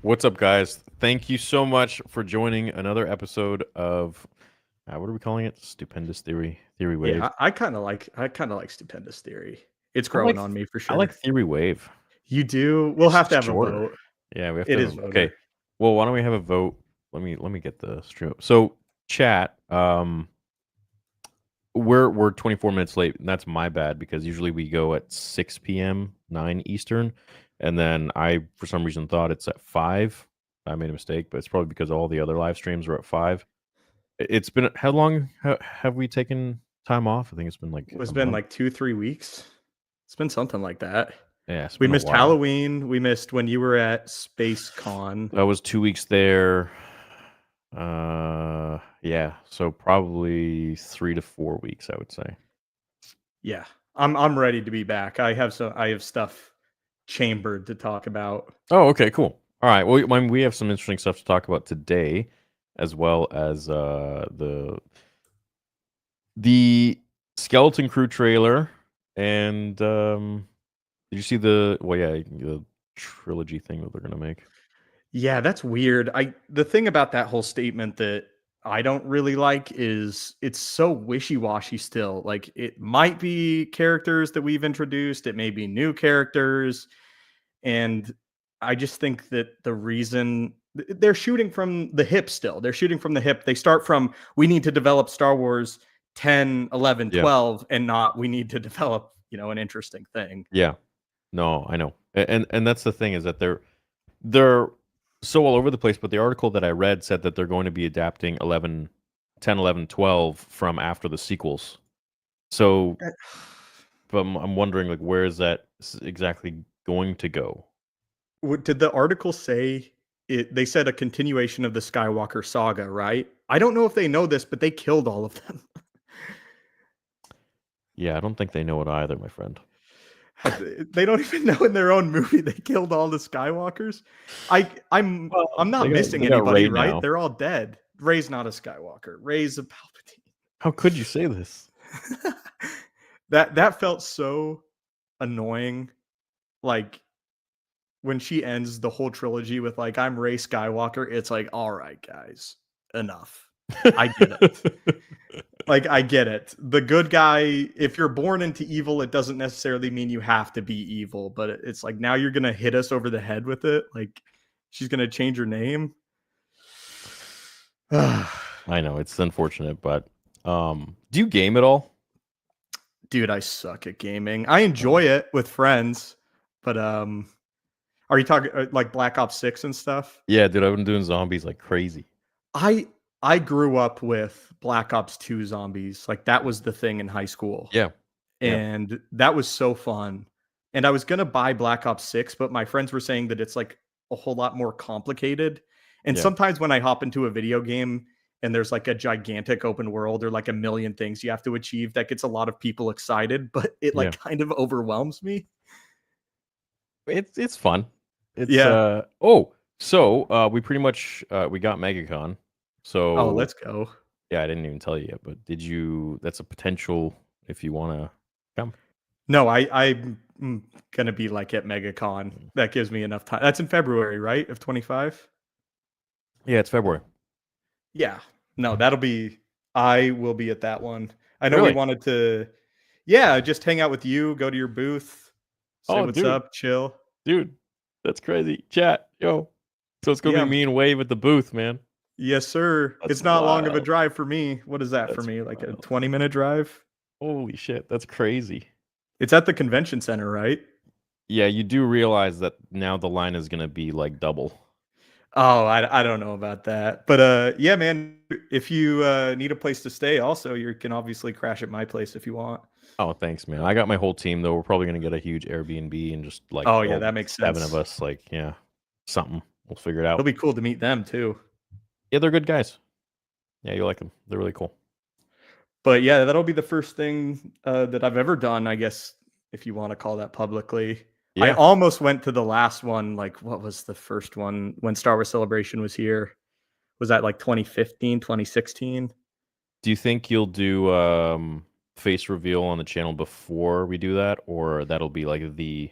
What's up, guys? Thank you so much for joining another episode of what are we calling it? Stupendous Theory Wave. Yeah, I kind of like Stupendous Theory. It's I growing like on me for I like sure. Theory Wave. You do? We'll It's have to have a shorter. vote. Yeah, we have to It have is a okay. voter. Well, why don't we have a vote? Let me get the stream. So, chat. We're 24 minutes late, and that's my bad because usually we go at 6 p.m. 9 Eastern, and then I for some reason thought it's at 5. I made a mistake, but it's probably because all the other live streams were at 5. It's been how long have we taken time off? I think it's been like It's a been month. like 2-3 weeks. It's been something like that. Yeah, it's We been a missed while. Halloween. We missed when you were at Space Con. That was 2 weeks there. Yeah, so probably 3 to 4 weeks, I would say. Yeah, I'm ready to be back. I have stuff chambered to talk about. Oh, okay, cool. All right. Well, we have some interesting stuff to talk about today, as well as the Skeleton Crew trailer. And did you see the trilogy thing that they're gonna make? Yeah, that's weird. The thing about that whole statement that I don't really like is it's so wishy-washy still. Like it might be characters that we've introduced, it may be new characters, and I just think that the reason they're shooting from the hip still. They're shooting from the hip. They start from we need to develop Star Wars 10, 11, Yeah. 12 and not we need to develop, an interesting thing. Yeah. No, I know. And that's the thing is that they're so all over the place, but the article that I read said that they're going to be adapting 11, 10, 11, 12 from after the sequels. So but I'm wondering like where is that exactly going to go? Did the article say it? They said a continuation of the Skywalker saga, right? I don't know if they know this, but they killed all of them. Yeah, I don't think they know it either, my friend. They don't even know in their own movie they killed all the Skywalkers. I'm Well, not missing they got anybody, Rey right? now. They're all dead. Rey's not a Skywalker. Rey's a Palpatine. How could you say this? That felt so annoying. Like when she ends the whole trilogy with like I'm Rey Skywalker, it's like, all right, guys, enough. I get it. Like I get it. The good guy, if you're born into evil, it doesn't necessarily mean you have to be evil, but it's like now you're gonna hit us over the head with it. Like she's gonna change her name. I know it's unfortunate, but do you game at all? Dude, I suck at gaming. I enjoy it with friends, but are you talking like Black Ops 6 and stuff? Yeah, dude, I've been doing zombies like crazy. I I grew up with Black Ops 2 zombies. Like that was the thing in high school. Yeah. Yeah. And that was so fun. And I was gonna buy Black Ops 6, but my friends were saying that it's like a whole lot more complicated. And Yeah. sometimes when I hop into a video game and there's like a gigantic open world or like a million things you have to achieve, that gets a lot of people excited, but it Yeah. like kind of overwhelms me. It's fun. It's Yeah. we pretty much we got MegaCon. Oh, So let's go. yeah, I didn't even tell you yet, but that's a potential if you want to come. No, I'm gonna be like at MegaCon. That gives me enough time. That's in February, right? Of 25? Yeah, it's February. Yeah. No, I will be at that one. I know we Really? wanted to, yeah, just hang out with you, go to your booth, say Oh, what's up, chill. dude, that's crazy. Chat, yo. So it's gonna Yeah. be me and Wave at the booth, man. Yes, sir. That's It's not long of a wild. drive for me. What is that for That's me? Like a wild. 20-minute drive? Holy shit, that's crazy. It's at the convention center, right? Yeah, you do realize that now the line is gonna be like double. Oh, I don't know about that. But yeah, man, if you need a place to stay also, you can obviously crash at my place if you want. Oh, thanks, man. I got my whole team though. We're probably gonna get a huge Airbnb and just like Oh, yeah, all that makes 7 of sense. us. Like, yeah, something. We'll figure it It'll out. be cool to meet them too. Yeah, they're good guys. Yeah, you like them. They're really cool. But yeah, that'll be the first thing that I've ever done, I guess, if you want to call that publicly. I Yeah. almost went to the last one. Like, what was the first one when Star Wars Celebration was here? Was that like 2015, 2016? Do you think you'll do face reveal on the channel before we do that, or that'll be like the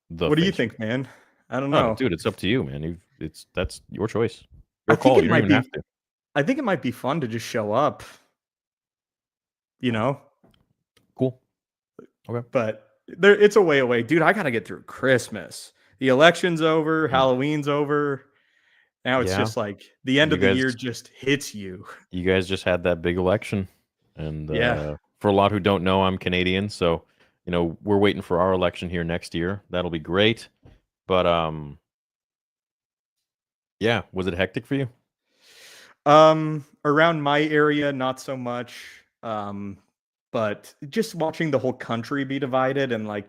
What do you face? think, man? I don't Oh, know. dude, it's up to you, man. that's your choice, I your think call. it You don't might even have be to. I think it might be fun to just show up, you know? Cool. Okay. But it's a way away. Dude, I gotta get through Christmas. The election's over, Mm. Halloween's over. Now it's Yeah, just like the end you of the guys year just hits you. you guys just had that big election, and Yeah. for a lot who don't know, I'm Canadian, so we're waiting for our election here next year. That'll be great. But yeah, was it hectic for you? Around my area, not so much. But just watching the whole country be divided and like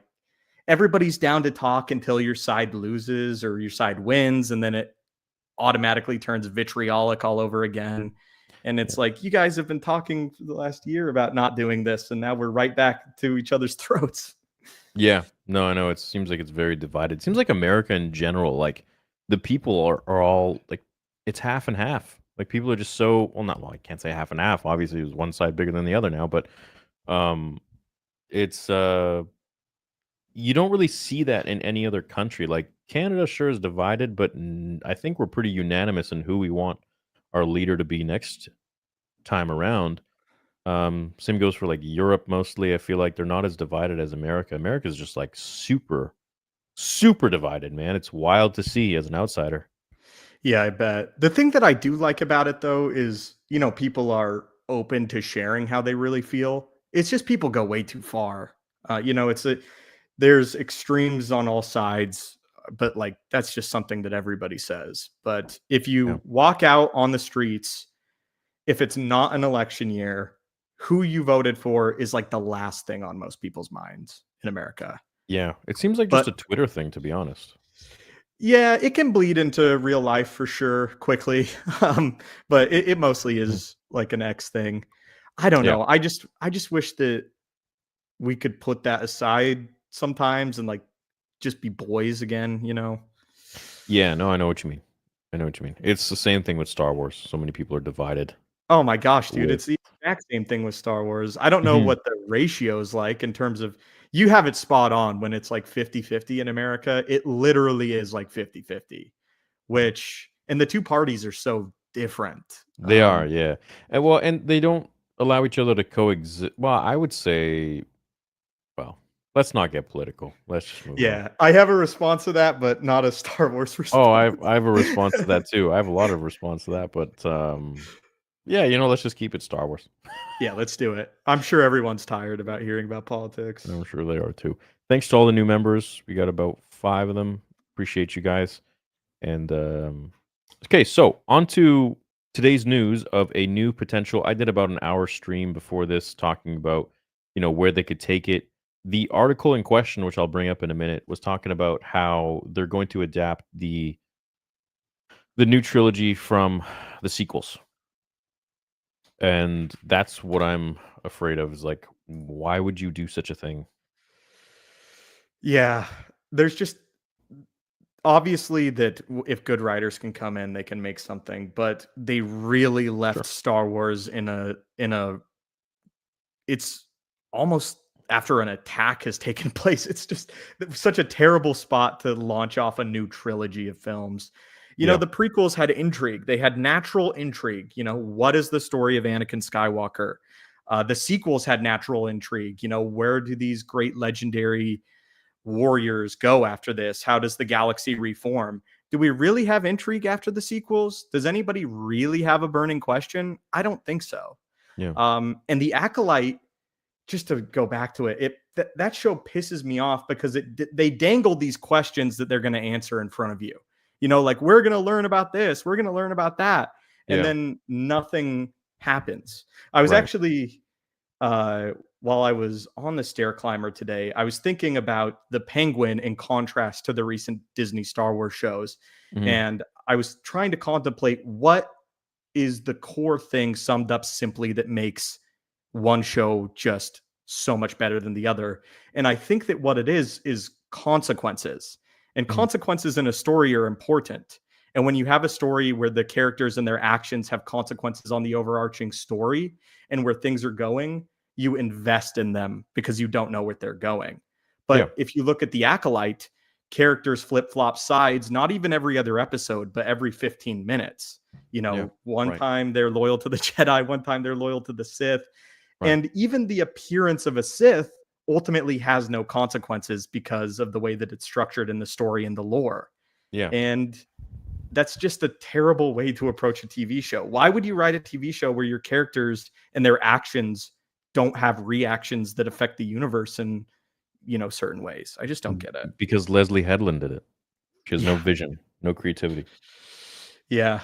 everybody's down to talk until your side loses or your side wins, and then it automatically turns vitriolic all over again. And Yeah. it's like, you guys have been talking for the last year about not doing this, and now we're right back to each other's throats. Yeah. No, I know. It seems like it's very divided. It seems like America in general, like the people are all like it's half and half. Like people are just so not well, I can't say half and half. Obviously, there's one side bigger than the other now, but um it's you don't really see that in any other country. Like Canada sure is divided, but I think we're pretty unanimous in who we want our leader to be next time around. Same goes for like Europe mostly. I feel like they're not as divided as America. America's just like super, super divided, man. It's wild to see as an outsider. Yeah, I bet. The thing that I do like about it though is, people are open to sharing how they really feel. It's just people go way too far. There's extremes on all sides, but like that's just something that everybody says. But if Yeah. you walk out on the streets, if it's not an election year, who you voted for is like the last thing on most people's minds in America. Yeah. It seems like just a But Twitter thing, to be honest. yeah, it can bleed into real life for sure quickly. But it mostly Mhm. is like an X thing. I don't Yeah. know. I just wish that we could put that aside sometimes and like just be boys again. Yeah. No, I know what you mean. I know what you mean. It's the same thing with Star Wars. So many people are divided Oh my gosh, dude, with. it's the exact same thing with Star Wars. I don't know Mhm. what the ratio is like in terms of you have it spot on when it's like 50-50 in America. It literally is like 50-50, which and the two parties are so different. They are, yeah. And they don't allow each other to coexist. Well, I would say, well, let's not get political. Let's just move on. Yeah, I have a response to that, but not a Star Wars Oh, response. I have a response to that too. I have a lot of response to that, but yeah, let's just keep it Star Wars. Yeah, let's do it. I'm sure everyone's tired about hearing about And politics. I'm sure they are too. Thanks to all the new members. We got about 5 of them. Appreciate you guys. And okay, so on to today's news of a new potential. I did about an hour stream before this talking about, where they could take it. The article in question, which I'll bring up in a minute, was talking about how they're going to adapt the new trilogy from the sequels. And that's what I'm afraid of is like, why would you do such a thing? Yeah, there's just obviously that if good writers can come in, they can make something, but they really left Sure. Star Wars in a it's almost after an attack has taken place. It's just such a terrible spot to launch off a new trilogy of films. Yeah. The prequels had intrigue. They had natural intrigue. What is the story of Anakin Skywalker? The sequels had natural intrigue. Where do these great legendary warriors go after this? How does the galaxy reform? Do we really have intrigue after the sequels? Does anybody really have a burning question? I don't think so. Yeah. And the Acolyte, just to go back to it, that show pisses me off because they dangle these questions that they're going to answer in front of you. Like we're going to learn about this, we're going to learn about that, and Yeah. then nothing happens. I was Right. actually while I was on the stair climber today, I was thinking about the Penguin in contrast to the recent Disney Star Wars shows, Mhm. and I was trying to contemplate what is the core thing summed up simply that makes one show just so much better than the other. And I think that what it is consequences. And Mhm. consequences in a story are important. And when you have a story where the characters and their actions have consequences on the overarching story and where things are going, you invest in them because you don't know where they're going. Yeah. But if you look at The Acolyte, characters flip-flop sides, not even every other episode, but every 15 minutes. Yeah. One Right. time they're loyal to the Jedi, one time they're loyal to the Sith. Right. And even the appearance of a Sith ultimately has no consequences because of the way that it's structured in the story and the lore. Yeah. And that's just a terrible way to approach a TV show. Why would you write a TV show where your characters and their actions don't have reactions that affect the universe in, certain ways? I just don't get it. Because Leslie Headland did it. She has no Yeah. vision, no creativity. Yeah.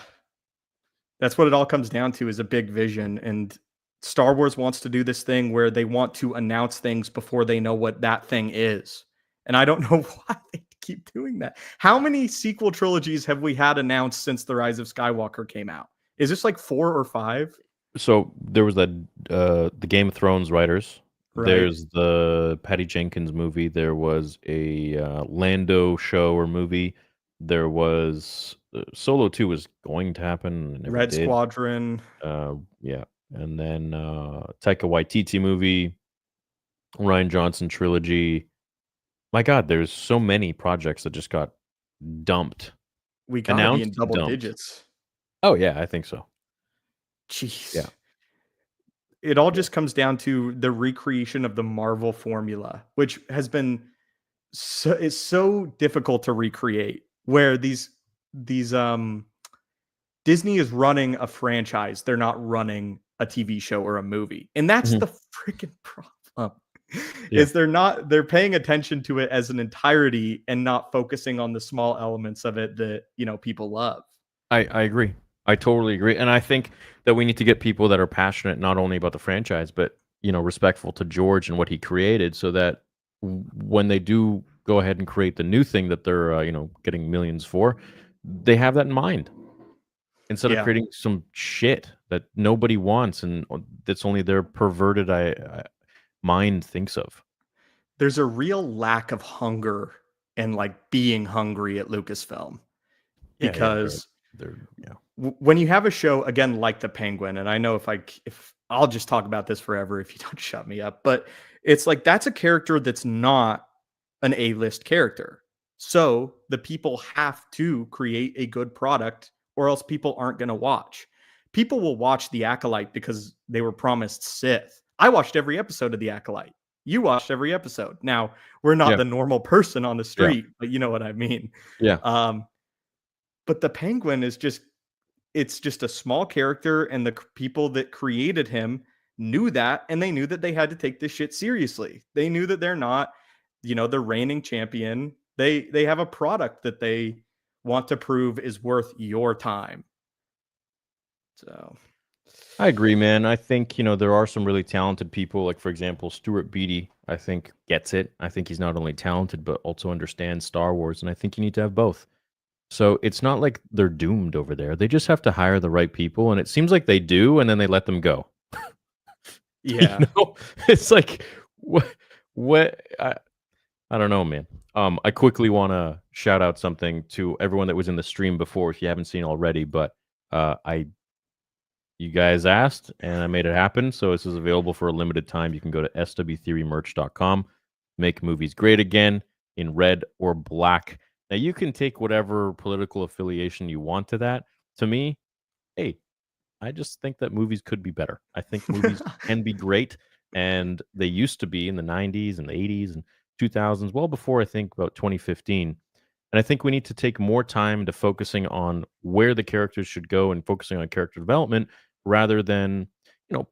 That's what it all comes down to, is a big vision. And Star Wars wants to do this thing where they want to announce things before they know what that thing is. And I don't know why they keep doing that. How many sequel trilogies have we had announced since The Rise of Skywalker came out? Is this like 4 or 5? So there was that the Game of Thrones writers. Right. There's the Patty Jenkins movie. There was a Lando show or movie. There was Solo 2 was going to happen and it never Red did. Squadron. Yeah. And then Taika Waititi movie, Ryan Johnson trilogy. My God, there's so many projects that just got dumped. We gotta be in Announced, double dumped. digits. Oh yeah, I think so. Jeez. Yeah. It all just comes down to the recreation of the Marvel formula, which has been it's so difficult to recreate, where these Disney is running a franchise. They're not running a TV show or a movie. And that's Mhm. the freaking problem. Yeah. Is they're paying attention to it as an entirety and not focusing on the small elements of it that, people love. I agree. I totally agree. And I think that we need to get people that are passionate not only about the franchise, but respectful to George and what he created, so that when they do go ahead and create the new thing that they're getting millions for, they have that in mind. Instead of Yeah. creating some shit that nobody wants and that's only their perverted mind thinks of. There's a real lack of hunger and like being hungry at Lucasfilm, Yeah, because they're when you have a show again like the Penguin, and I know if I'll just talk about this forever if you don't shut me up, but it's like that's a character that's not an A-list character. So the people have to create a good product or else people aren't going to watch. People will watch The Acolyte because they were promised Sith. I watched every episode of The Acolyte. You watched every episode. Now, we're not Yeah. the normal person on the Yeah. street, but you know what I mean. Yeah. But the Penguin is it's just a small character, and the people that created him knew that, and they knew that they had to take this shit seriously. They knew that they're not, the reigning champion. They have a product that they want to prove is worth your time. So I agree, man. I think, there are some really talented people, like, for example, Stuart Beattie, I think, gets it. I think he's not only talented, but also understands Star Wars, and I think you need to have both. So it's not like they're doomed over there. They just have to hire the right people, and it seems like they do, and then they let them go. yeah. It's like, what I don't know, man. I quickly want to shout out something to everyone that was in the stream before, if you haven't seen already, but you guys asked, and I made it happen. So this is available for a limited time. You can go to swtheorymerch.com. Make movies great again in red or black. Now, you can take whatever political affiliation you want to that. To me, hey, I just think that movies could be better. I think movies can be great, and they used to be in the 90s and the 80s and 2000s, well before, I think, about 2015. And I think we need to take more time to focusing on where the characters should go and focusing on character development rather than,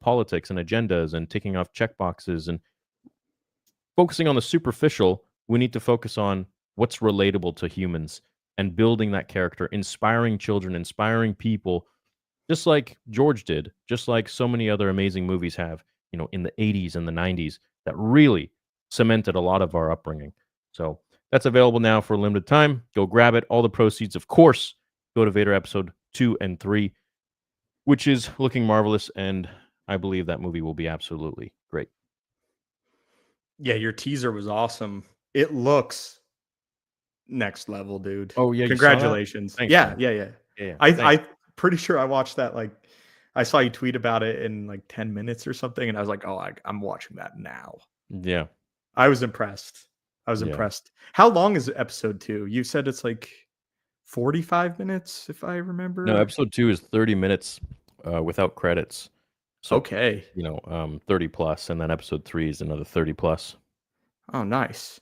politics and agendas and ticking off checkboxes and focusing on the superficial. We need to focus on what's relatable to humans and building that character, inspiring children, inspiring people, just like George did, just like so many other amazing movies have, in the 80s and the 90s that really cemented a lot of our upbringing. So that's available now for a limited time. Go grab it. All the proceeds, of course, go to Vader episode 2 and 3, which is looking marvelous. And I believe that movie will be absolutely great. Yeah, your teaser was awesome. It looks next level, dude. Oh, yeah, you saw that? Congratulations. Thanks, Yeah, man. yeah. Yeah, I pretty sure I watched that, like, I saw you tweet about it in like 10 minutes or something, and I was like, oh, I'm watching that now. yeah. I was impressed. I was Yeah. impressed. How long is episode 2? You said it's like 45 minutes, if I No, remember. episode 2 is 30 minutes, without credits. So, Okay. 30 plus, and then episode 3 is another 30 plus. Oh, nice.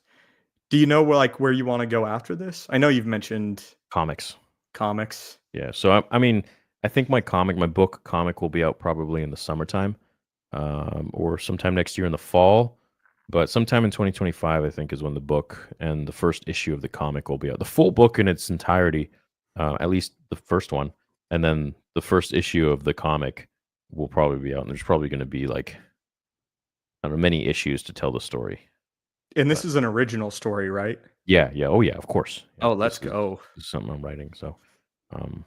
Do you know where you want to go after this? I know you've mentioned Comics. comics. Yeah, so I mean, I think my book comic will be out probably in the summertime, or sometime next year in the fall. But sometime in 2025, I think, is when the book and the first issue of the comic will be out. The full book in its entirety, at least the first one, and then the first issue of the comic will probably be out. And there's probably going to be like, I don't know, many issues to tell the story. And this But is an original story, right? yeah, oh yeah, of course. Yeah, Oh, let's go. this is something I'm writing. So, um,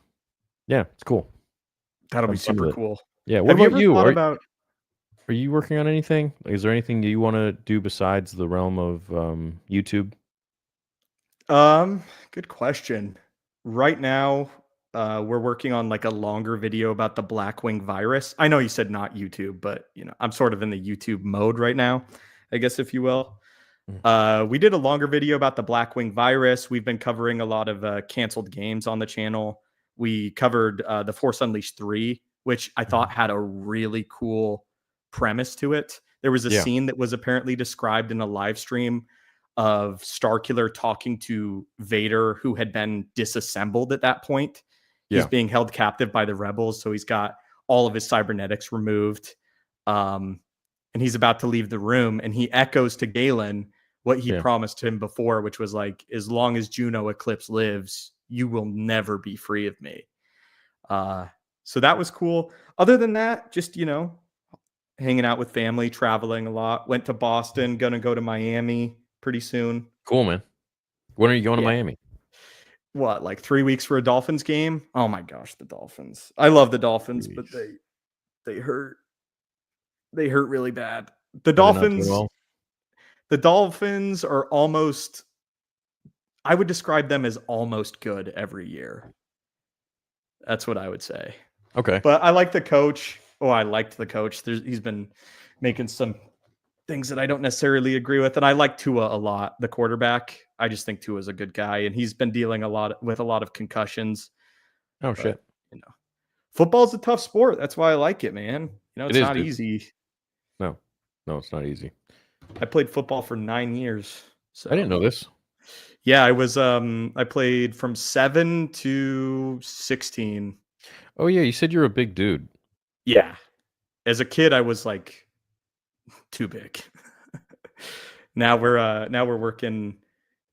yeah, it's cool. That'll be Having fun super with it. cool. Yeah. What Have you about ever you? thought about Are you working on anything? Is there anything that you want to do besides the realm of YouTube? good question. Right now, we're working on like a longer video about the Blackwing virus. I know you said not YouTube, but I'm sort of in the YouTube mode right now, I guess if you will. Mm. We did a longer video about the Blackwing virus. We've been covering a lot of canceled games on the channel. We covered The Force Unleashed 3, which I thought had a really cool premise to it. There was a Yeah. scene that was apparently described in a live stream of Starkiller talking to Vader, who had been disassembled at that point. He's Yeah. being held captive by the rebels, so he's got all of his cybernetics removed. And he's about to leave the room, and he echoes to Galen what he Yeah. promised him before, which was like, as long as Juno Eclipse lives, you will never be free of me. So that was cool. Other than that, just, hanging out with family, traveling a lot. Went to Boston, gonna go to Miami pretty soon. Cool, man. When are you going to Yeah. Miami? What, like 3 weeks for a Dolphins game? Oh my gosh, the Dolphins. I love the Dolphins, but Jeez. they hurt. They hurt really bad. The Are they not doing Dolphins well? the Dolphins are almost, I would describe them as almost good every year. That's what I would say. Okay. But I like the coach. Oh, I liked the coach. He's been making some things that I don't necessarily agree with. And I like Tua a lot, the quarterback. I just think Tua is a good guy, and he's been dealing a lot of concussions. Oh, But, shit. football's a tough sport. That's why I like it, man. It It's is, not dude. easy. No, it's not easy. I played football for 9 years. So I didn't know this. yeah, I played from 7 to 16. Oh, yeah, you said you're a big dude. Yeah. As a kid, I was like too big. Now we're working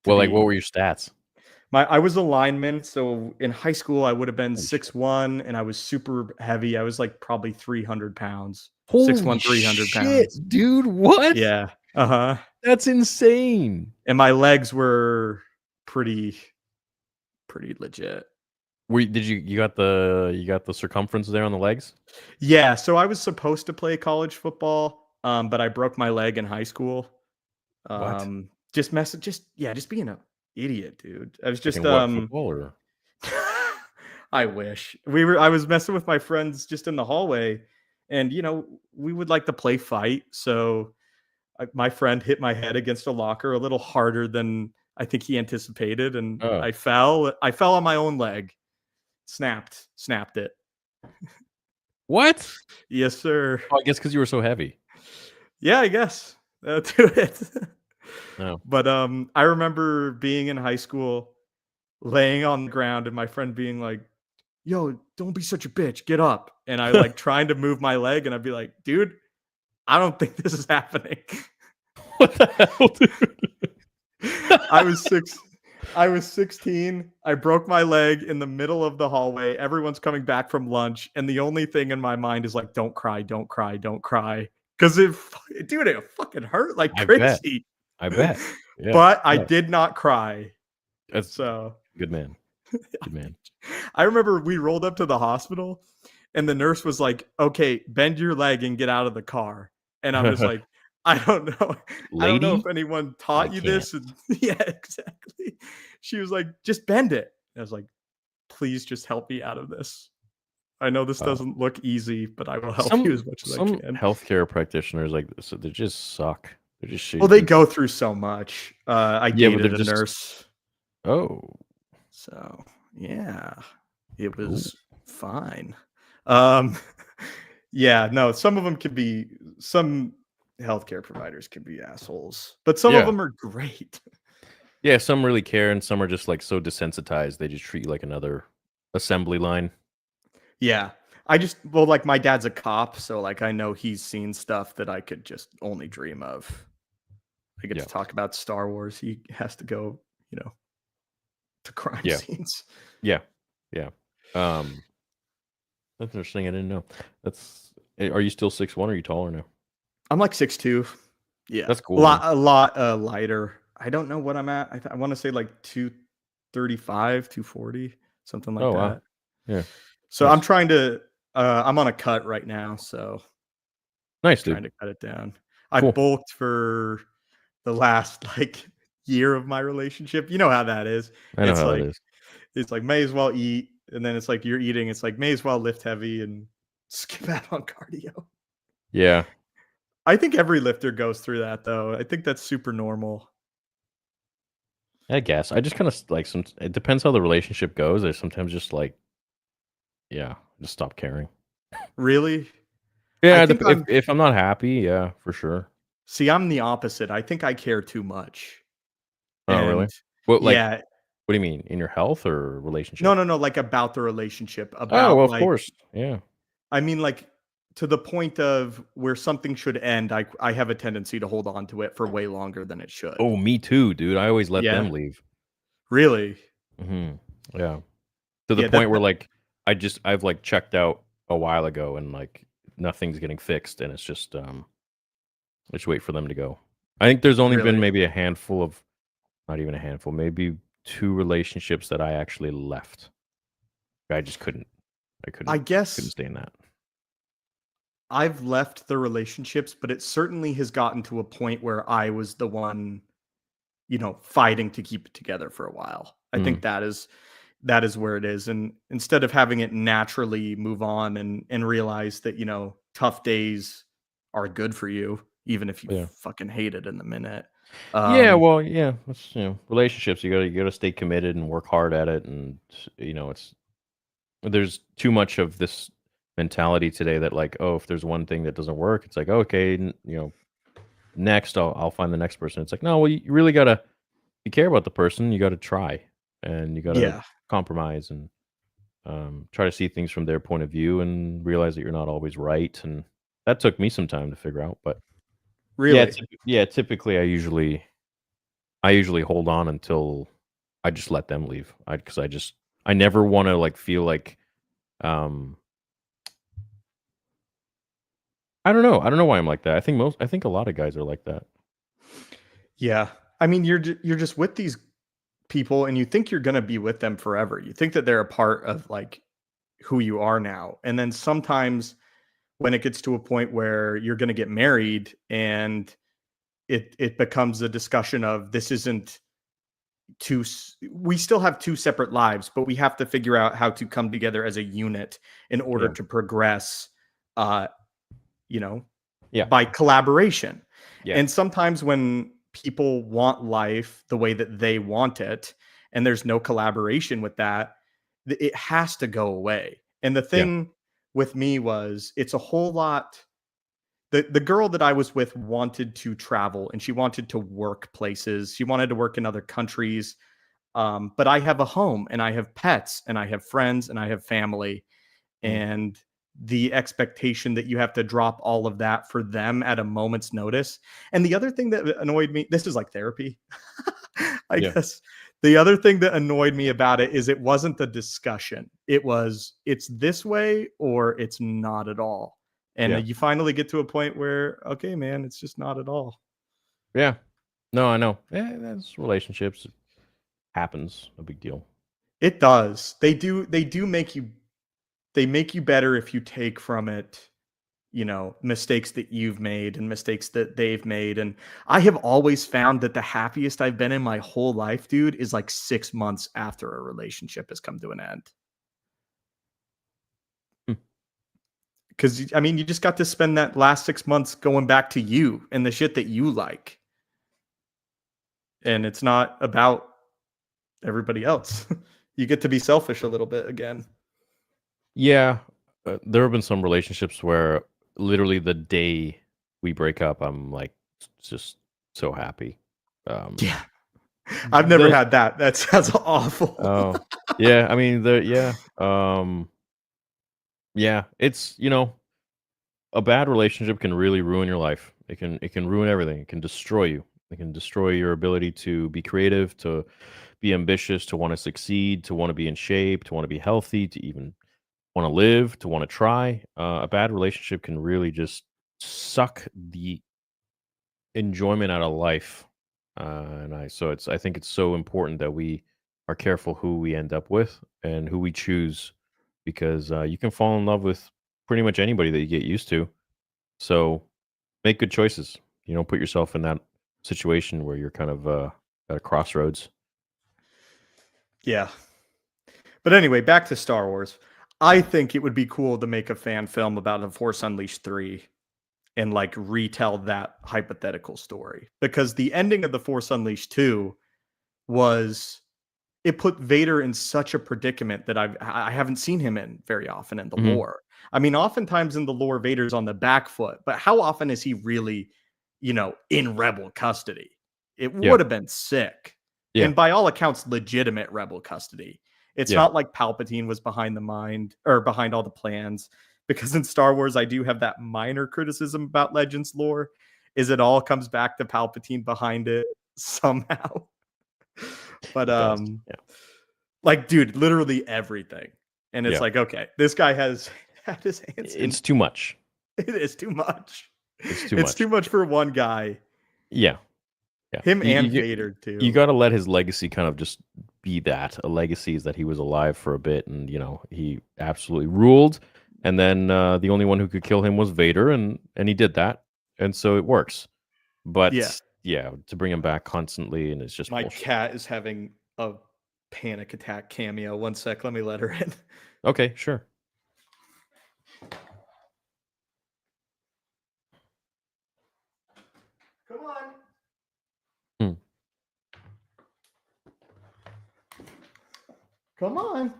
to Well, like, what be were your stats? I was a lineman, so in high school I would have been Holy shit. 6'1", and I was super heavy. I was like probably 300 pounds. Holy 6'1", 300 shit, pounds. dude! What? Yeah. Uh-huh. That's insane. And my legs were pretty legit. Did you got the circumference there on the legs? Yeah, so I was supposed to play college football, but I broke my leg in high school. What? Just being an idiot, dude. I was Like just in what, football or? I wish. I was messing with my friends just in the hallway, and we would like to play fight. So my friend hit my head against a locker a little harder than I think he anticipated, and Oh. I fell on my own leg. Snapped it. What? Yes, sir. Oh, I guess because you were so heavy. Yeah, I guess. Do it. No. But I remember being in high school, laying on the ground, and my friend being like, "Yo, don't be such a bitch. Get up." And I like trying to move my leg, and I'd be like, "Dude, I don't think this is happening." What the hell, dude? I was 16. I broke my leg in the middle of the hallway. Everyone's coming back from lunch, and the only thing in my mind is like, "Don't cry, don't cry, don't cry." Because it fucking hurt like crazy. I bet. Yeah. But I did not cry. That's So good man. Good man. I remember we rolled up to the hospital, and the nurse was like, "Okay, bend your leg and get out of the car." And I was like, I don't know. I don't know Lady, if anyone taught I you can't. this. And, yeah, exactly. She was like, "Just bend it." I was like, "Please just help me out of this. I know this doesn't look easy, but I will help you as much as I Some can." healthcare practitioners like this, they just suck. Well, they go through so much. I Yeah, but dated they're a just nurse, oh, so yeah, it ooh, was fine. Um, yeah, no, some of them can be some healthcare providers can be assholes, but some of yeah. them are great. Yeah, some really care and some are just, like, so desensitized, they just treat you like another assembly line. Yeah. Well, like, my dad's a cop, so, like, I know he's seen stuff that I could just only dream of. I get Yeah, to talk about Star Wars. He has to go, you know, to crime yeah, scenes. yeah, yeah. Um, that's interesting, I didn't know. That's are you still 6'1" or are you taller now? I'm like 6'2". Yeah. That's cool, man. A lot, lighter. I don't know what I'm at. I wanna say, like, 235, 240, something like Oh, wow. that. Yeah, So, I'm nice. trying to I'm on a cut right now, so Nice, dude. trying to cut it down. I Cool. bulked for the last, like, year of my relationship. You know how that is. I know It's how that like is. may as well eat, and then it's like you're eating, it's like may as well lift heavy and skip out on cardio. Yeah, I think every lifter goes through that though. I think that's super normal. I guess. I just kinda like, some it depends how the relationship goes, I sometimes just, like, yeah, just stop caring. Really? I Yeah, think if I'm not happy, yeah, for sure. I'm the opposite. I think I care too much. Oh, really? And What, like, yeah, what do you mean? In your health or no, relationship? no, no, like about the relationship, Oh, well, about of like course. Yeah. I mean like to the point of where something should end, I have a tendency to hold on to it for way longer than it should. Oh, me too, dude. I always let Yeah, them leave. really. Mhm. Yeah. To the Yeah, point where, like, I've, like, checked out a while ago and, like, nothing's getting fixed, and it's just, I just wait for them to go. I think there's only been really. maybe a handful of not even a handful, maybe 2 relationships that I actually left. I just couldn't I I couldn't guess stay in that. I've left the relationships, but it certainly has gotten to a point where I was the one, fighting to keep it together for a while. I think Mhm. that is where it is. And instead of having it naturally move on and realize that, tough days are good for you, even if you Yeah. fucking hate it in the minute. Yeah, Um, well, yeah, that's, relationships, you gotta stay committed and work hard at it, and, it's there's too much of this mentality today that, like, oh, if there's one thing that doesn't work, it's like, "Okay, next I'll find the next person." It's like, "No, well, you really gotta if you care about the person, you gotta try, and you gotta yeah, compromise and, try to see things from their point of view and realize that you're not always right," and that took me some time to figure out, but really. yeah, typically, I usually hold on until I just let them leave. Because I never wanna, like, feel like, um I don't know. I don't know why I'm like that. I think a lot of guys are like that. Yeah. I mean, you're just with these people and you think you're going to be with them forever. You think that they're a part of like who you are now. And then sometimes when it gets to a point where you're going to get married and it becomes a discussion of this isn't we still have two separate lives, but we have to figure out how to come together as a unit in order Yeah. to progress uh you know Yeah. by collaboration. Yeah. And sometimes when people want life the way that they want it and there's no collaboration with that, it has to go away. And the Yeah. thing with me was it's a whole lot. The girl that I was with wanted to travel and she wanted to work places. She wanted to work in other countries. But I have a home and I have pets and I have friends and I have family, Mm. and the expectation that you have to drop all of that for them at a moment's notice. And the other thing that annoyed me, this is like therapy. I Yeah. guess the other thing that annoyed me about it is it wasn't the discussion. It's this way or it's not at all. And Yeah. you finally get to a point where, okay, man, it's just not at all. Yeah. No, I know. Yeah, that's relationships. It happens. No big deal. It does. They do make you better if you take from it, mistakes that you've made and mistakes that they've made. And I have always found that the happiest I've been in my whole life, dude, is like 6 months after a relationship has come to an end. Hmm. because I mean, you just got to spend that last 6 months going back to you and the shit that you like, and it's not about everybody else. You get to be selfish a little bit again. Yeah, there have been some relationships where literally the day we break up, I'm like just so happy. Um, Yeah, I've never those had that. That sounds awful. Oh, yeah, I mean, yeah, it's, a bad relationship can really ruin your life. It can ruin everything. It can destroy you. It can destroy your ability to be creative, to be ambitious, to wanna succeed, to wanna be in shape, to wanna be healthy, to even wanna live, to wanna try. A bad relationship can really just suck the enjoyment out of life. I think it's so important that we are careful who we end up with and who we choose because you can fall in love with pretty much anybody that you get used to. So make good choices. Put yourself in that situation where you're kind of at a crossroads. Yeah. But anyway, back to Star Wars. I think it would be cool to make a fan film about The Force Unleashed 3 and like retell that hypothetical story, because the ending of The Force Unleashed 2 was, it put Vader in such a predicament that I haven't seen him in very often in the Hmm. lore. I mean, oftentimes in the lore, Vader's on the back foot, but how often is he really, in rebel custody? It Yeah, would have been sick. yeah, And by all accounts, legitimate rebel custody. It's yeah. not like Palpatine was behind the mind or behind all the plans. Because in Star Wars, I do have that minor criticism about Legends lore, is it all comes back to Palpatine behind it somehow. But It does. Yeah, like, dude, literally everything. And it's yeah. like, okay, this guy has had his hands in. It's too much. It is too much. It's too It's too much. much for one guy. Yeah, yeah. Him You, and you, Vader you too. got to let his legacy kind of just be that. A legacy is that he was alive for a bit and, he absolutely ruled. And then the only one who could kill him was Vader, and he did that. And so it works. Yeah. But yeah, to bring him back constantly and it's just My bullshit. cat is having a panic attack cameo. One sec, let me let her in. Okay, sure. Come on. Hmm. Come on.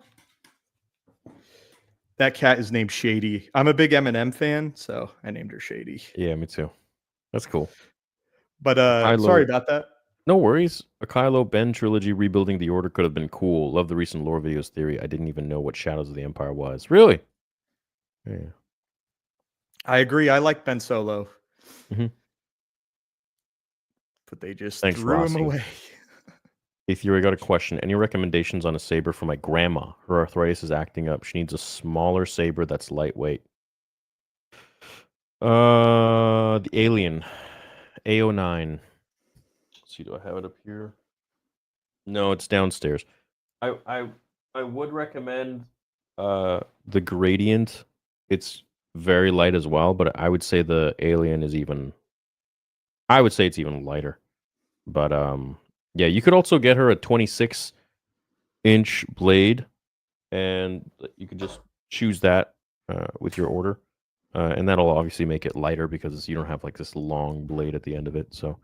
That cat is named Shady. I'm a big Eminem fan, so I named her Shady. Yeah, me too. That's cool. But A sorry Kylo, about that. no worries. A Kylo Ben trilogy rebuilding the Order could have been cool. Love the recent lore videos theory. I didn't even know what Shadows of the Empire was. Really? Yeah. I agree. I like Ben Solo, Hmm. but they just Thanks, threw him Rossi. away. Hey, Theory, I got a question. Any recommendations on a saber for my grandma? Her arthritis is acting up. She needs a smaller saber that's lightweight. The Alien, AO9. Let's see, do I have it up here? No, it's downstairs. I I would recommend the Gradient. It's very light as well, but I would say the Alien is even. I would say it's even lighter. But yeah, you could also get her a 26-inch blade and you could just choose that with your order, and that'll obviously make it lighter because you don't have like this long blade at the end of it. So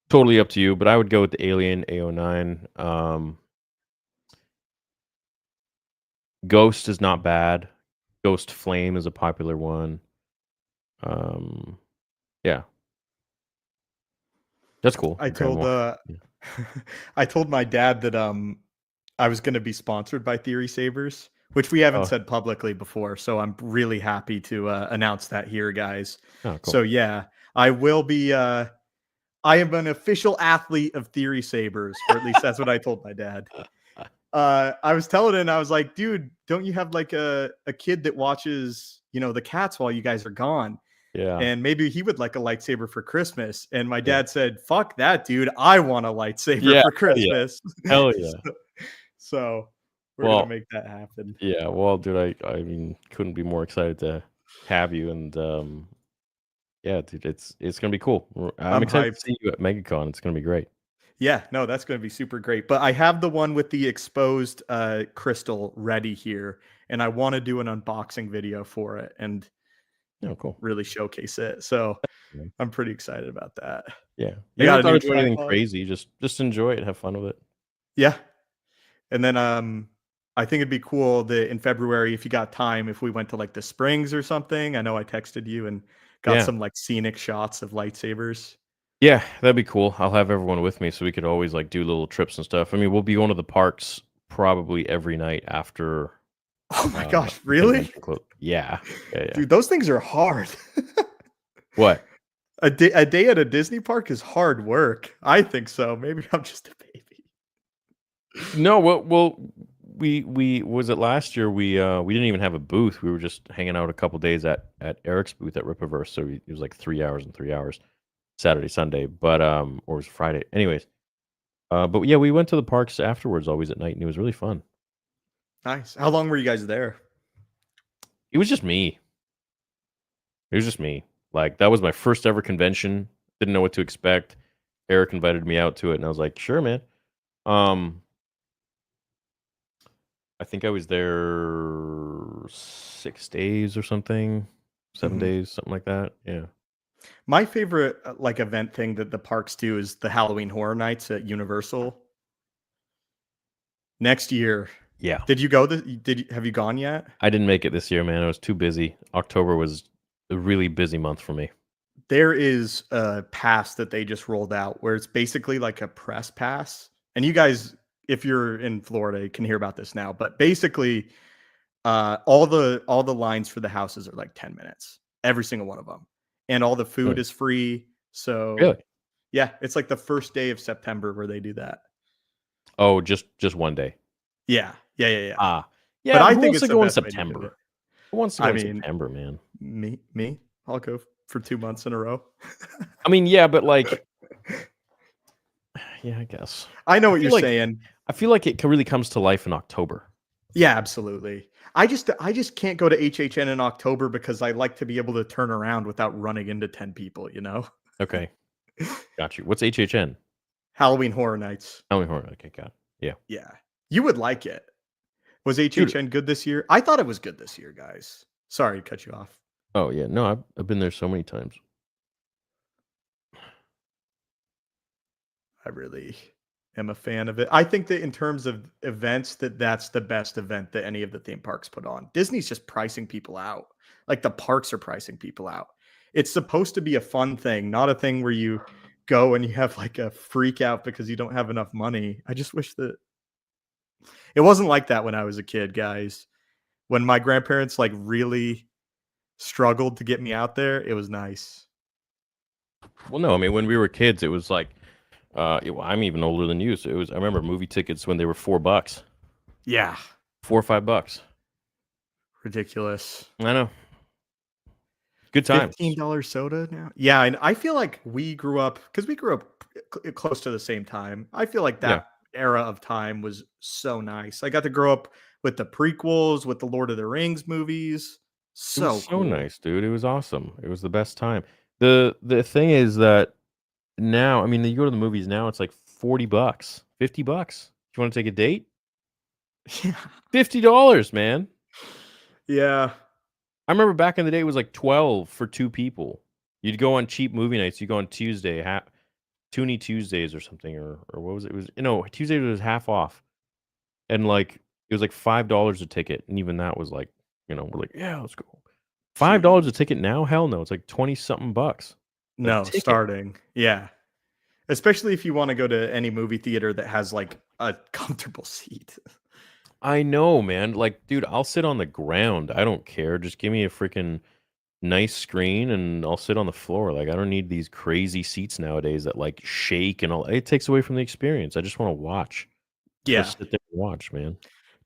totally up to you, but I would go with the Alien AO9. Ghost is not bad. Ghost Flame is a popular one. Um, yeah, that's cool. I Your told grandma. Yeah. I told my dad that I was going to be sponsored by Theory Sabers, which we haven't Oh, said publicly before, so I'm really happy to announce that here, guys. oh, cool. So yeah, I will be I am an official athlete of Theory Sabers, or at least that's what I told my dad. I was telling him, I was like, dude, don't you have like a kid that watches, the cats while you guys are gone? Yeah, And maybe he would like a lightsaber for Christmas. And my yeah, dad said, fuck that, dude. I want a lightsaber yeah. for Hell yeah, Christmas. hell yeah. So we're gonna Well, make that happen. yeah. Well, dude, I mean, couldn't be more excited to have you, and yeah, dude, it's gonna be cool. I'm I'm excited to hyped. see you at MegaCon. It's gonna be great. Yeah, no, that's going to be super great. But I have the one with the exposed crystal ready here, and I want to do an unboxing video for it and Oh, cool. really showcase it. So Yeah. I'm pretty excited about that. Yeah. You I never got a thought new of doing anything tripod? crazy. Just enjoy it, have fun with it. Yeah. And then I think it'd be cool that in February, if you got time, if we went to like the Springs or something. I know I texted you and got Yeah. some like scenic shots of lightsabers. Yeah, that'd be cool. I'll have everyone with me so we could always like do little trips and stuff. I mean, we'll be going to the parks probably every night after Oh my gosh, the really? convention close. Yeah. Yeah, yeah. Dude, those things are hard. What? A day at a Disney park is hard work. I think so. Maybe I'm just a baby. No, well, we was it last year? We didn't even have a booth. We were just hanging out a couple days at Eric's booth at Rippaverse. So it was like 3 hours and 3 hours, Saturday, Sunday, but or it was Friday. Anyways, but yeah, we went to the parks afterwards, always at night, and it was really fun. Nice. How long were you guys there? It was just me. It was just me. Like that was my first ever convention. Didn't know what to expect. Eric invited me out to it, and I was like, "Sure, man." Um, I think I was there 6 days or something, 7 days, something like that. Yeah. My favorite like event thing that the parks do is the Halloween Horror Nights at Universal. Next year. Yeah. Did you go have you gone yet? I didn't make it this year, man. I was too busy. October was a really busy month for me. There is a pass that they just rolled out where it's basically like a press pass. And you guys, if you're in Florida, you can hear about this now. But basically, all the lines for the houses are like 10 minutes, every single one of them. And all the food Really? is free. So Really? yeah, it's like the first day of September where they do that. Oh, just one day. Yeah. Yeah. Yeah. Yeah. Ah. But Yeah, I who think wants it's to the go in best way to do it. September? Who wants to go I in mean, September, man? me, I'll go for 2 months in a row. I mean, yeah, but like yeah, I guess. I know I what you're feel like saying. I feel like it really comes to life in October. Yeah, absolutely. I just can't go to HHN in October because I like to be able to turn around without running into 10 people, you know? Okay. Got you. What's HHN? Halloween Horror Nights. Halloween Horror. Okay, got it. Yeah. Yeah. You would like it. Was Dude. HHN good this year? I thought it was good this year, guys. Sorry to cut you off. Oh yeah. No, I've been there so many times. I really am a fan of it. I think that in terms of events, that's the best event that any of the theme parks put on. Disney's just pricing people out. Like the parks are pricing people out. It's supposed to be a fun thing, not a thing where you go and you have like a freak out because you don't have enough money. I just wish that it wasn't like that when I was a kid, guys. When my grandparents like really struggled to get me out there, it was nice. Well, no, I mean when we were kids, it was like, well, I'm even older than you, so it was. I remember movie tickets when they were $4, Yeah, $4 or $5. ridiculous. I know. Good times. $15 soda now? Yeah, and I feel like we grew up because we grew up close to the same time. I feel like Yeah, that era of time was so nice. I got to grow up with the prequels, with the Lord of the Rings movies. it was So so cool. nice, dude. It was awesome. It was the best time. The thing is that now, I mean, you go to the movies now, it's like $40, $50. You want to take a date? Yeah. $50, man. Yeah. I remember back in the day, it was like 12 for two people. You'd go on cheap movie nights. You go on Tuesday, Toonie Tuesdays or something, or what was it? It was Tuesday was half off, and like it was like $5 a ticket, and even that was like we're like yeah, let's go. $5 a Jeez. ticket now? Hell no, it's like 20 something bucks a No, ticket. starting. Yeah. Especially if you want to go to any movie theater that has like a comfortable seat. I know, man. Like, dude, I'll sit on the ground. I don't care. Just give me a freaking nice screen and I'll sit on the floor. Like, I don't need these crazy seats nowadays that like shake and all. It takes away from the experience. I just want to watch. Just want Yeah. to sit there and watch, man.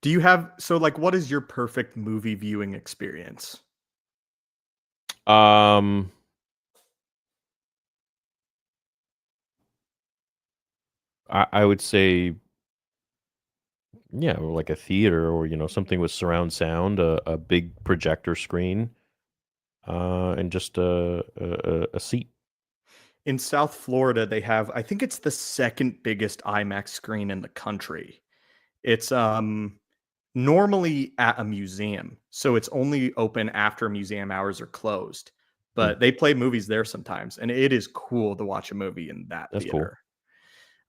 Do you have like what is your perfect movie viewing experience? Um, I would say, yeah, like a theater or something with surround sound, a big projector screen, and just a seat. in South Florida, they have, I think it's the second biggest IMAX screen in the country. It's normally at a museum, so it's only open after museum hours are closed. But they play movies there sometimes, and it is cool to watch a movie in that That's cool. theater.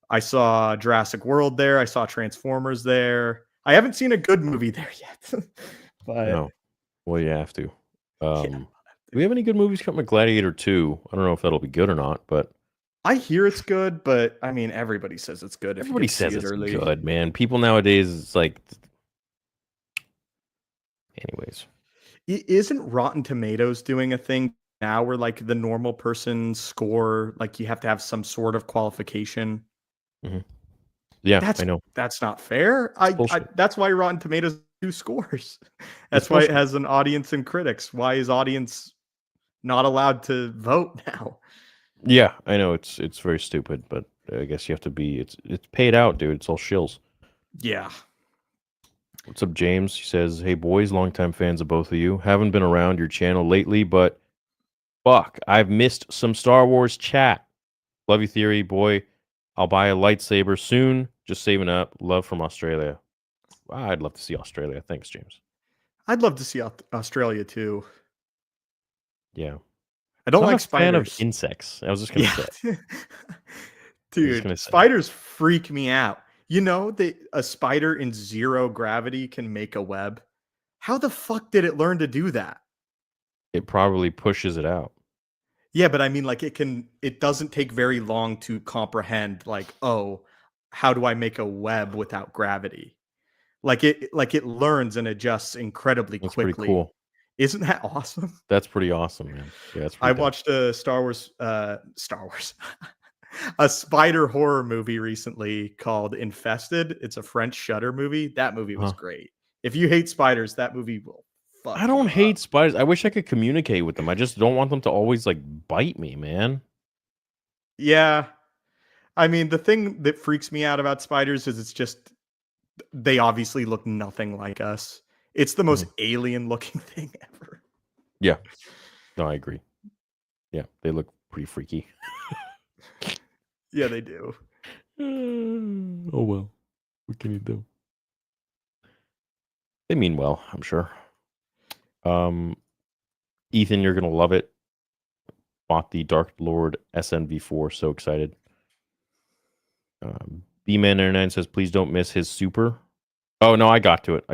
I saw Jurassic World there. I saw Transformers there. I haven't seen a good movie there yet, but No. Well, you have to. yeah. Do we have any good movies coming? Gladiator 2. I don't know if that'll be good or not, but I hear it's good, but I mean, everybody says it's good if you everybody get to see says it it's early. good, man. People nowadays, it's like, anyways. Isn't Rotten Tomatoes doing a thing now where like the normal person score, like you have to have some sort of qualification? Yeah, That's I know. that's not fair. It's I bullshit. that's why Rotten Tomatoes do scores. It's That's why it bullshit. has an audience and critics. Why is audience not allowed to vote now? Yeah, I know. It's very stupid, but I guess you have to be. It's paid out, dude. It's all shills. Yeah. What's up, James? He says, "Hey boys, longtime fans of both of you. Haven't been around your channel lately, but fuck, I've missed some Star Wars chat. Love you, Theory boy. I'll buy a lightsaber soon. Just saving up. Love from Australia. I'd love to see Australia. Thanks, James. I'd love to see Australia too. Yeah, I don't not like a fan of spiders. insects. I was just gonna say. Yeah. I was just Dude, gonna say spiders freak me out. You know that a spider in zero gravity can make a web? How the fuck did it learn to do that? it probably pushes it out. Yeah, but I mean, like, it doesn't take very long to comprehend, like, oh, how do I make a web without gravity? Like it learns and adjusts incredibly That's pretty quickly. cool. Isn't that awesome? That's pretty awesome, man. Yeah, that's I pretty dope. watched a Star Wars, a spider horror movie recently called Infested. It's a French Shutter movie. That movie was Huh. great. If you hate spiders, that movie will I fuck don't you up. hate spiders. I wish I could communicate with them. I just don't want them to always like bite me, man. Yeah. I mean, the thing that freaks me out about spiders is it's just they obviously look nothing like us. It's the most alien looking thing ever. Yeah. No, I agree. Yeah, they look pretty freaky. Yeah, they do. Oh well. What can you do? They mean well, I'm sure. Ethan, you're gonna love it. Bought the Dark Lord SNV4. So excited. B-Man99 says, please don't miss his super. Oh, no, I got to it.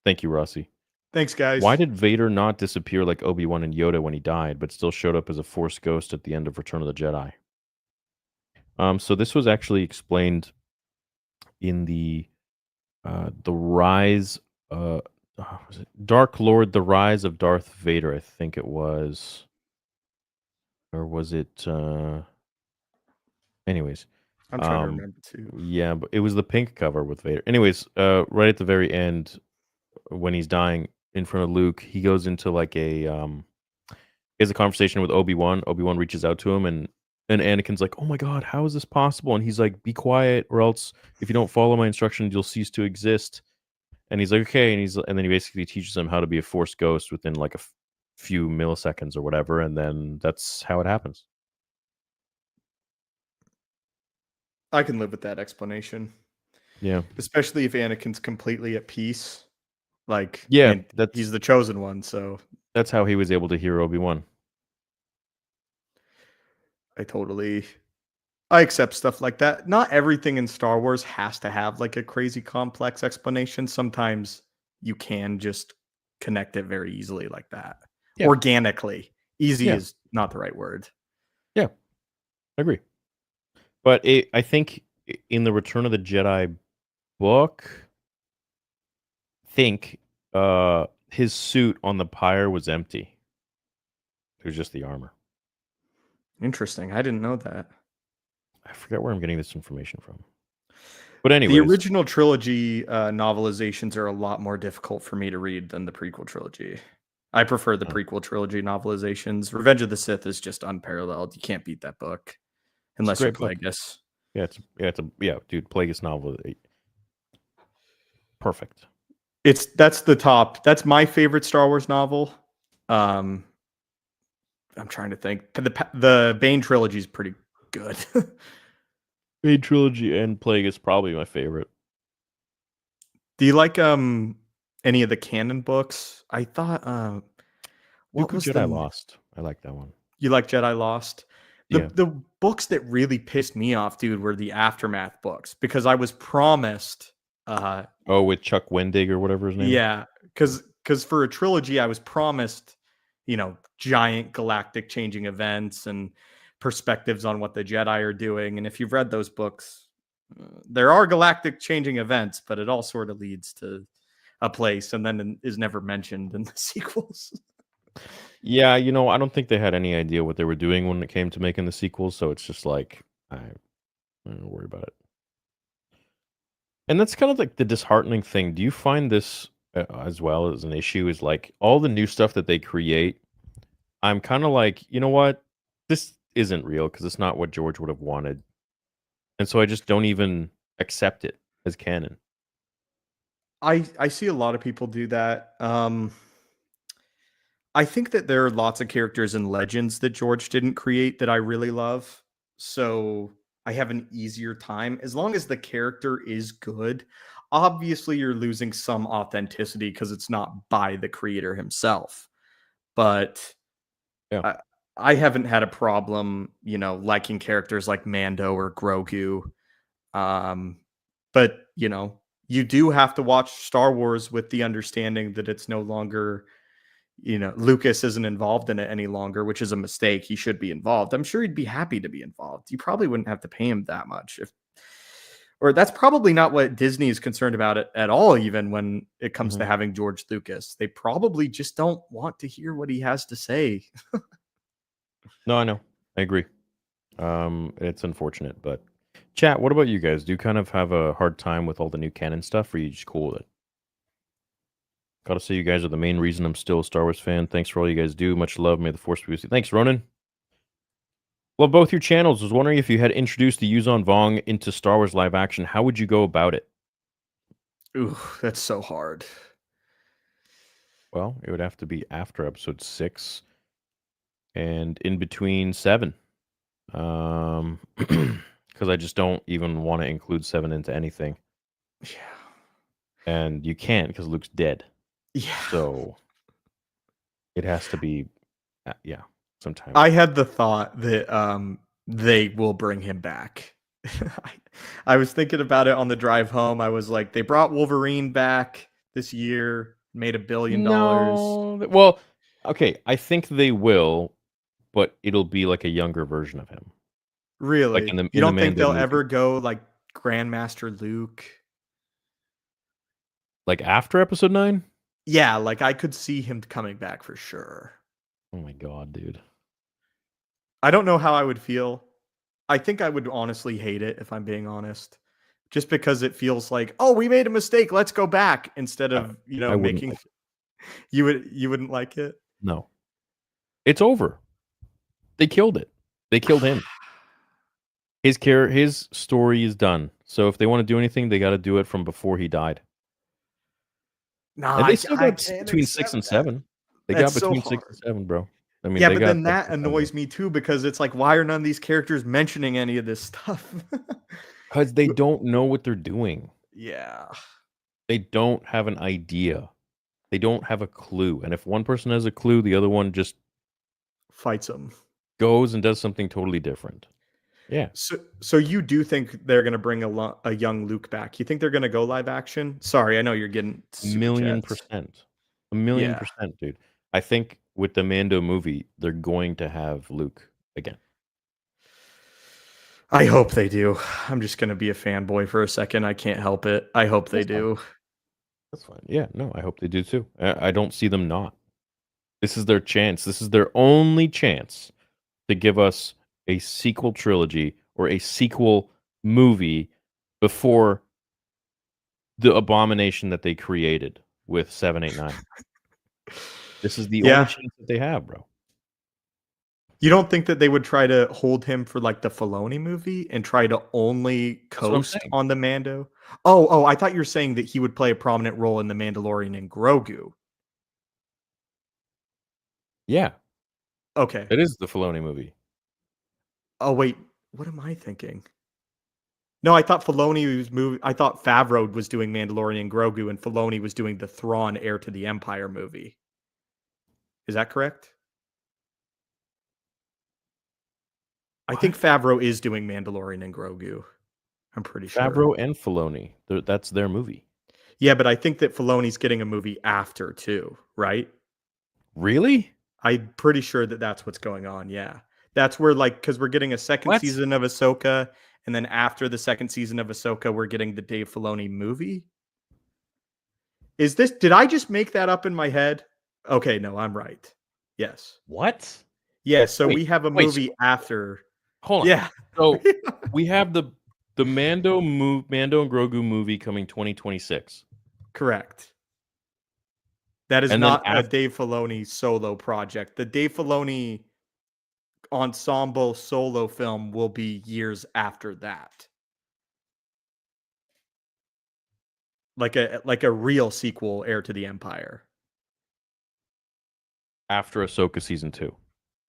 Thank you, Rossi. Thanks, guys. Why did Vader not disappear like Obi-Wan and Yoda when he died, but still showed up as a Force ghost at the end of Return of the Jedi? So this was actually explained in the Rise, was it Dark Lord, the Rise of Darth Vader, I think it was. Or was it, anyways. I'm trying to remember too. Yeah, but it was the pink cover with Vader. Anyways, right at the very end, when he's dying in front of Luke, he goes into like a he has a conversation with Obi-Wan. Obi-Wan reaches out to him and Anakin's like, "Oh my god, how is this possible?" And he's like, "Be quiet, or else if you don't follow my instructions, you'll cease to exist." And he's like, "Okay," and then he basically teaches him how to be a Force ghost within like a few milliseconds or whatever, and then that's how it happens. I can live with that explanation, Yeah, especially if Anakin's completely at peace. Like, yeah, and he's that's the chosen one, so that's how he was able to hear Obi-Wan. I accept stuff like that. Not everything in Star Wars has to have like a crazy complex explanation. Sometimes you can just connect it very easily like that. Yeah. Organically. Easy Yeah. is not the right word. Yeah, I agree. But I think in the Return of the Jedi book, think his suit on the pyre was empty. It was just the armor. Interesting. I didn't know that. I forget where I'm getting this information from. But The anyways, original trilogy novelizations are a lot more difficult for me to read than the prequel trilogy. I prefer the prequel trilogy novelizations. Revenge of the Sith is just unparalleled. You can't beat that book it's a unless you're great book. Plagueis. Yeah, dude, Plagueis novel, perfect. That's the top. That's my favorite Star Wars novel. I'm trying to think. The Bane trilogy is pretty good. Main trilogy and Plague is probably my favorite. Do you like any of the canon books? I thought what Dooku was Jedi the Lost. I like that one. you like Jedi Lost? Yeah. The books that really pissed me off, dude, were the Aftermath books because I was promised Oh, with Chuck Wendig or whatever his name is. yeah, because for a trilogy I was promised, giant galactic changing events and perspectives on what the Jedi are doing. And if you've read those books, there are galactic changing events, but it all sort of leads to a place and then is never mentioned in the sequels. Yeah, I don't think they had any idea what they were doing when it came to making the sequels, so it's just like I don't worry about it. And that's kind of like the disheartening thing. Do you find this as well as an issue? Is like all the new stuff that they create. I'm kind of like, you know what? This isn't real because it's not what George would have wanted, and so I just don't even accept it as canon. I see a lot of people do that. I think that there are lots of characters and legends that George didn't create that I really love. So I have an easier time as long as the character is good. Obviously, you're losing some authenticity because it's not by the creator himself. But Yeah. I, I haven't had a problem, liking characters like Mando or Grogu. Um, but you do have to watch Star Wars with the understanding that it's no longer, Lucas isn't involved in it any longer, which is a mistake. He should be involved. I'm sure he'd be happy to be involved. You probably wouldn't have to pay him that much or that's probably not what Disney is concerned about it at all, even when it comes to Mhm. having George Lucas. They probably just don't want to hear what he has to say. No, I know. I agree. It's unfortunate, but chat. What about you guys? Do you kind of have a hard time with all the new canon stuff, or are you just cool with it? Gotta say, you guys are the main reason I'm still a Star Wars fan. Thanks for all you guys do. Much love. May the force be with you. Thanks, Ronan. Love both your channels. Was wondering if you had introduced the Yuzon Vong into Star Wars live action. How would you go about it? Ooh, that's so hard. Well, it would have to be after episode 6 and in between 7. Because I just don't even want to include 7 into anything. Yeah. And you can't because Luke's dead. Yeah. So it has to be, yeah, sometime. I had the thought that they will bring him back. I was thinking about it on the drive home. I was like, they brought Wolverine back this year, made $1 billion. No. Well, okay, I think they will, but it'll be like a younger version of him. Like Really? You in the don't think Mando they'll movie. ever go like Grandmaster Luke? Like after episode 9? Yeah, like I could see him coming back for sure. Oh my god, dude. I don't know how I would feel. I think I would honestly hate it if I'm being honest. Just because it feels like, oh, we made a mistake, let's go back instead of, I wouldn't making like it. you wouldn't like it? No. It's over. They killed it. They killed him. His story is done. So if they want to do anything, they got to do it from before he died. Nah, And they still I got can't between 6 accept and that. 7. They got That's so between 6 and hard. 7, bro. I mean, Yeah, they but got then up that to 7. annoys me too because it's like, why are none of these characters mentioning any of this stuff? Cuz they don't know what they're doing. Yeah. They don't have an idea. They don't have a clue. And if one person has a clue, the other one just Fights them. goes and does something totally different. Yeah. So you do think they're going to bring a young Luke back? You think they're going to go live action? Sorry, I know you're getting super chats. A million Yeah, percent, dude. I think with the Mando movie, they're going to have Luke again. I hope they do. I'm just going to be a fanboy for a second. I can't help it. I hope they That's fine. do. That's fine. Yeah, no, I hope they do too. I don't see them not. This is their chance. This is their only chance to give us a sequel trilogy or a sequel movie before the abomination that they created with 789. This is the only Yeah. chance that they have, bro. You don't think that they would try to hold him for like the Filoni movie and try to only That's what I'm coast saying. on the Mando? Oh, I thought you were saying that he would play a prominent role in the Mandalorian and Grogu. Yeah. Okay. It is the Filoni movie. Oh wait, what am I thinking? No, I thought Filoni was moving. I thought Favreau was doing Mandalorian and Grogu, and Filoni was doing the Thrawn Heir to the Empire movie. Is that correct? I think What? Favreau is doing Mandalorian and Grogu. I'm pretty sure. Favreau and Filoni. That's their movie. Yeah, but I think that Filoni's getting a movie after too, right? Really? I'm pretty sure that that's what's going on. Yeah, that's where because we're getting a second What? season of Ahsoka, and then after the second season of Ahsoka, we're getting the Dave Filoni movie. Is this? Did I just make that up in my head? Okay, no, I'm right. Yes. What? Yeah, so Wait, we have a wait. So, movie after. hold on. Yeah. So we have the Mando and Grogu movie coming 2026, Correct. That is and then not a Dave Filoni solo project. The Dave Filoni ensemble solo film will be years after that. Like a real sequel, Heir to the Empire. after Ahsoka season 2.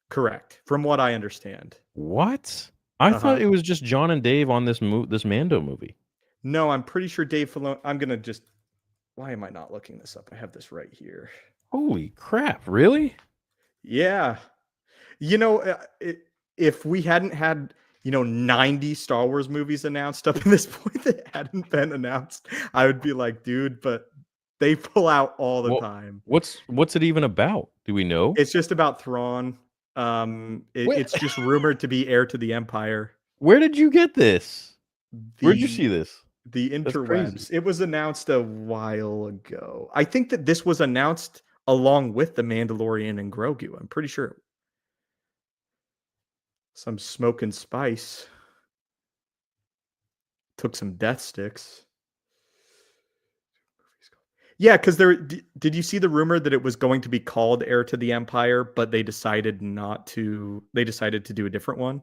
Correct. From what I understand. What? I Uh-huh. thought it was just John and Dave on this Mando movie. No, I'm pretty sure Dave Filoni. I'm gonna just. Why am I not looking this up? I have this right here. Holy crap! Really? Yeah. If we hadn't had 90 Star Wars movies announced up in this point that hadn't been announced, I would be like, dude, but they pull out all the time. What's it even about? Do we know? It's just about Thrawn. It's just rumored to be Heir to the Empire. Where did you get this? Where'd you see The this? the That's crazy. interwebs. It was announced a while ago. I think that this was announced along with the Mandalorian and Grogu. I'm pretty sure. Some smoke and spice. Took some death sticks. Yeah, because did you see the rumor that it was going to be called Heir to the Empire, but they decided not to. They decided to do a different one.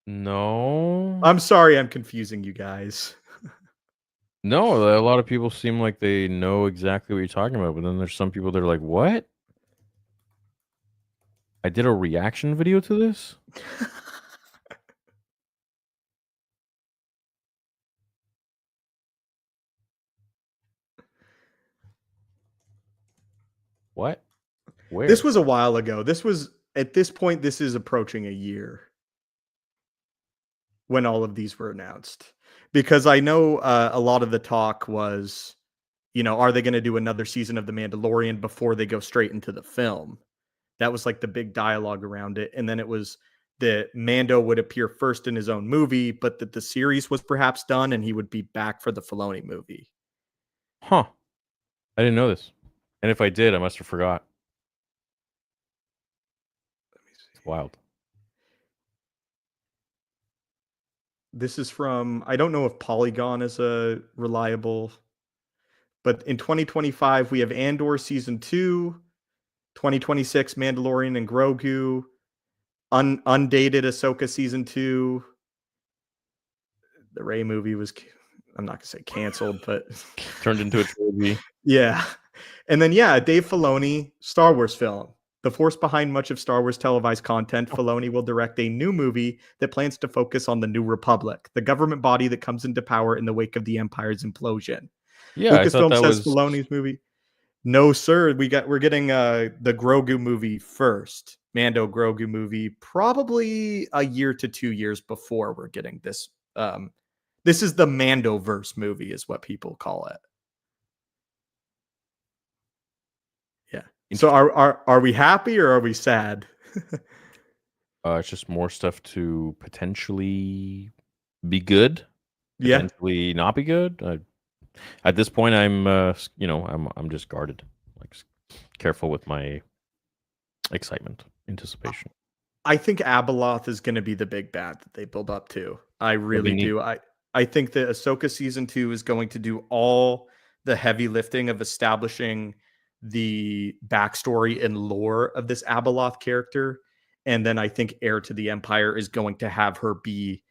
No. I'm sorry, I'm confusing you guys. No, a lot of people seem like they know exactly what you're talking about, but then there's some people that are like, "What? I did a reaction video to this?" What? Where? This was a while ago. At this point, this is approaching a year when all of these were announced. Because I know a lot of the talk was, are they going to do another season of The Mandalorian before they go straight into the film? That was like the big dialogue around it. And then it was that Mando would appear first in his own movie, but that the series was perhaps done and he would be back for the Filoni movie. Huh. I didn't know this. And if I did, I must have forgot. It's wild. This is from, I don't know if Polygon is a reliable, but in 2025, we have Andor Season 2, 2026 Mandalorian and Grogu, undated Ahsoka Season 2. The REY movie was, I'm not going to say canceled, but Turned into a trilogy. Yeah. And then, Dave Filoni, Star Wars film. The force behind much of Star Wars televised content, Filoni will direct a new movie that plans to focus on the New Republic, the government body that comes into power in the wake of the Empire's implosion. Yeah, I thought Lucasfilm that says was Filoni's movie. No, sir. We're getting the Grogu movie first. Mando Grogu movie, probably a year to 2 years before we're getting this. This is the Mandoverse movie, is what people call it. Yeah. So are we happy or are we sad? It's just more stuff to potentially be good, Yeah. potentially not be good. At this point, I'm just guarded, like careful with my excitement, anticipation. I think Abeloth is going to be the big bad that they build up to. I really do. I think that Ahsoka season 2 is going to do all the heavy lifting of establishing the backstory and lore of this Abeloth character. And then I think Heir to the Empire is going to have her be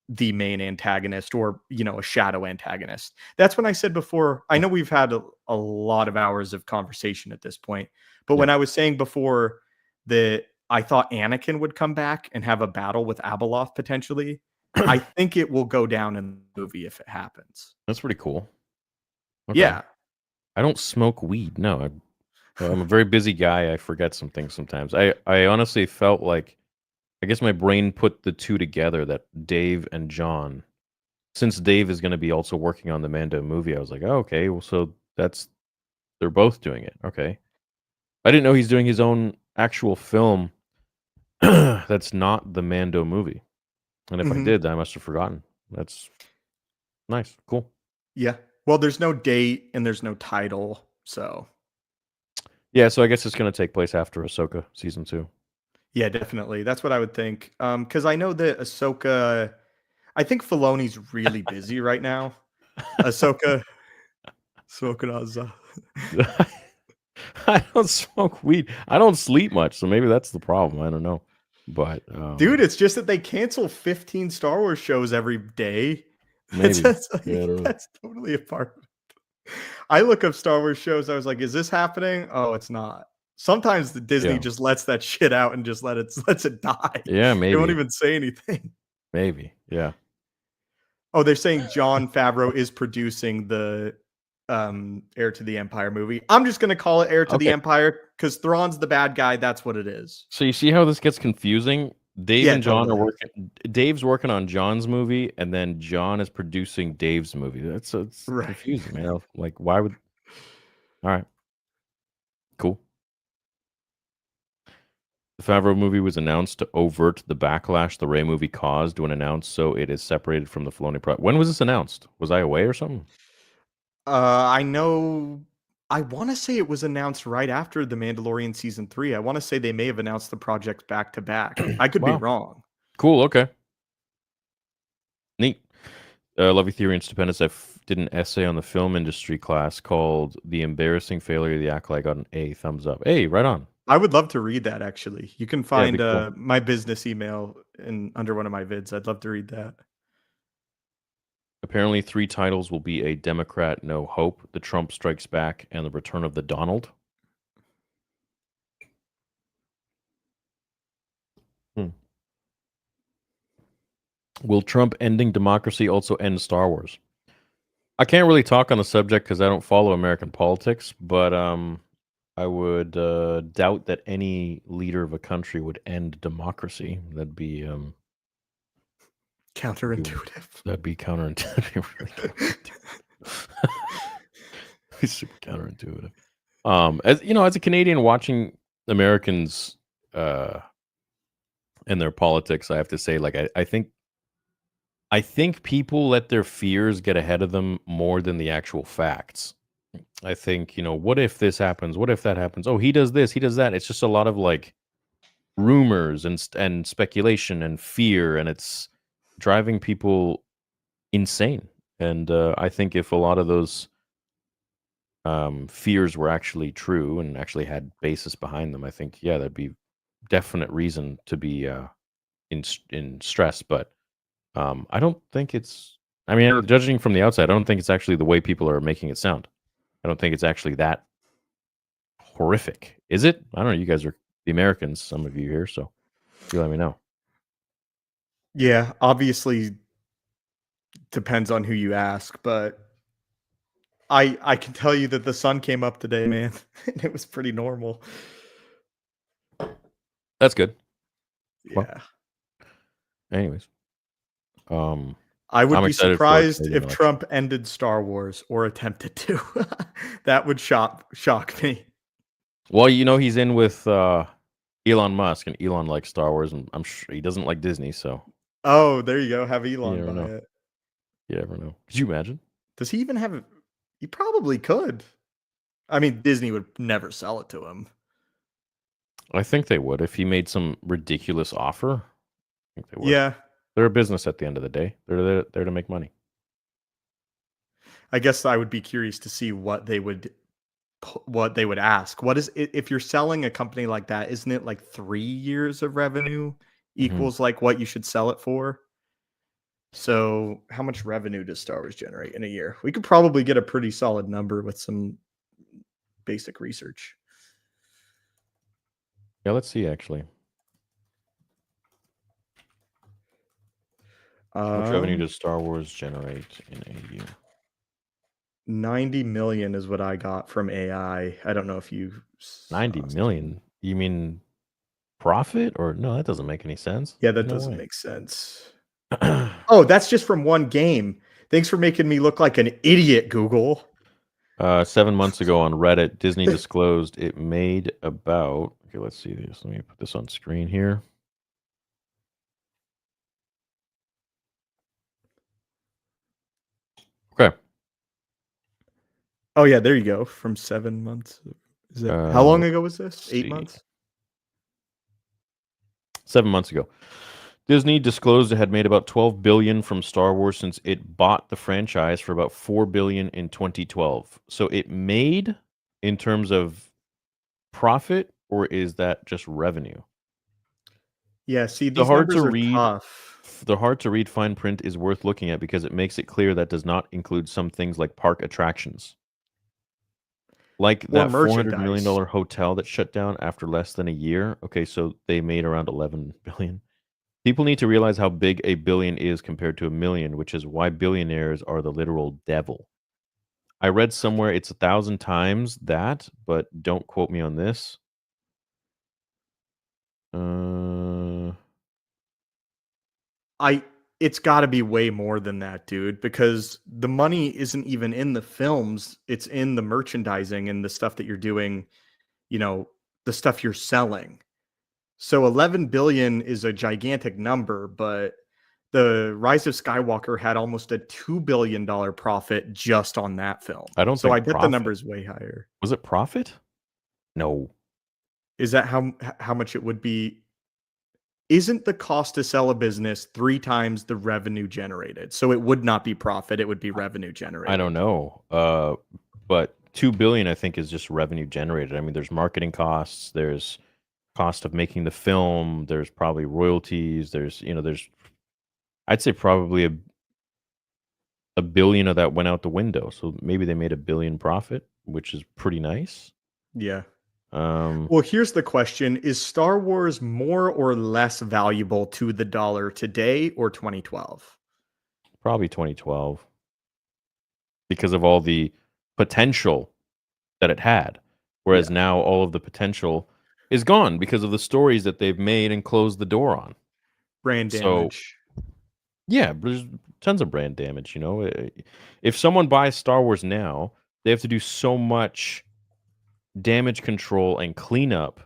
the main antagonist or, a shadow antagonist. That's when I said before, I know we've had a lot of hours of conversation at this point, but when I was saying before that I thought Anakin would come back and have a battle with Abeloth potentially. I think it will go down in the movie if it happens. That's pretty cool. Okay. Yeah. I don't smoke weed. No, I'm a very busy guy. I forget some things sometimes. I honestly felt like, I guess my brain put the two together that Dave and John, since Dave is going to be also working on the Mando movie, I was like, oh, okay, well, so they're both doing it. Okay. I didn't know he's doing his own actual film that's not the Mando movie. And if I Mhm. did, I must have forgotten. That's nice. Cool. Yeah. Well, there's no date and there's no title, so Yeah, so I guess it's going to take place after Ahsoka season 2. yeah, definitely. That's what I would think. Because I know that Ahsoka, I think Filoni's really busy right now. Ahsoka, smoking on I don't smoke weed. I don't sleep much, so maybe that's the problem. I don't know. But Dude, it's just that they cancel 15 Star Wars shows every day. maybe. That's Yeah, I don't know. that's totally a part of it. I look up Star Wars shows. I was like, is this happening? Oh, it's not. Sometimes the Disney Yeah. just lets that shit out and just lets it die. Yeah, They won't maybe. even say anything. Maybe. Yeah. Oh, they're saying Jon Favreau is producing the Heir to the Empire movie. I'm just gonna call it Heir to the Okay. Empire because Thrawn's the bad guy. That's what it is. So you see how this gets confusing? Dave Yeah, and John are totally. working. Dave's working on John's movie, and then John is producing Dave's movie. It's Right. confusing, man. Like, why would? All right, cool. The Favreau movie was announced to overt the backlash the REY movie caused when announced, so it is separated from the Filoni project. When was this announced? Was I away or something? I know. I want to say it was announced right after The Mandalorian season 3. I want to say they may have announced the projects back to back. I could be Wow, wrong. cool. Okay, neat. Love Your Theory and Stupendous. Did an essay on the film industry class called "The Embarrassing Failure of the Acolyte." Got an A, thumbs up. Hey, right on. I would love to read that actually. You can Yeah, it'd find be cool. my business email in under one of my vids. I'd love to read that. Apparently, 3 titles will be A Democrat, No Hope, The Trump Strikes Back, and The Return of the Donald. Hmm. Will Trump ending democracy also end Star Wars? I can't really talk on the subject because I don't follow American politics, but I would doubt that any leader of a country would end democracy. That'd be Counterintuitive. that'd be counterintuitive. Really counterintuitive. It's super counterintuitive. As you know, as a Canadian watching Americans and their politics, I have to say, like, I think people let their fears get ahead of them more than the actual facts. I think, what if this happens? What if that happens? Oh, he does this, he does that. It's just a lot of like rumors and speculation and fear, and it's driving people insane. And I think if a lot of those fears were actually true and actually had basis behind them, I think, yeah, that'd be definite reason to be in stress. But I don't think it's. I mean, judging from the outside, I don't think it's actually the way people are making it sound. I don't think it's actually that horrific. Is it? I don't know. You guys are the Americans, some of you here, so you let me know. Yeah, obviously depends on who you ask, but I can tell you that the sun came up today, man, and it was pretty normal. That's good. Well, Yeah. anyways, um, I would I'm be excited for a surprised Canadian if election. Trump ended Star Wars or attempted to. That would shock me. Well, he's in with Elon Musk, and Elon likes Star Wars, and I'm sure he doesn't like Disney, so Oh, there you go. Have you Elon never buy know. it. You never know. Could you imagine? Does he even have it? He probably could. I mean, Disney would never sell it to him. I think they would if he made some ridiculous offer. I think they would. Yeah, They're a business at the end of the day. They're there to make money. I guess I would be curious to see what they would ask. What is if you're selling a company like that, isn't it like 3 years of revenue Mhm. equals like what you should sell it for? So, how much revenue does Star Wars generate in a year? We could probably get a pretty solid number with some basic research. Yeah, let's see. Actually, How much revenue Um, does Star Wars generate in a year? 90 million is what I got from AI. I don't know if you 90 saw some. million? You mean profit? Or no, that doesn't make any sense. Yeah, that No doesn't way. make sense. Oh, that's just from one game. Thanks for making me look like an idiot, Google. 7 months ago on Reddit, Disney disclosed it made about. Okay, let's see this. Let me put this on screen here. Okay. Oh yeah, there you go. From 7 months. Is it how long Let's ago was this? 8 see. months? 7 months ago. Disney disclosed it had made about 12 billion from Star Wars since it bought the franchise for about 4 billion in 2012. So it made in terms of profit, or is that just revenue? Yeah, see, The these hard to numbers are read tough. the hard to read fine print is worth looking at because it makes it clear that does not include some things like park attractions. Like Or that $400 million merchandise. hotel that shut down after less than a year. Okay, so they made around 11 billion. People need to realize how big a billion is compared to a million, which is why billionaires are the literal devil. I read somewhere it's 1,000 times that, but don't quote me on this. Uh, I it's got to be way more than that, dude, because the money isn't even in the films, it's in the merchandising and the stuff that you're doing, you know, the stuff you're selling. So 11 billion is a gigantic number, but the Rise of Skywalker had almost a $2 billion profit just on that film. I don't So I think bet the profit. number is way higher. Was it profit? No. Is that how much it would be? Isn't the cost to sell a business 3 times the revenue generated? So it would not be profit, it would be revenue I don't generated. know. But 2 billion I think is just revenue generated. I mean, there's marketing costs, there's cost of making the film, there's probably royalties, there's I'd say probably a billion of that went out the window. So maybe they made a billion profit, which is pretty nice. Yeah. Um, Well, here's the question. Is Star Wars more or less valuable to the dollar today or 2012? Probably 2012 because of all the potential that it had. Whereas Yeah. now all of the potential is gone because of the stories that they've made and closed the door on. Brand So, damage. yeah, there's tons of brand damage, you know. If someone buys Star Wars now, they have to do so much damage control and cleanup,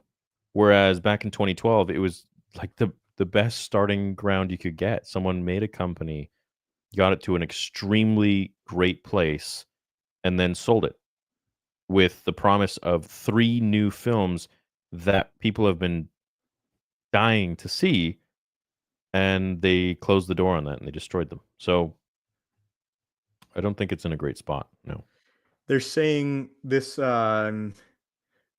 whereas back in 2012, it was like the best starting ground you could get. Someone made a company, got it to an extremely great place, and then sold it with the promise of 3 new films that people have been dying to see, and they closed the door on that and they destroyed them. So, I don't think it's in a great spot, no. They're saying this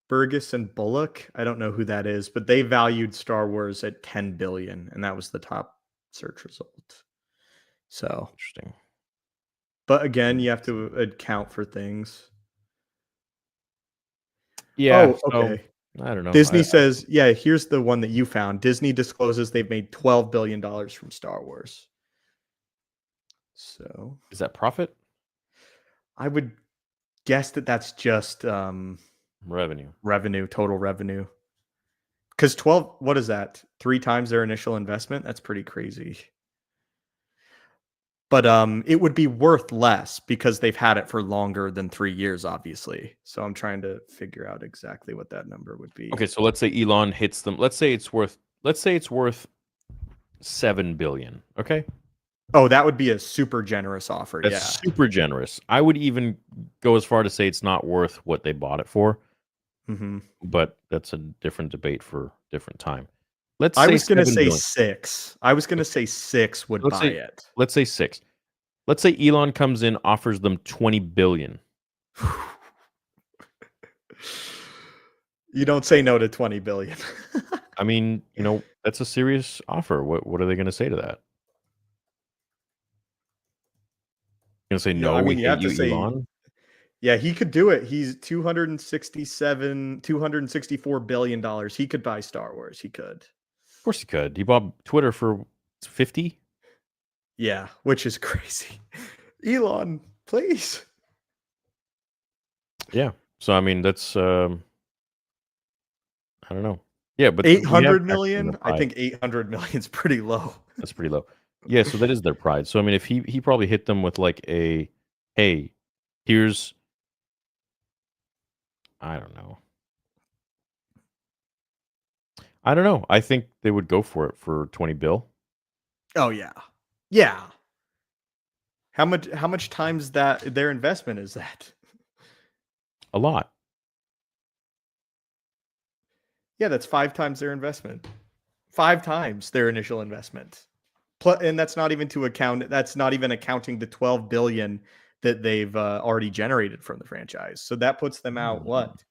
Burgess and Bullock, I don't know who that is, but they valued Star Wars at 10 billion and that was the top search result. So, Interesting. but again, you have to Interesting. account for things. Yeah, Oh, so, okay. I don't know. Disney says, yeah, here's the one that you found. Disney discloses they've made $12 billion from Star Wars. So Is that profit? I would guess that that's just Revenue. revenue, total revenue. Because 12, what is that? 3 times their initial investment? That's pretty crazy. But it would be worth less because they've had it for longer than 3 years, obviously. So I'm trying to figure out exactly what that number would be. Okay, so let's say Elon hits them. Let's say it's worth 7 billion, okay? Oh, that would be a super generous offer. That's Yeah. super generous. I would even go as far to say it's not worth what they bought it for, Hmm. but that's a different debate for different time. Let's I say was going to 7 say billion. 6. I was going to Okay, say 6 would let's buy say it. let's say 6. Let's say Elon comes in, offers them 20 billion. You don't say no to 20 billion. I mean, that's a serious offer. What are they gonna say to that? Gonna say, Yeah, I "No, we mean, you hate have to you, say, Elon?" yeah, he could do it. He's 264 billion dollars. He could buy Star Wars. He could. Of course he could. He bought Twitter for 50? Yeah, which is crazy. Elon, please. Yeah. So I mean, that's I don't know. Yeah, but we have 800 factored in their million? I pride. think 800 million is pretty low. That's pretty low. Yeah, so that is their pride. So I mean, if he probably hit them with like a, hey, here's I don't know. I don't know. I think they would go for it for 20 bill. Oh yeah. Yeah. How much times that their investment is that? A lot. Yeah, that's 5 times their investment. 5 times their initial investment. And that's not even accounting the 12 billion that they've already generated from the franchise. So that puts them out Mm. what?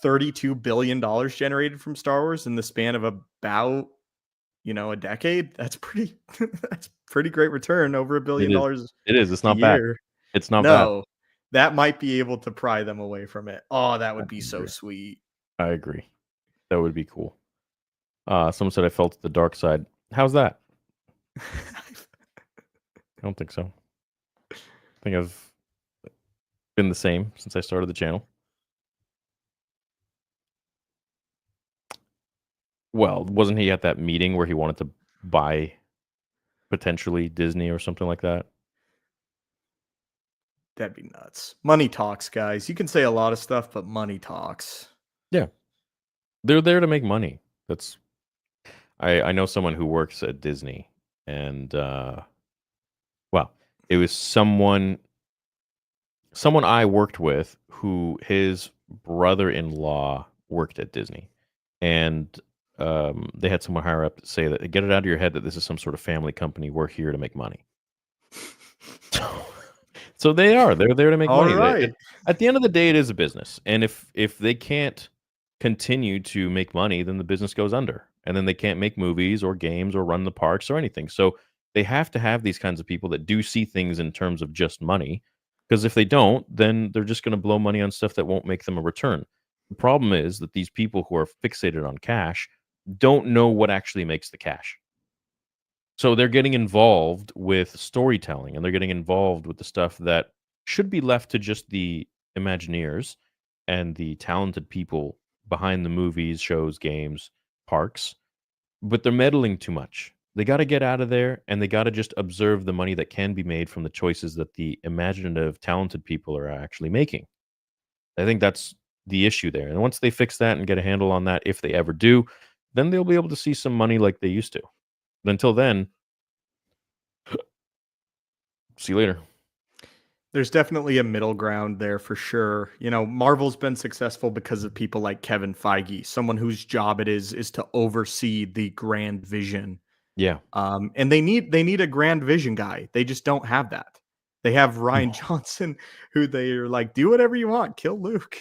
$32 billion generated from Star Wars in the span of about, a decade. That's pretty that's pretty great return, over $1 It billion is. It is. It's a not bad. year. It's not bad. No. That might be able to pry them away from it. Oh, that I would be so agree. sweet. I agree. That would be cool. Someone said I felt the dark side. How's that? I don't think so. I think I've been the same since I started the channel. Well, wasn't he at that meeting where he wanted to buy potentially Disney or something like that? That'd be nuts. Money talks, guys. You can say a lot of stuff, but money talks. Yeah. They're there to make money. That's I know someone who works at Disney and well, it was someone I worked with who his brother-in-law worked at Disney. And they had someone higher up say that get it out of your head that this is some sort of family company. We're here to make money. So they are. They're there to make All money. right. At the end of the day, it is a business, and if they can't continue to make money, then the business goes under, and then they can't make movies or games or run the parks or anything. So they have to have these kinds of people that do see things in terms of just money, because if they don't, then they're just going to blow money on stuff that won't make them a return. The problem is that these people who are fixated on cash don't know what actually makes the cash. So they're getting involved with storytelling and they're getting involved with the stuff that should be left to just the Imagineers and the talented people behind the movies, shows, games, parks, but they're meddling too much. They got to get out of there and they got to just observe the money that can be made from the choices that the imaginative, talented people are actually making. I think that's the issue there. And once they fix that and get a handle on that, if they ever do, then they'll be able to see some money like they used to. But until then, see you later. There's definitely a middle ground there for sure. Marvel's been successful because of people like Kevin Feige, someone whose job it is to oversee the grand vision. Yeah. And they need a grand vision guy. They just don't have that. They have Ryan Johnson, who they are like, do whatever you want, kill Luke.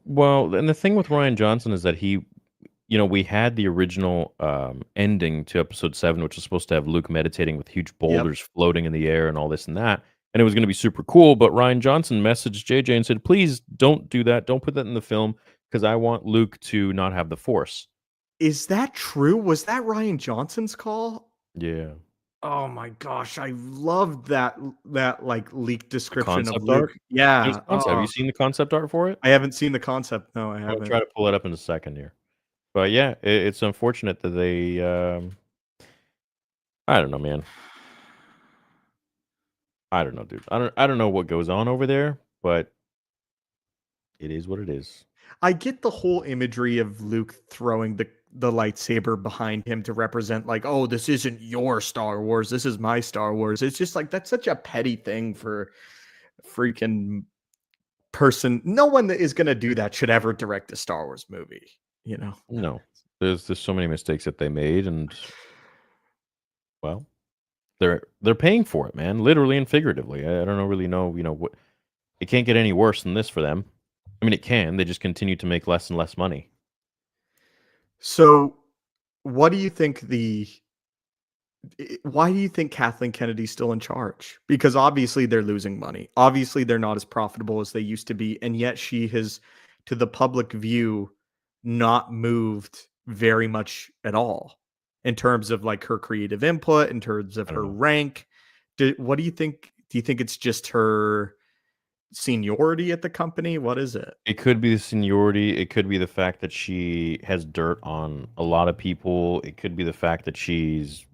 Well, and the thing with Ryan Johnson is that we had the original ending to episode 7, which was supposed to have Luke meditating with huge Yep. boulders floating in the air and all this and that. And it was going to be super cool. But Ryan Johnson messaged JJ and said, please don't do that. Don't put that in the film because I want Luke to not have the Force. Is that true? Was that Ryan Johnson's call? Yeah. Oh my gosh, I loved that like leaked The description of concept Luke. art. There's Yeah. a concept. Have you seen the concept art for it? I haven't seen the concept. No, I I'll haven't. try to pull it up in a second here. But yeah, it's unfortunate that they. I don't know, man. I don't know, dude. I don't know what goes on over there, but it is what it is. I get the whole imagery of Luke throwing the lightsaber behind him to represent like, oh, this isn't your Star Wars, this is my Star Wars. It's just like that's such a petty thing for freaking person. No one that is going to do that should ever direct a Star Wars movie, you know. No, there's so many mistakes that they made, and well, they're paying for it, man, literally and figuratively. I don't really know, what it can't get any worse than this for them. I mean, it can. They just continue to make less and less money. So, what do you think why do you think Kathleen Kennedy's still in charge? Because obviously they're losing money. Obviously they're not as profitable as they used to be, and yet she has, to the public view, not moved very much at all. in terms of like her creative input, in terms of I don't her know. rank? What do you think? Do you think it's just her seniority at the company? What is it? It could be the seniority. It could be the fact that she has dirt on a lot of people. It could be the fact that she's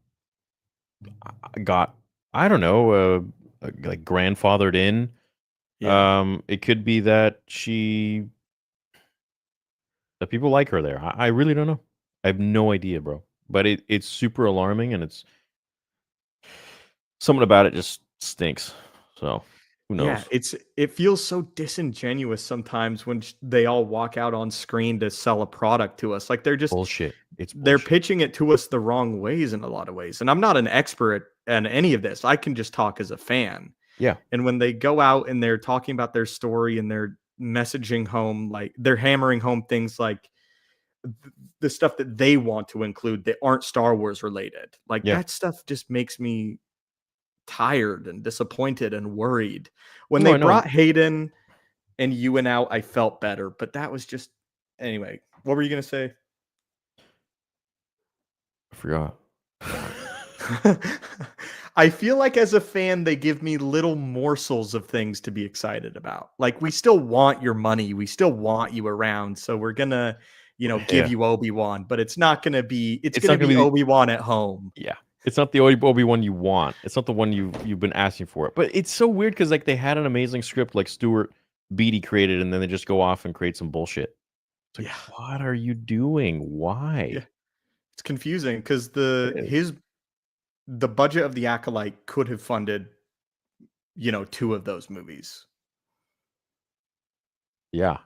got, I don't know, like grandfathered in. Yeah. It could be that that people like her there. I really don't know. I have no idea, bro. But it's super alarming, and it's something about it just stinks. So who Yeah, knows? it feels so disingenuous sometimes when they all walk out on screen to sell a product to us. Like Bullshit. It's they're bullshit. pitching it to us the wrong ways in a lot of ways. And I'm not an expert in any of this. I can just talk as a fan. Yeah, And when they go out and they're talking about their story and they're messaging home, like they're hammering home things like the stuff that they want to include that aren't Star Wars related. Like yeah. that stuff just makes me tired and disappointed and worried. When No, they I know. brought Hayden and Ewan out, I felt better, but that was just anyway. What were you gonna say? I forgot. I feel like as a fan, they give me little morsels of things to be excited about. Like we still want your money, we still want you around, so we're gonna, give Yeah. you Obi-Wan, but it's not gonna be. It's It's gonna not gonna be be the Obi-Wan at home. yeah. It's not the Obi-Wan you want. It's not the one you've been asking for. But it's so weird because like they had an amazing script like Stuart Beatty created, and then they just go off and create some bullshit. It's like, Yeah, what are you doing? yeah. Why? It's confusing because It is. the budget of the Acolyte could have funded, two of those movies. Yeah.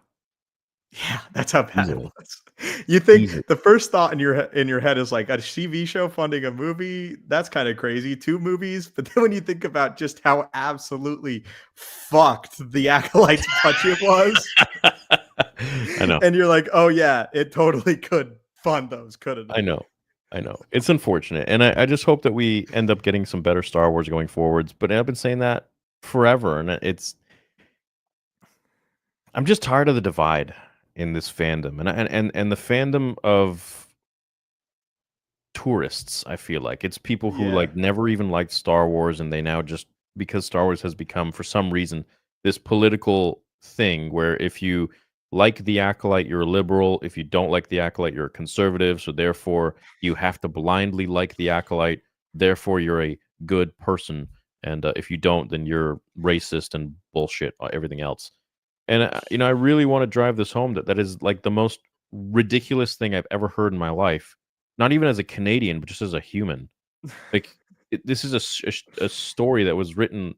Yeah, that's how bad it Easily. was. You think Easily. the first thought in your head is like a TV show funding a movie? That's kind of crazy. 2 movies, but then when you think about just how absolutely fucked the Acolyte's budget was, I know. and you're like, "Oh yeah, it totally could fund those, couldn't I it?" know. I know. It's unfortunate. And I just hope that we end up getting some better Star Wars going forwards. But I've been saying that forever. And I'm just tired of the divide in this fandom. And the fandom of tourists, I feel like. It's people who Yeah. like never even liked Star Wars, and they now just because Star Wars has become for some reason this political thing where if you like the Acolyte, you're a liberal. If you don't like the Acolyte, you're a conservative. So therefore, you have to blindly like the Acolyte. Therefore, you're a good person. And if you don't, then you're racist and bullshit. Everything else. And I really want to drive this home that is like the most ridiculous thing I've ever heard in my life. Not even as a Canadian, but just as a human. Like this is a story that was written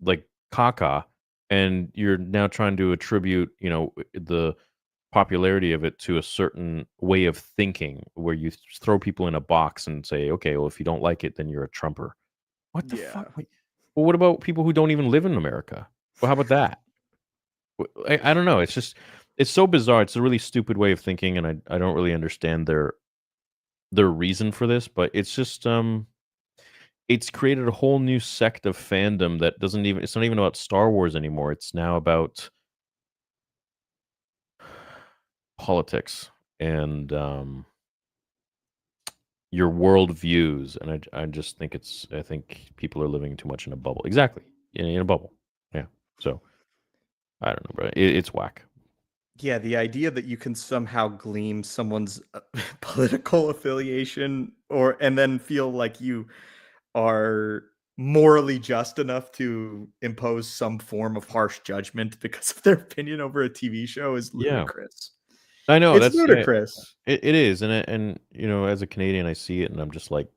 like caca, and you're now trying to attribute the popularity of it to a certain way of thinking, where you throw people in a box and say, okay, well if you don't like it, then you're a Trumper. What the fuck? Yeah. Wait, well, what about people who don't even live in America? Well, how about that? I don't know. It's just it's so bizarre. It's a really stupid way of thinking, and I don't really understand their reason for this. But it's just it's created a whole new sect of fandom that doesn't even it's not even about Star Wars anymore. It's now about politics and your world views. And I just think I think people are living too much in a bubble. Exactly, in a bubble. Yeah. So I don't know, bro. It's whack. Yeah, the idea that you can somehow glean someone's political affiliation and then feel like you are morally just enough to impose some form of harsh judgment because of their opinion over a TV show is Yeah. ludicrous. I know It's that's ludicrous. it is, and as a Canadian, I see it, and I'm just like,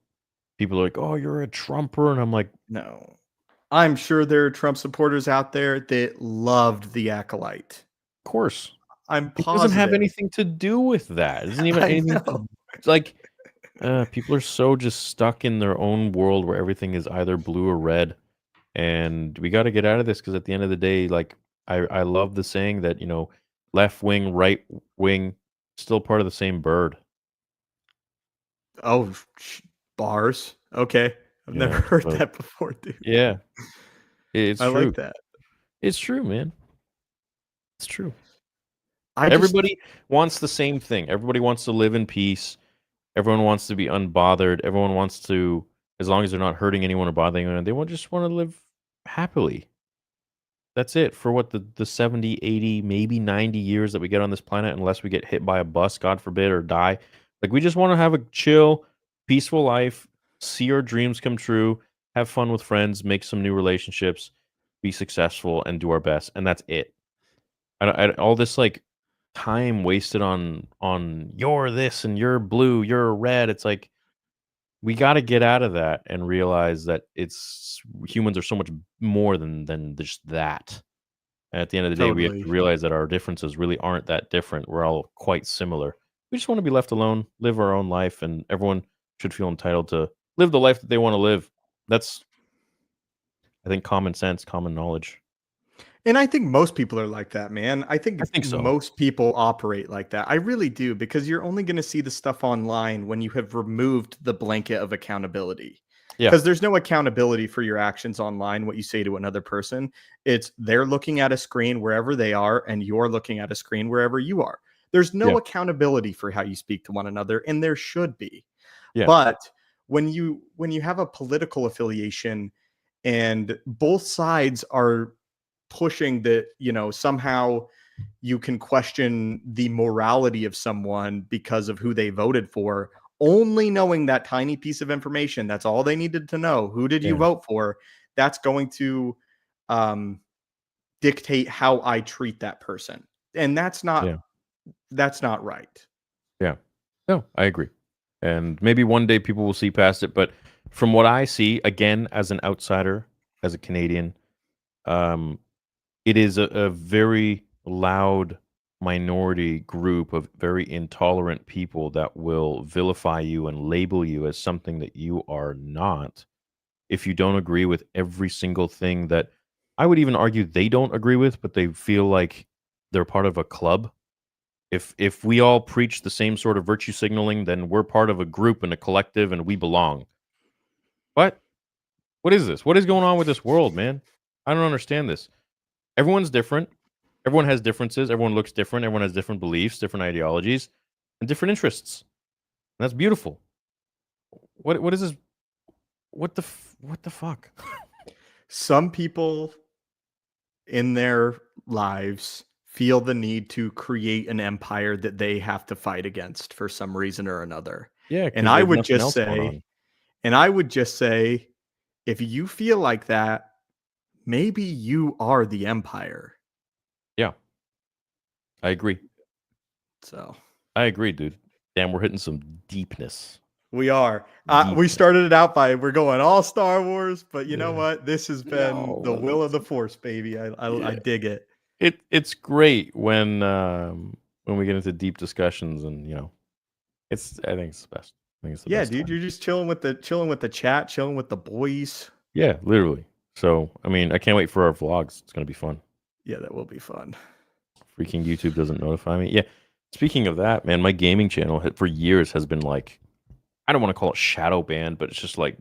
people are like, "Oh, you're a Trumper," and I'm like, No. I'm sure there are Trump supporters out there that loved the Acolyte. "Of course, I'm it doesn't have positive. anything to do with that. It doesn't even I anything know. to it's like." People are so just stuck in their own world where everything is either blue or red, and we got to get out of this because at the end of the day, like I love the saying that left wing, right wing, still part of the same bird. Oh, bars. Okay. I've never Yeah, heard so that before, dude. yeah, it's I like true. that. It's true, man. It's true. I just Everybody wants the same thing. Everybody wants to live in peace. Everyone wants to be unbothered. Everyone wants to, as long as they're not hurting anyone or bothering anyone, they just want to live happily. That's it for what the 70, 80, maybe 90 years that we get on this planet, unless we get hit by a bus, God forbid, or die. Like, we just want to have a chill, peaceful life, see our dreams come true, have fun with friends, make some new relationships, be successful, and do our best. And that's it. All this like time wasted on you're this and you're blue, you're red. It's like we got to get out of that and realize that it's humans are so much more than just that. And at the end of the day, we have to Totally. realize that our differences really aren't that different. We're all quite similar. We just want to be left alone, live our own life, and everyone should feel entitled to live the life that they want to live. That's, I think, common sense, common knowledge. And I think most people are like that, man. I I think think so. most people operate like that. I really do, because you're only going to see the stuff online when you have removed the blanket of accountability. Yeah, Because there's no accountability for your actions online, what you say to another person. It's they're looking at a screen wherever they are, and you're looking at a screen wherever you are. There's yeah, no accountability for how you speak to one another, and there should be. yeah, But when you have a political affiliation and both sides are pushing that, somehow you can question the morality of someone because of who they voted for, only knowing that tiny piece of information, that's all they needed to know. Who did you yeah, vote for? That's going to um, dictate how I treat that person. And yeah, that's not right. yeah. No, I agree. And maybe one day people will see past it. But from what I see, again, as an outsider, as a Canadian, um, it is a very loud minority group of very intolerant people that will vilify you and label you as something that you are not if you don't agree with every single thing that I would even argue they don't agree with, but they feel like they're part of a club. If we all preach the same sort of virtue signaling, then we're part of a group and a collective and we belong. What? What is this? What is going on with this world, man? I don't understand this. Everyone's different. Everyone has differences. Everyone looks different. Everyone has different beliefs, different ideologies, and different interests. And that's beautiful. What is this? What the fuck? Some people in their lives feel the need to create an empire that they have to fight against for some reason or another. Yeah, And because they I have would nothing just else going say, on. if you feel like that, maybe you are the empire. Yeah, I agree. So I agree, dude. Damn, we're hitting some deepness. we are. We Deepness. started it out by we're going all Star Wars, but you know Yeah. what? This has been the No, will of that's the Force, baby. I yeah. dig it. It's great when we get into deep discussions and I think it's the best. I think it's the Yeah, best dude, time. you're just chilling with the chat, chilling with the boys. Yeah, literally. So I mean, I can't wait for our vlogs. It's gonna be fun. Yeah, that will be fun. Freaking YouTube doesn't notify me. Yeah. Speaking of that, man, my gaming channel for years has been like, I don't want to call it shadow banned, but it's just like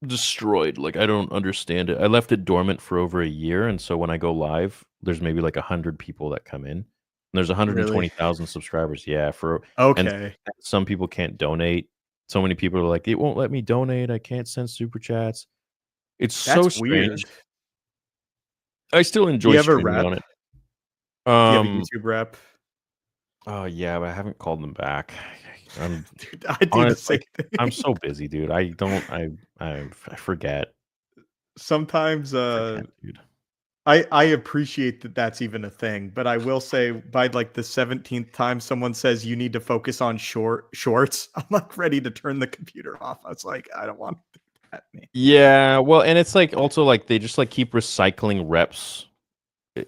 destroyed. Like, I don't understand it. I left it dormant for over a year, and so when I go live, there's maybe like 100 people that come in. And there's Really? 120,000 subscribers. Yeah, and Okay. some people can't donate. So many people are like, it won't let me donate. I can't send super chats. It's so That's strange. weird. I still Do enjoy you have a streaming rep? on it. Do you have a Um, YouTube rep? oh yeah, but I haven't called them back. I'm Dude, I do the honest, same like I'm thing. so busy, dude. I don't. I forget. Sometimes I forget, dude. I appreciate that that's even a thing, but I will say by like the 17th time someone says you need to focus on shorts, I'm like ready to turn the computer off. I was like, I don't want to do that, man. Yeah, well, and it's like also like they just like keep recycling reps,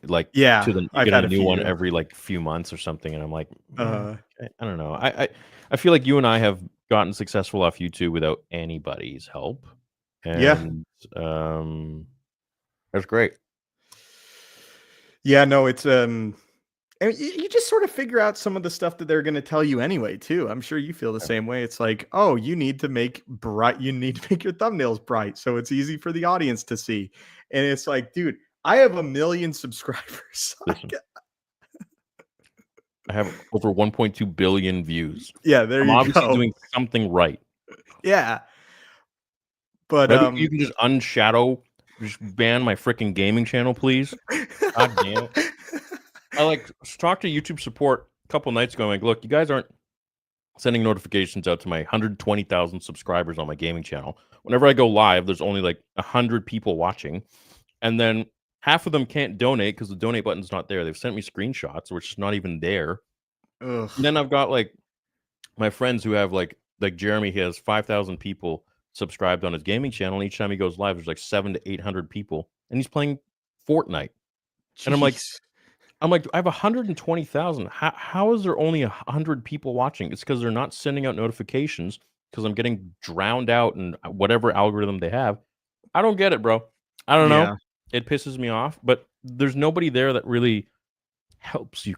like Yeah, to the you I've get a had a new one few. every like few months or something, and I'm like, Uh, I don't know. I feel like you and I have gotten successful off YouTube without anybody's help, yeah. and um, that's great. Yeah, no, it's and you just sort of figure out some of the stuff that they're going to tell you anyway, too. I'm sure you feel the Yeah. same way. It's like, oh, you need to make your thumbnails bright so it's easy for the audience to see. And it's like, dude, I have 1 million subscribers. Listen, I have over 1.2 billion views. Yeah, there I'm you obviously go. doing something right. Yeah. But Maybe you can just unshadow, just ban my freaking gaming channel, please. God damn it. I like talked to YouTube support a couple nights ago. I'm like, look, you guys aren't sending notifications out to my 120,000 subscribers on my gaming channel. Whenever I go live, there's only like 100 people watching. And then half of them can't donate because the donate button's not there. They've sent me screenshots, which is not even there. Ugh. And then I've got like my friends who have like Jeremy, he has 5,000 people subscribed on his gaming channel. And each time he goes live, there's like 700 to 800 people, and he's playing Fortnite. And Jeez. I'm like, I have 120,000. How is there only 100 people watching? It's because they're not sending out notifications because I'm getting drowned out in whatever algorithm they have. I don't get it, bro. I don't know. Yeah. It pisses me off, but there's nobody there that really helps you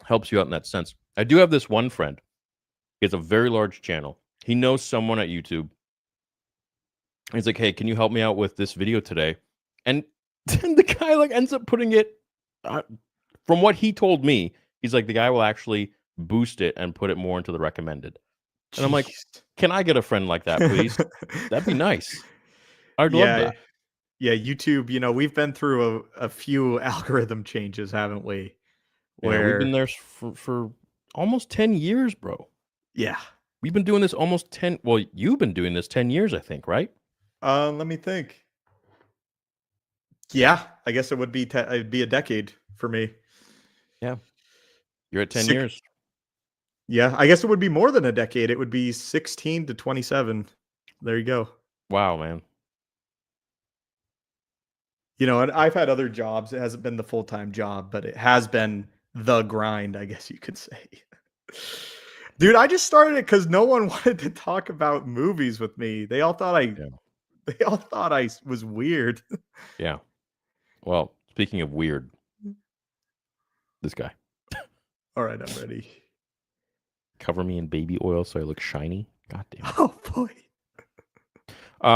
out in that sense. I do have this one friend. He has a very large channel. He knows someone at YouTube. He's like, "Hey, can you help me out with this video today?" And then the guy like ends up putting it. From what he told me, he's like, the guy will actually boost it and put it more into the recommended. And I'm like, Jeez. can I get a friend like that, please? That'd be nice. I'd love Yeah. that. Yeah, YouTube, we've been through a few algorithm changes, haven't we? Yeah, we've been Where there for almost 10 years, bro. yeah. We've been doing this almost 10. Well, you've been doing this 10 years, I think, right? Let me think. Yeah, I guess it would be it'd be a decade for me. Yeah. You're at 10 Six, years. yeah, I guess it would be more than a decade. It would be 16 to 27. There you go. Wow, man. And I've had other jobs. It hasn't been the full-time job, but it has been the grind, I guess you could say. Dude, I just started it because no one wanted to talk about movies with me. They all thought I Yeah. they all thought I was weird. Yeah. Well, speaking of weird, this guy. All right, I'm ready. Cover me in baby oil so I look shiny. God damn it. Oh boy.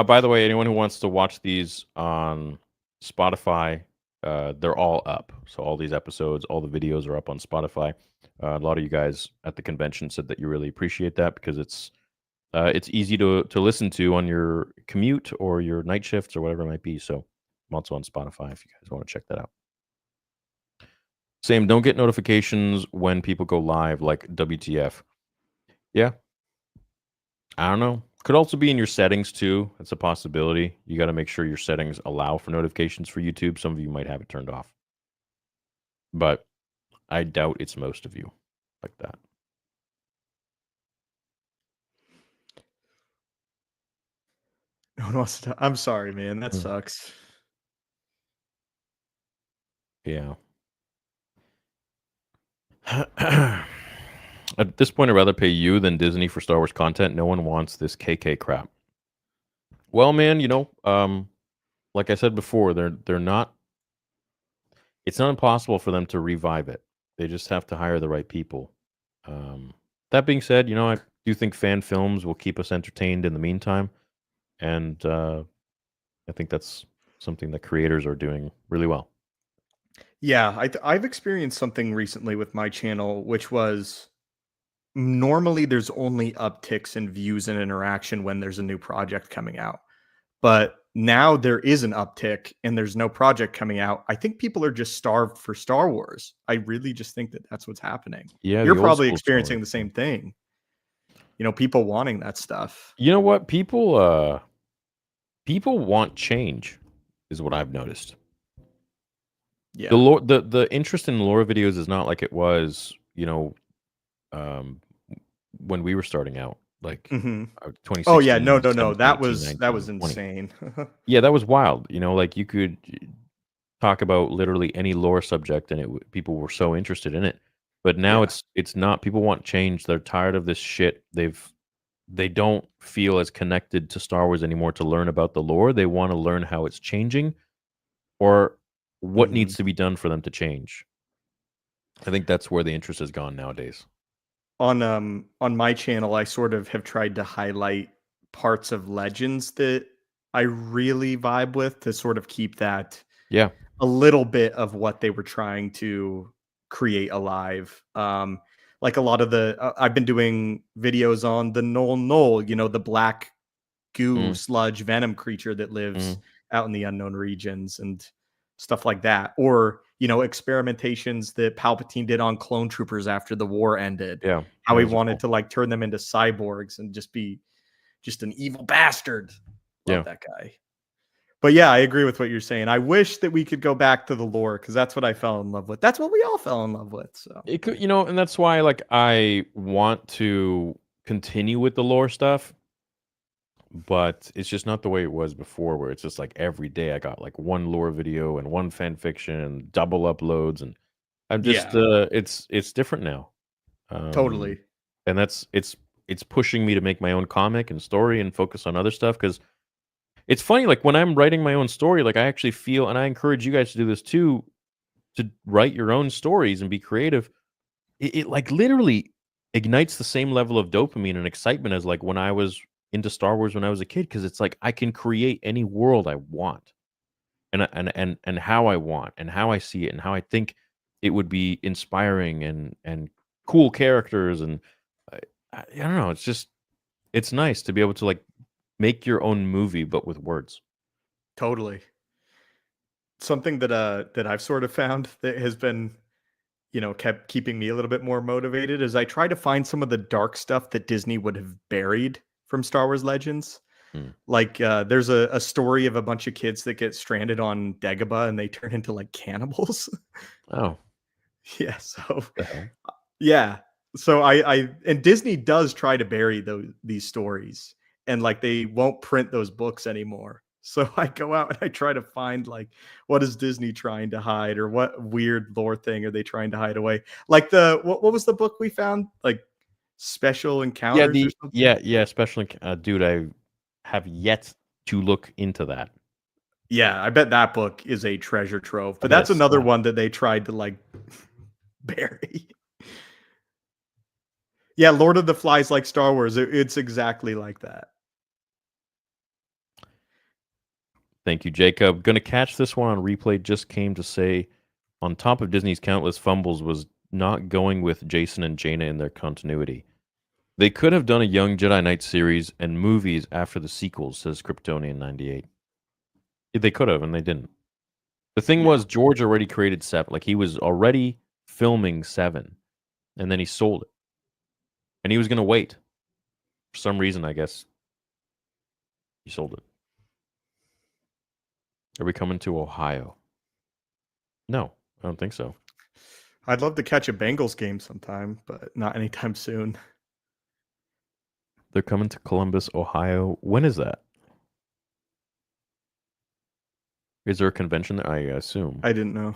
By the way, anyone who wants to watch these on Spotify, they're all up. So all these episodes, all the videos are up on Spotify. A lot of you guys at the convention said that you really appreciate that because it's easy to listen to on your commute or your night shifts or whatever it might be. So I'm also on Spotify if you guys want to check that out. Same, don't get notifications when people go live like WTF. Yeah, I don't know. Could also be in your settings too. That's a possibility. You got to make sure your settings allow for notifications for YouTube. Some of you might have it turned off, but I doubt it's most of you like that. No one wants to. I'm sorry, man. That Mm. sucks. Yeah. At this point, I'd rather pay you than Disney for Star Wars content. No one wants this KK crap. Well, man, like I said before, they're not. It's not impossible for them to revive it. They just have to hire the right people. That being said, I do think fan films will keep us entertained in the meantime, and I think that's something that creators are doing really well. Yeah, I've experienced something recently with my channel, which was normally there's only upticks in views and interaction when there's a new project coming out. But now there is an uptick and there's no project coming out. I think people are just starved for Star Wars. I really just think that that's what's happening. Yeah, You're the old probably school Star experiencing Wars. the same thing. People wanting that stuff. You know what? People want change, is what I've noticed. The Yeah. lore, the interest in lore videos is not like it was, um, when we were starting out, like Hmm. Oh yeah, 2016, no, no, no. 17, That 18, was that 19, was 20. insane. Yeah, that was wild. Like you could talk about literally any lore subject, and people were so interested in it. But now Yeah. it's not. People want change. They're tired of this shit. They don't feel as connected to Star Wars anymore to learn about the lore. They want to learn how it's changing or what Mhm. needs to be done for them to change. I think that's where the interest has gone nowadays. On my channel, I sort of have tried to highlight parts of Legends that I really vibe with to sort of keep that Yeah. a little bit of what they were trying to create alive. Like a lot of the I've been doing videos on the Knoll, the black goo Mm, sludge venom creature that lives mm, out in the unknown regions and stuff like that. Or, experimentations that Palpatine did on clone troopers after the war ended. yeah, How he those are wanted cool. to like turn them into cyborgs and just be just an evil bastard. Love Yeah, that guy. But yeah, I agree with what you're saying. I wish that we could go back to the lore because that's what I fell in love with. That's what we all fell in love with. So it could, and that's why like I want to continue with the lore stuff, but it's just not the way it was before, where it's just like every day I got like one lore video and one fan fiction and double uploads, and I'm just yeah, it's different now. Um, totally. and it's pushing me to make my own comic and story and focus on other stuff because it's funny, like when I'm writing my own story, like I actually feel, and I encourage you guys to do this too, to write your own stories and be creative. It like literally ignites the same level of dopamine and excitement as like when I was into Star Wars when I was a kid, because it's like I can create any world I want and how I want and how I see it and how I think it would be inspiring and cool characters and I, I don't know. It's just it's nice to be able to like make your own movie but with words. Totally. Something that I've sort of found that has been, kept keeping me a little bit more motivated is I try to find some of the dark stuff that Disney would have buried from Star Wars Legends. Mm. Like there's a story of a bunch of kids that get stranded on Dagobah and they turn into like cannibals. Oh, Yeah, so the hell. yeah. So I and Disney does try to bury these stories and like they won't print those books anymore. So I go out and I try to find like what is Disney trying to hide or what weird lore thing are they trying to hide away? Like what was the book we found? Like Special Yeah, Encounters or the something? yeah, especially dude, I have yet to look into that. Yeah, I bet that book is a treasure trove. I But bet that's it another slaps. one that they tried to like bury. Yeah, Lord of the Flies like Star Wars. It's exactly like that. Thank you, Jacob. Gonna catch this one on replay. Just came to say, on top of Disney's countless fumbles, was not going with Jason and Jaina in their continuity. They could have done a Young Jedi Knight series and movies after the sequels, says Kryptonian98. They could have, and they didn't. The thing Yeah. was, George already created Seven. Like, he was already filming Seven, and then he sold it. And he was going to wait. For some reason, I guess, he sold it. Are we coming to Ohio? No, I don't think so. I'd love to catch a Bengals game sometime, but not anytime soon. They're coming to Columbus, Ohio. When is that? Is there a convention there? I assume. I didn't know.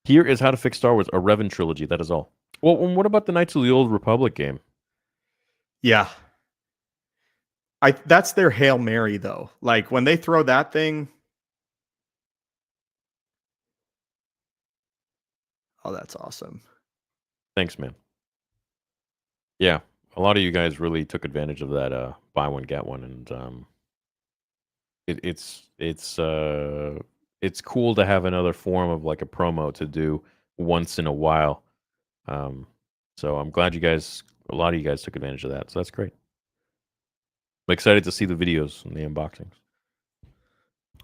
Here is How to Fix Star Wars, a Revan trilogy. That is all. Well, what about the Knights of the Old Republic game? Yeah. That's their Hail Mary though. Like when they throw that thing, oh, that's awesome. Thanks, man. Yeah, a lot of you guys really took advantage of that buy one get one, and it's cool to have another form of like a promo to do once in a while. Um, so I'm glad a lot of you guys took advantage of that. So that's great. I'm excited to see the videos and the unboxings.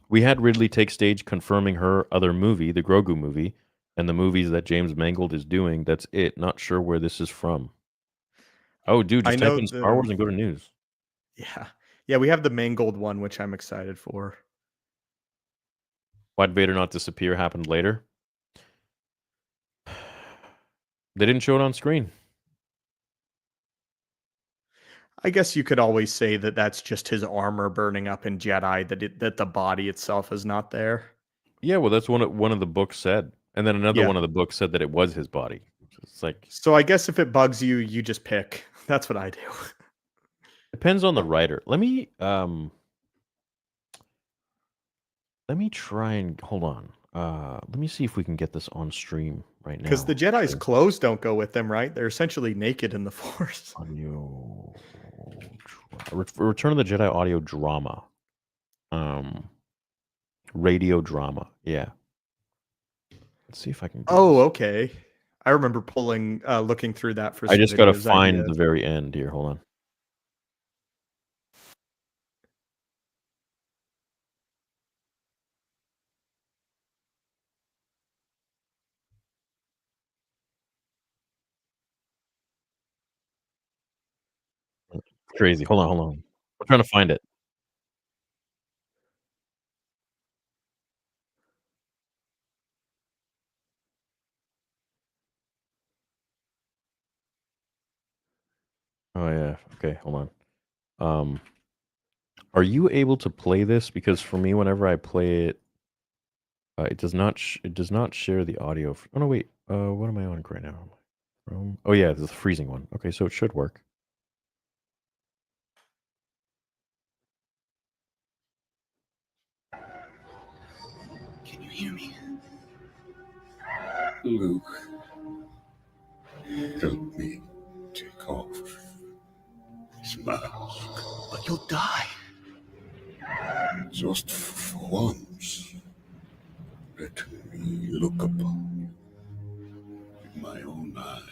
We had Ridley take stage confirming her other movie, the Grogu movie, and the movies that James Mangold is doing. That's it. Not sure where this is from. Oh, dude, I just type know in Star the Wars and go to news. yeah. Yeah, we have the Mangold one, which I'm excited for. Why'd Vader not disappear happened later? They didn't show it on screen. I guess you could always say that that's just his armor burning up in Jedi, that the body itself is not there. Yeah, well, that's one of the books said, and then another Yeah. one of the books said that it was his body. It's like So I guess if it bugs you, you just pick. That's what I do. depends on the writer. Let me try and hold on. Let me see if we can get this on stream right Because the now. Jedi's clothes don't go with them, right? They're essentially naked in the Force. Audio Return of the Jedi audio drama. Um, radio drama. Yeah. Let's see if I can. Oh, okay. I remember looking through that for I some just gotta videos find ideas. the very end here. Hold on. Crazy. Hold on, hold on. I'm trying to find it. Oh yeah. Okay, hold on. Are you able to play this? Because for me, whenever I play it, it does not share the audio. Oh no, wait. What am I on right now? Chrome. Oh yeah, the freezing one. Okay, so it should work. Can you hear me? Luke, help me take off this mask. But you'll die. Just for once, let me look upon you with my own eye.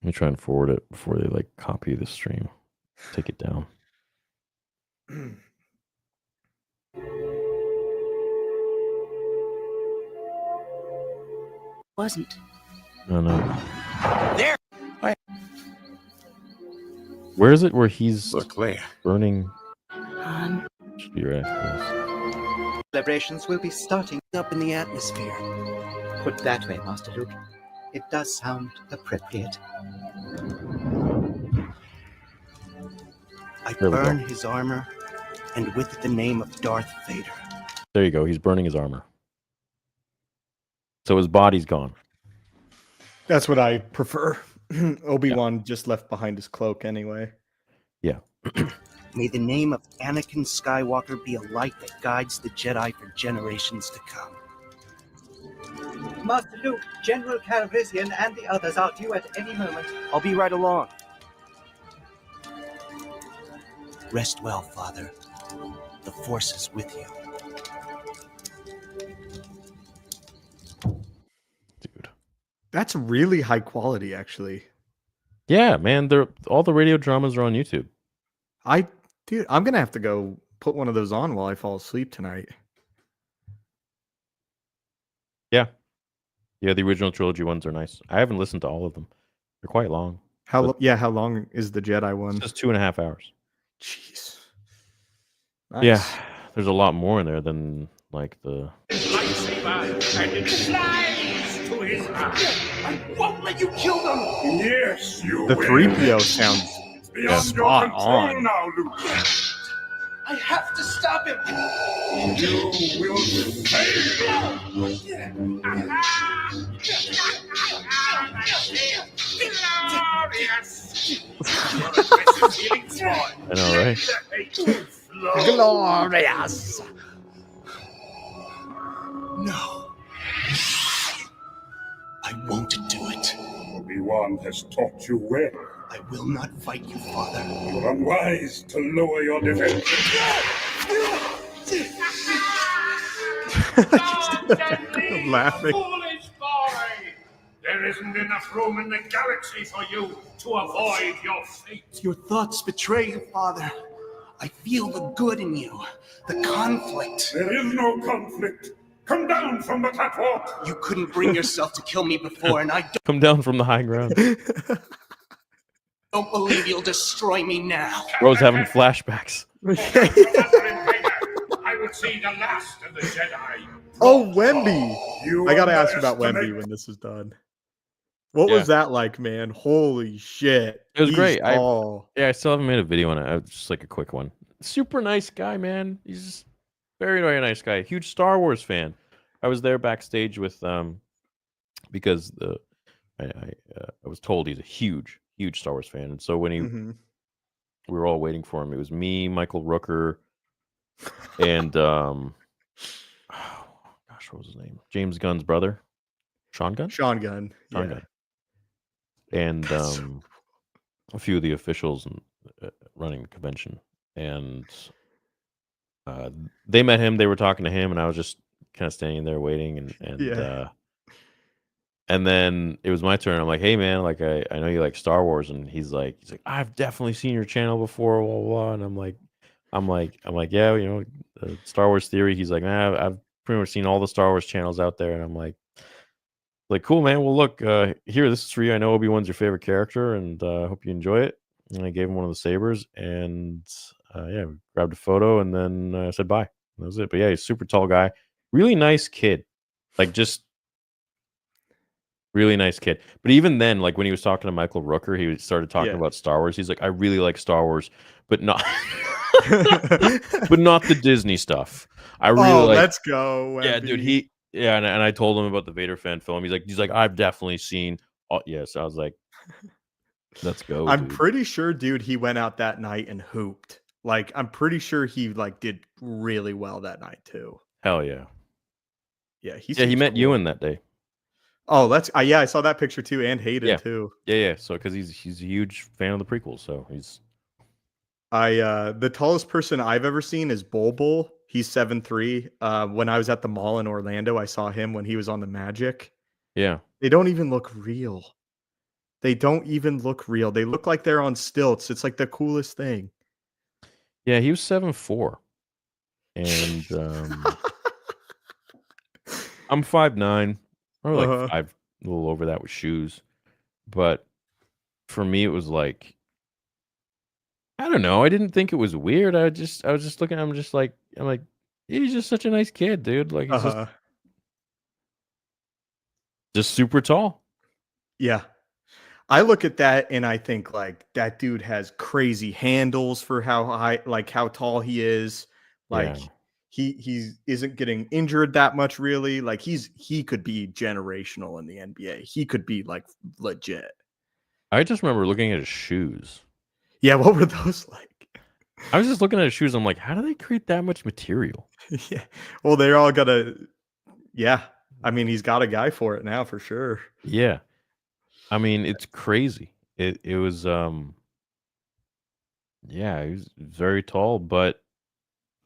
Let me try and forward it before they like copy the stream. Take it down. Wasn't. No. There. Where is it where he's Look where? burning? Should be right after this. Celebrations will be starting up in the atmosphere. Put that way, Master Luke. It does sound appropriate. I There we burn go. his armor, and with it the name of Darth Vader. There you go. He's burning his armor. So his body's gone. That's what I prefer. Obi-Wan just left behind his cloak anyway. Yeah. May the name of Anakin Skywalker be a light that guides the Jedi for generations to come. Master Luke, General Calrissian, and the others are due at any moment. I'll be right along. Rest well, Father. The Force is with you. Dude. That's really high quality, actually. Yeah, man. All the radio dramas are on YouTube. Dude, I'm gonna have to go put one of those on while I fall asleep tonight. Yeah. Yeah, the original trilogy ones are nice. I haven't listened to all of them. They're quite long. How long is the Jedi one? It's just 2.5 hours. Jeez. Yeah, Nice. there's a lot more in there than like the. Lightsaber, and it slides to his eye. I won't let you kill them. Yes, you The will. 3PO sounds Beyond spot your control on. now, Luke. I have to stop him. You will fail. Glorious! Your aggressive feelings on. I know, right? The hate flow. Glorious. No. I won't do it. Obi-Wan has taught you well. I will not fight you, Father. You're unwise to lower your defenses. I'm laughing. Foolish boy! There isn't enough room in the galaxy for you to avoid your fate. Your thoughts betray you, Father. I feel the good in you, the conflict. There is no conflict. Come down from the catwalk. You couldn't bring yourself to kill me before, and I Come down from the high ground. don't believe you'll destroy me now. Bro's having flashbacks. I would see the last of the Jedi. Oh, Wemby. You I gotta ask about underestimate- Wemby when this is done. What Yeah. was that like, man? Holy shit. It was He's great. tall. Yeah, I still haven't made a video on it. Just like a quick one. Super nice guy, man. He's just very, very nice guy. Huge Star Wars fan. I was there backstage with because I was told he's a huge Star Wars fan, and so when Mhm. we were all waiting for him, it was me, Michael Rooker, and oh, gosh, what was his name? James Gunn's brother, Sean Gunn. Sean Gunn. Sean Yeah. Gunn. And a few of the officials and running the convention, and they met him. They were talking to him, and I was just kind of standing there waiting, Yeah. and then it was my turn. I'm like, hey man, like I know you like Star Wars, and he's like, I've definitely seen your channel before, blah blah, blah. And I'm like, yeah, Star Wars Theory. He's like, man, I've pretty much seen all the Star Wars channels out there, and I'm like, cool, man. Well, look, here, this is for you. I know Obi-Wan's your favorite character, and I hope you enjoy it. And I gave him one of the sabers, and yeah, we grabbed a photo, and then I said bye. That was it. But yeah, he's a super tall guy, really nice kid, like just really nice kid. But even then, like when he was talking to Michael Rooker, started talking Yeah. about Star Wars. He's like, I really like Star Wars, but not, but not the Disney stuff. I really like. Let's go. Yeah, dude. Webby. And I told him about the Vader fan film. He's like, I've definitely seen. Oh, yes, I was like, let's go, I'm dude. pretty sure, dude, he went out that night and hooped. Like, I'm pretty sure he like did really well that night too. Hell yeah. Yeah, He seems met cool. Ewan that day. Oh, that's yeah, I saw that picture too, and Hayden Yeah. too. Yeah. So because he's a huge fan of the prequels, so he's. The tallest person I've ever seen is Bull. He's 7'3". When I was at the mall in Orlando, I saw him when he was on the Magic. Yeah. They don't even look real. They don't even look real. They look like they're on stilts. It's like the coolest thing. Yeah, he was 7'4", and I'm 5'9", probably like 5, a little over that with shoes. But for me, it was like, I don't know. I didn't think it was weird. I was just looking. I'm like, he's just such a nice kid, dude. Like he's just super tall. Yeah. I look at that and I think like that dude has crazy handles for how high, like how tall he is. Like Yeah. he isn't getting injured that much really. Like he could be generational in the NBA. He could be like legit. I just remember looking at his shoes. Yeah, what were those like? I was just looking at his shoes. I'm like, how do they create that much material? Yeah. Well, they're all gonna. Yeah. I mean, he's got a guy for it now for sure. Yeah. I mean, it's crazy. It was yeah, he was very tall, but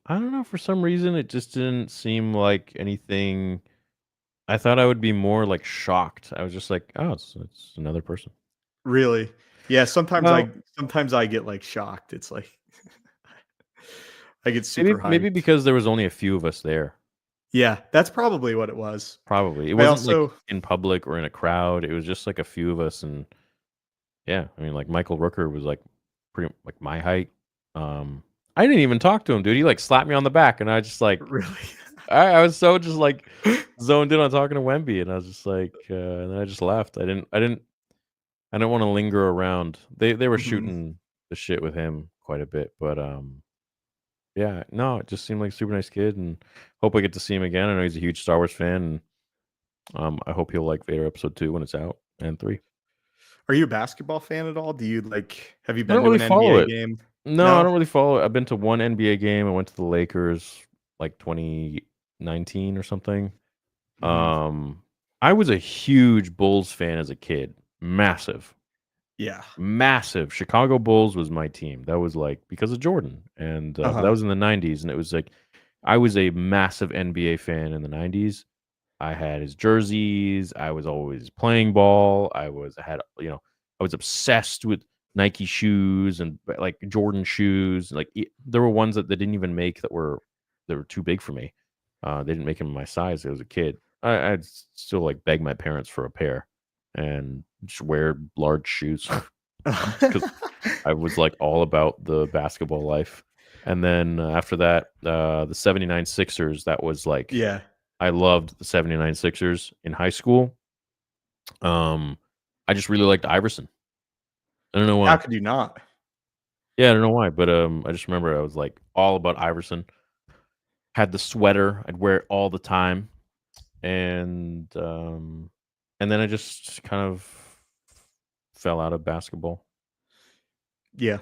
I don't know, for some reason it just didn't seem like anything. I thought I would be more like shocked. I was just like, oh, it's another person. Really? Yeah. Sometimes Well, I get like shocked. It's like I get super maybe hyped. because there was only a few of us there. Yeah, that's probably what it was. Probably. It I wasn't like also in public or in a crowd. It was just like a few of us, and yeah, I mean, like Michael Rooker was like pretty like my height. I didn't even talk to him, dude. He like slapped me on the back, and I just like really. I was so just like zoned in on talking to Wemby, and I was just like, and then I just left. I didn't want to linger around. They were Mhm. shooting the shit with him quite a bit, but yeah, no, it just seemed like a super nice kid, and hope I get to see him again. I know he's a huge Star Wars fan, and I hope he'll like Vader Episode 2 when it's out, and 3. Are you a basketball fan at all? Do you like? Have you I don't been to really an follow NBA it. game? No, I don't really follow it. I've been to one NBA game. I went to the Lakers like 2019 or something. Mhm. I was a huge Bulls fan as a kid. Massive. Yeah. Massive. Chicago Bulls was my team. That was like because of Jordan. And that was in the 90s. And it was like I was a massive NBA fan in the 90s. I had his jerseys. I was always playing ball. I was obsessed with Nike shoes and like Jordan shoes. Like there were ones that they didn't even make that were too big for me. They didn't make them my size as a kid. I'd still like beg my parents for a pair and just wear large shoes because I was like all about the basketball life. And then after that, the 79 Sixers, that was like, Yeah. I loved the 79 Sixers in high school. I just really liked Iverson. I don't know How why. could you not? Yeah, I don't know why, but I just remember I was like all about Iverson. Had the sweater, I'd wear it all the time, and then I just kind of fell out of basketball. Yeah.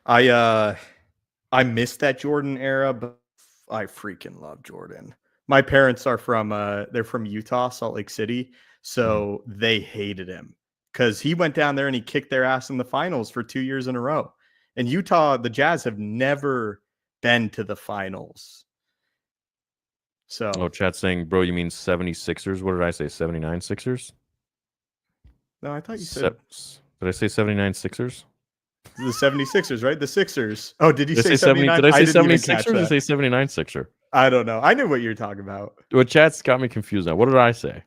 I missed that Jordan era, but I freaking love Jordan. My parents are from they're from Utah, Salt Lake City, so they hated him because he went down there and he kicked their ass in the finals for 2 years in a row. And Utah, the Jazz have never been to the finals. So Oh, chat's saying, bro, you mean 76ers? What did I say? 79 Sixers? no, I thought you said Did I say 79 Sixers? the 76ers, right? The Sixers. Oh, did you Did I say say 70? 79? Did I say didn't even catch 76 or did I that. say 79 Sixer? I don't know. I knew what you were talking about. Well, chat's got me confused now. What did I say?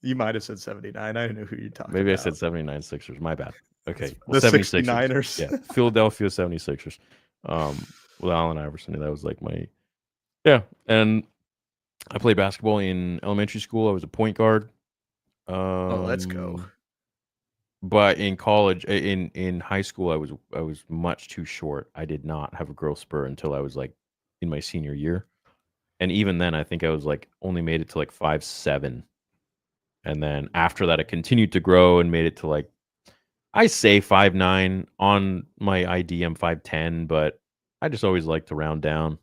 You might have said 79. I knew who you're talking Maybe about. I said 79 Sixers. My bad. Okay. The 76ers. 69ers. Yeah. Philadelphia 76ers. With Allen Iverson. That was like my. Yeah. And I played basketball in elementary school. I was a point guard. Oh, let's go. But in college, in high school, I was much too short. I did not have a growth spurt until I was like in my senior year, and even then, I think I was like only made it to like 5'7", and then after that, I continued to grow and made it to like I say 5'9". On my ID, I'm 5'10", but I just always like to round down.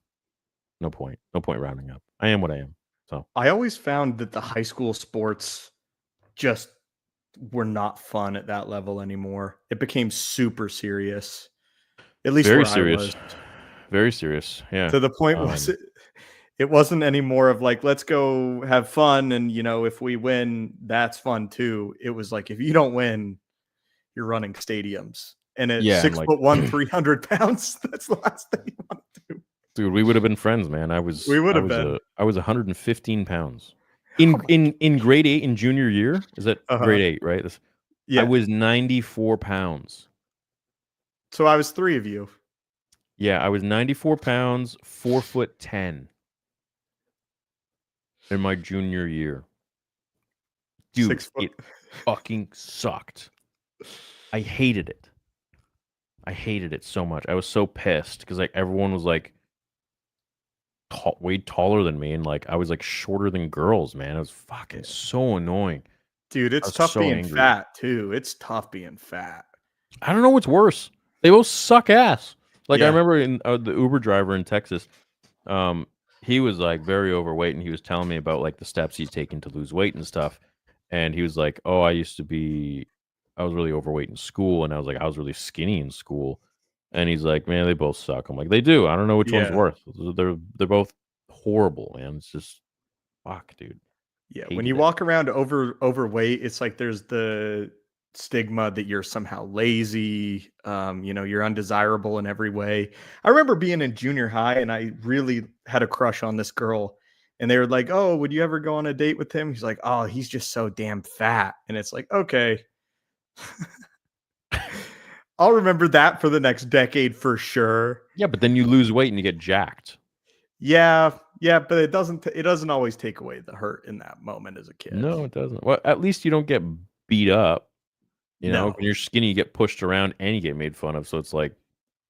No point rounding up. I am what I am. So I always found that the high school sports just were not fun at that level anymore. It became super serious. At least very where serious, I was. very serious. Yeah. To the point was it wasn't any more of like, let's go have fun. And, if we win, that's fun too. It was like, if you don't win, you're running stadiums. And at Yeah, 6'1", 300 pounds, that's the last thing you want to do. Dude, we would have been friends, man. I was 115 pounds. In grade 8 in junior year. Is that grade 8, right? Yeah. I was 94 pounds. So I was 3 of you. Yeah, I was 94 pounds, 4'10" in my junior year. Dude, 6 foot. it fucking sucked. I hated it. I hated it so much. I was so pissed because like everyone was like way taller than me, and like I was like shorter than girls, man. It was fucking so annoying. Dude, it's tough being fat too. It's tough being fat. I don't know what's worse. They both suck ass. Like I remember in the Uber driver in Texas, he was like very overweight, and he was telling me about like the steps he's taken to lose weight and stuff. And he was like, "Oh, I was really overweight in school," and I was like, "I was really skinny in school." And he's like, "Man, they both suck." I'm like, "They do. I don't know which one's worse. They're both horrible, man. It's just fuck, dude." Yeah, when you walk around overweight, it's like there's the stigma that you're somehow lazy, you're undesirable in every way. I remember being in junior high and I really had a crush on this girl, and they were like, "Oh, would you ever go on a date with him?" He's like, "Oh, he's just so damn fat." And it's like, okay. I'll remember that for the next decade for sure. Yeah, but then you lose weight and you get jacked. Yeah, but it doesn't always take away the hurt in that moment as a kid. No, it doesn't. Well, at least you don't get beat up. You know, when you're skinny, you get pushed around and you get made fun of. So it's like,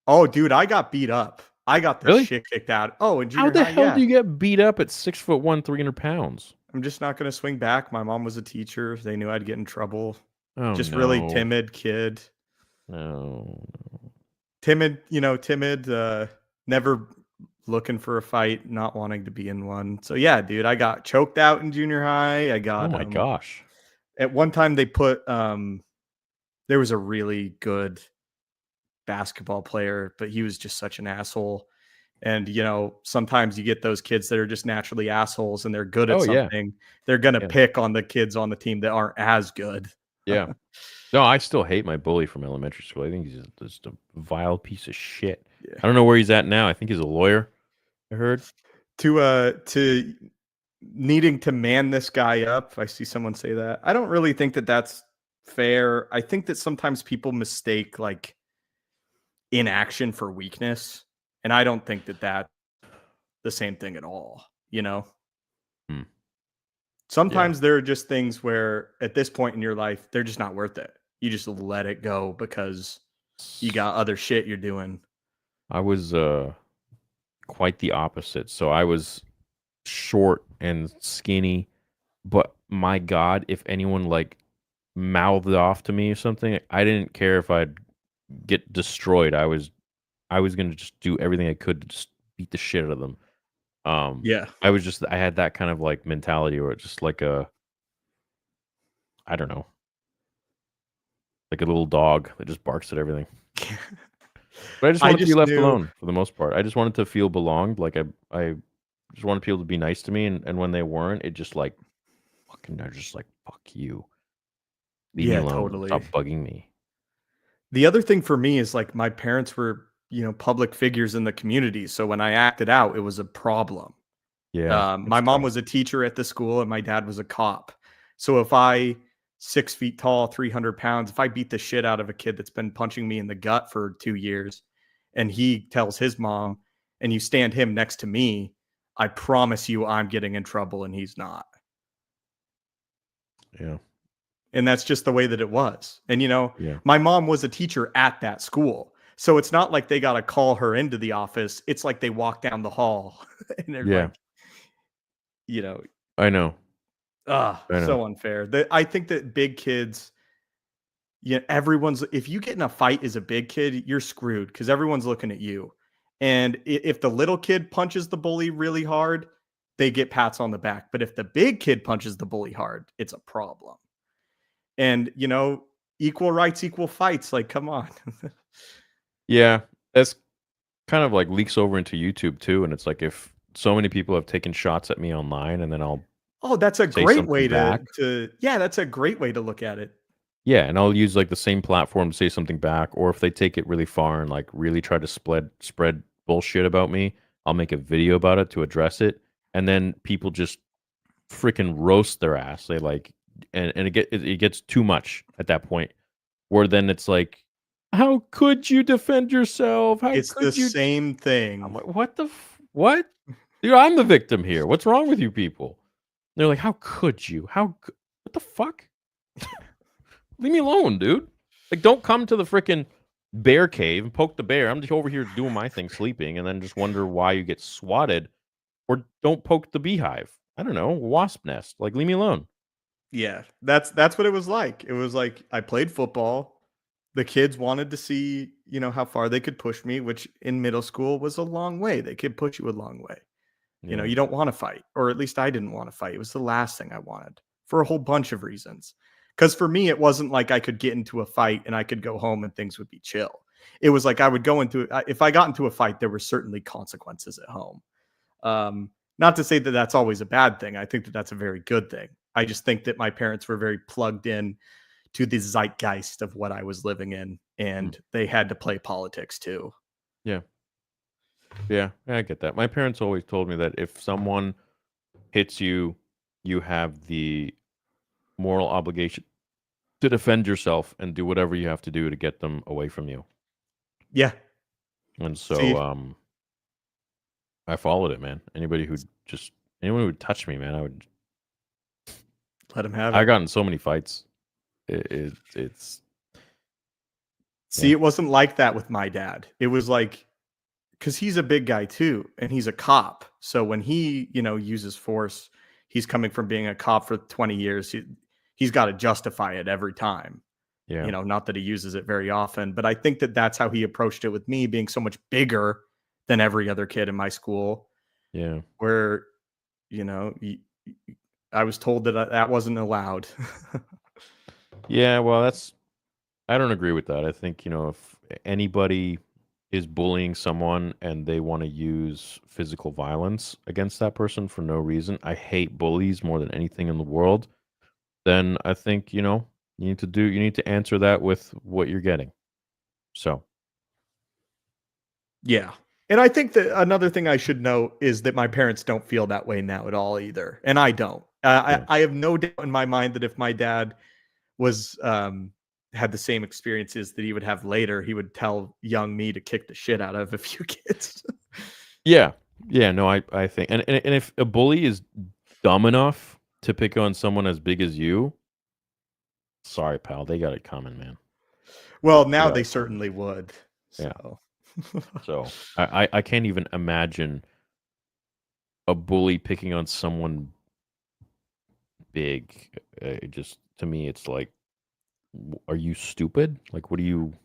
oh, dude, I got beat up. I got the shit kicked out. Oh, in junior how the high, hell do you get beat up at 6'1", 300 pounds? I'm just not going to swing back. My mom was a teacher. They knew I'd get in trouble. Oh, just really timid kid. No. Timid, never looking for a fight, not wanting to be in one. So yeah, dude, I got choked out in junior high. I got, oh my gosh. At one time they put, there was a really good basketball player, but he was just such an asshole. And, sometimes you get those kids that are just naturally assholes and they're good at something. They're going to pick on the kids on the team that aren't as good. Yeah. No, I still hate my bully from elementary school. I think he's just a vile piece of shit. Yeah. I don't know where he's at now. I think he's a lawyer, I heard. To needing to man this guy up. I see someone say that. I don't really think that that's fair. I think that sometimes people mistake like inaction for weakness. And I don't think that that's the same thing at all, Sometimes there are just things where at this point in your life, they're just not worth it. You just let it go because you got other shit you're doing. I was quite the opposite. So I was short and skinny, but my God, if anyone like mouthed off to me or something, I didn't care if I'd get destroyed. I was going to just do everything I could to just beat the shit out of them. I had that kind of like mentality where it's just like I don't know, like a little dog that just barks at everything. But I just I wanted to be just left knew. alone for the most part. I just wanted to feel belonged. Like I just wanted people to be nice to me, and when they weren't, it just like fucking. They're just like fuck you, leave me Yeah, alone, totally. stop bugging me. The other thing for me is like my parents were, public figures in the community. So when I acted out, it was a problem. Yeah, My it's mom tough. was a teacher at the school and my dad was a cop. So if I 6 feet tall, 300 pounds, if I beat the shit out of a kid that's been punching me in the gut for 2 years and he tells his mom and you stand him next to me, I promise you I'm getting in trouble and he's not. Yeah, And that's just the way that it was. And, yeah, my mom was a teacher at that school. So it's not like they got to call her into the office. It's like they walk down the hall and they're yeah. like, you know, I know, I know. so unfair. I think that big kids, everyone's, if you get in a fight as a big kid, you're screwed because everyone's looking at you. And if the little kid punches the bully really hard, they get pats on the back. But if the big kid punches the bully hard, it's a problem. And, equal rights, equal fights. Like, come on. Yeah, that's kind of like leaks over into YouTube too, and it's like if so many people have taken shots at me online, and then I'll Oh, that's a say great way something to back. yeah, that's a great way to look at it. Yeah, and I'll use like the same platform to say something back, or if they take it really far and like really try to spread bullshit about me, I'll make a video about it to address it, and then people just freaking roast their ass. They like, and it gets too much at that point, where then it's like, how could you defend yourself? How It's the could you? same I'm thing. like, what? Dude, I'm the victim here. What's wrong with you people? They're like, how could you? What the fuck? Leave me alone, dude. Like, don't come to the freaking bear cave and poke the bear. I'm just over here doing my thing, sleeping, and then just wonder why you get swatted. Or don't poke the beehive. I don't know, wasp nest. Like, leave me alone. Yeah, that's what it was like. It was like I played football. The kids wanted to see, how far they could push me, which in middle school was a long way. They could push you a long way. Yeah, You don't want to fight, or at least I didn't want to fight. It was the last thing I wanted for a whole bunch of reasons. Because for me, it wasn't like I could get into a fight and I could go home and things would be chill. It was like I would go into if I got into a fight, there were certainly consequences at home. Not to say that that's always a bad thing. I think that that's a very good thing. I just think that my parents were very plugged in to the zeitgeist of what I was living in, mm, and they had to play politics too. yeah, yeah. I get that. My parents always told me that if someone hits you, you have the moral obligation to defend yourself and do whatever you have to do to get them away from you. Yeah. And so, See, I followed it, man. Anyone who would touch me, man, let him have I it. got in so many fights. It's See, yeah, it wasn't like that with my dad. It was like, because he's a big guy too, and he's a cop. So when he, uses force, he's coming from being a cop for 20 years. He's got to justify it every time. yeah, Not that he uses it very often, but I think that that's how he approached it with me being so much bigger than every other kid in my school, yeah, where, you know, y- I was told that that wasn't allowed. yeah. Well, I don't agree with that. I think if anybody is bullying someone and they want to use physical violence against that person for no reason, I hate bullies more than anything in the world. Then I think you need to answer that with what you're getting. So Yeah. And I think that another thing I should note is that my parents don't feel that way now at all either. And I don't. yeah, I have no doubt in my mind that if my dad was had the same experiences that he would have later, he would tell young me to kick the shit out of a few kids. yeah, yeah. No, I think, and if a bully is dumb enough to pick on someone as big as you, sorry, pal, they got it coming, man. Well, They now got they it coming. certainly would. Yeah. So So I can't even imagine a bully picking on someone big. It just to me, it's like, are you stupid? Like, what do you? well,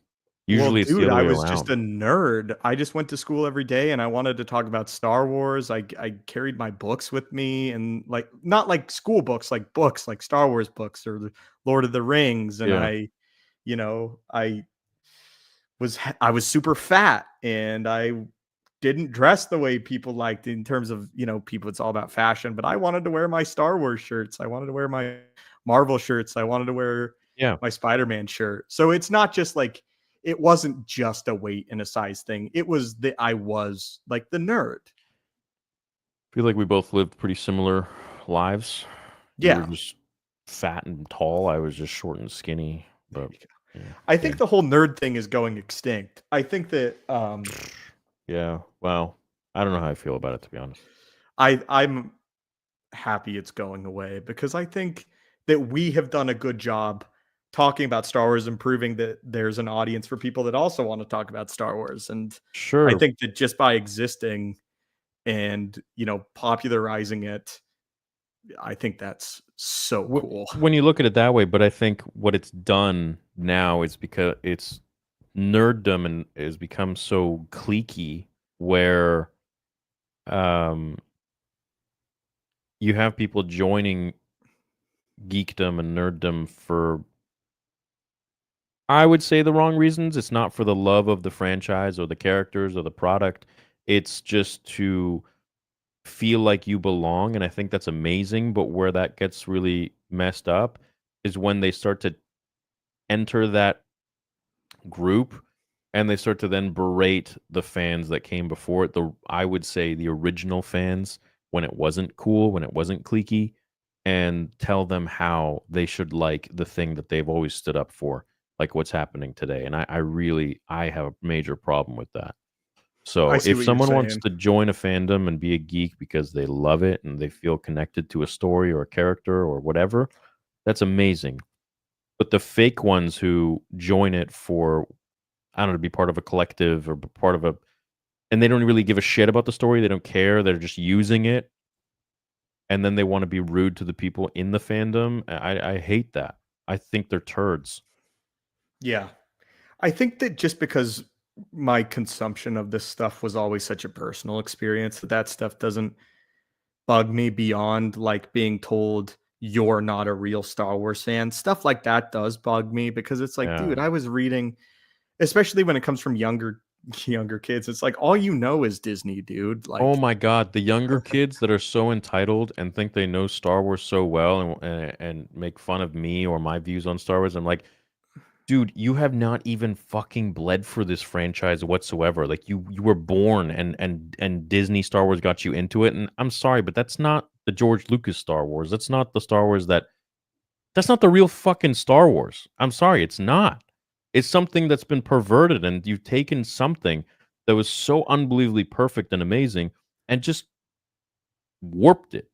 Usually, it's the dude, other I way was just around. a nerd. I just went to school every day and I wanted to talk about Star Wars. I carried my books with me and like not like school books like Star Wars books or the Lord of the Rings. And Yeah, I I was super fat and I didn't dress the way people liked in terms of, people, it's all about fashion, but I wanted to wear my Star Wars shirts. I wanted to wear my Marvel shirts. I wanted to wear Yeah. my Spider-Man shirt. So it's not just like, it wasn't just a weight and a size thing. It was that I was like the nerd. Feel like we both lived pretty similar lives. You were Yeah. just fat and tall. I was just short and skinny. There But you go. yeah, I think the whole nerd thing is going extinct. I think that yeah. Well, I don't know how I feel about it, to be honest. I'm happy it's going away because I think that we have done a good job talking about Star Wars and proving that there's an audience for people that also want to talk about Star Wars. And I Sure. think that just by existing and, popularizing it, I think that's so cool. When you look at it that way, but I think what it's done now is because it's nerddom and has become so cliquey where you have people joining geekdom and nerddom for, I would say, the wrong reasons. It's not for the love of the franchise or the characters or the product. It's just to feel like you belong, and I think that's amazing. But where that gets really messed up is when they start to enter that group and they start to then berate the fans that came before it. I would say the original fans, when it wasn't cool, when it wasn't cliquey, and tell them how they should like the thing that they've always stood up for, like what's happening today. And I have a major problem with that. I So see if what you're someone wants saying. to join a fandom and be a geek because they love it and they feel connected to a story or a character or whatever, that's amazing. But the fake ones who join it for, I don't know, to be part of a collective or part of a, and they don't really give a shit about the story. They don't care. They're just using it, and then they want to be rude to the people in the fandom. I hate that. I think they're turds. Yeah. I think that just because my consumption of this stuff was always such a personal experience, that stuff doesn't bug me beyond like being told you're not a real Star Wars fan. Stuff like that does bug me because it's like, Yeah. dude, I was reading, especially when it comes from younger kids. It's like all you know is Disney, dude. Oh Like, my god, the younger kids that are so entitled and think they know Star Wars so well and make fun of me or my views on Star Wars. I'm like, dude, you have not even fucking bled for this franchise whatsoever. Like you were born and Disney Star Wars got you into it. And I'm sorry, but that's not the George Lucas Star Wars. That's not the Star Wars that's not the real fucking Star Wars. I'm sorry, it's not. It's something that's been perverted, and you've taken something that was so unbelievably perfect and amazing and just warped it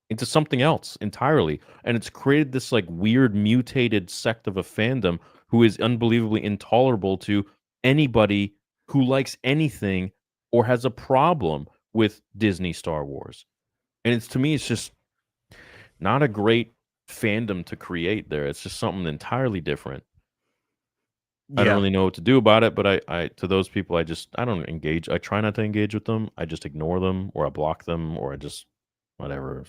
into something else entirely. And it's created this like weird mutated sect of a fandom who is unbelievably intolerable to anybody who likes anything or has a problem with Disney Star Wars. And it's, to me, it's just not a great fandom to create there. It's just something entirely different. I don't yeah, really know what to do about it, but I to those people, I don't engage. I try not to engage with them. I just ignore them, or I block them, or I just whatever.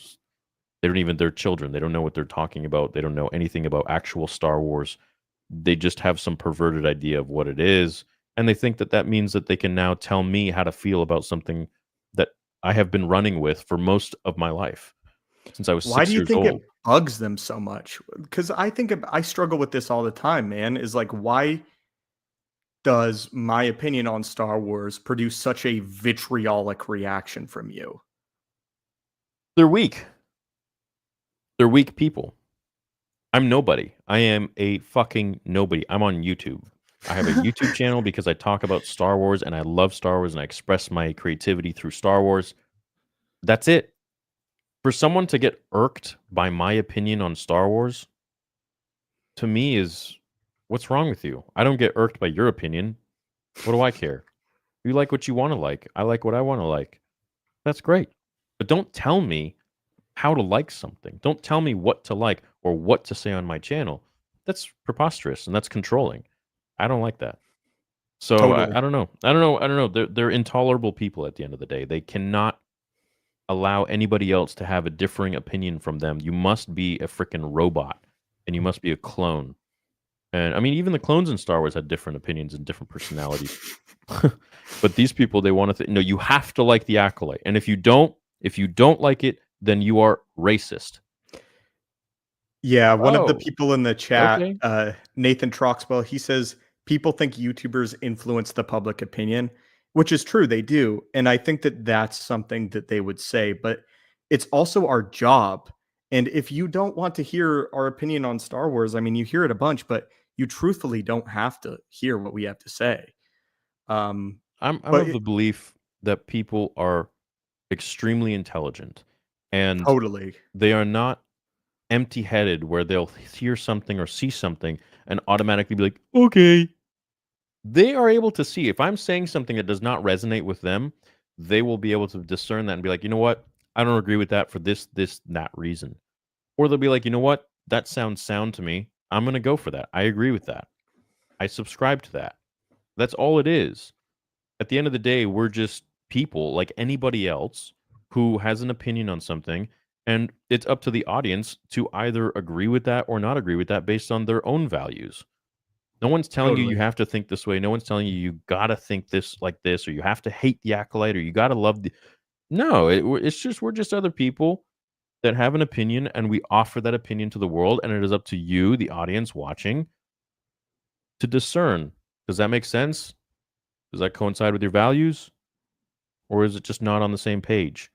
They don't even, they're children. They don't know what they're talking about. They don't know anything about actual Star Wars. They just have some perverted idea of what it is, and they think that that means that they can now tell me how to feel about something that I have been running with for most of my life since I was why do 6 you years think it old. bugs them so much? Because I struggle with this all the time, man. Is like, why does my opinion on Star Wars produce such a vitriolic reaction from you? They're weak. They're weak people. I'm nobody. I am a fucking nobody. I'm on YouTube. I have a YouTube channel because I talk about Star Wars and I love Star Wars and I express my creativity through Star Wars. That's it. For someone to get irked by my opinion on Star Wars, to me, is what's wrong with you? I don't get irked by your opinion. What do I care? You like what you want to like. I like what I want to like. That's great. But don't tell me how to like something. Don't tell me what to like or what to say on my channel. That's preposterous and that's controlling. I don't like that. So Totally. I don't know. I don't know. I don't know. They're intolerable people at the end of the day. They cannot allow anybody else to have a differing opinion from them. You must be a freaking robot and you must be a clone. And I mean, even the clones in Star Wars had different opinions and different personalities. But these people, they want to no, you have to like the Acolyte. And if you don't like it, then you are racist. Yeah, one of the Oh, people in the chat, okay. Nathan Troxwell, he says people think YouTubers influence the public opinion, which is true, they do. And I think that that's something that they would say, but it's also our job. And if you don't want to hear our opinion on Star Wars, I mean, you hear it a bunch, but you truthfully don't have to hear what we have to say. Um, I'm but of the belief that people are extremely intelligent and totally. they are not empty-headed where they'll hear something or see something and automatically be like, okay. They are able to see if I'm saying something that does not resonate with them, they will be able to discern that and be like, you know what? I don't agree with that for this, that reason. Or they'll be like, you know what? That sounds sound to me. I'm going to go for that. I agree with that. I subscribe to that. That's all it is. At the end of the day, we're just people like anybody else who has an opinion on something. And it's up to the audience to either agree with that or not agree with that based on their own values. No one's telling you Totally. have to think this way. No one's telling you gotta think this like this, or you have to hate the Acolyte, or you gotta love the. No, it's just we're just other people that have an opinion, and we offer that opinion to the world, and it is up to you, the audience watching, to discern. Does that make sense? Does that coincide with your values, or is it just not on the same page?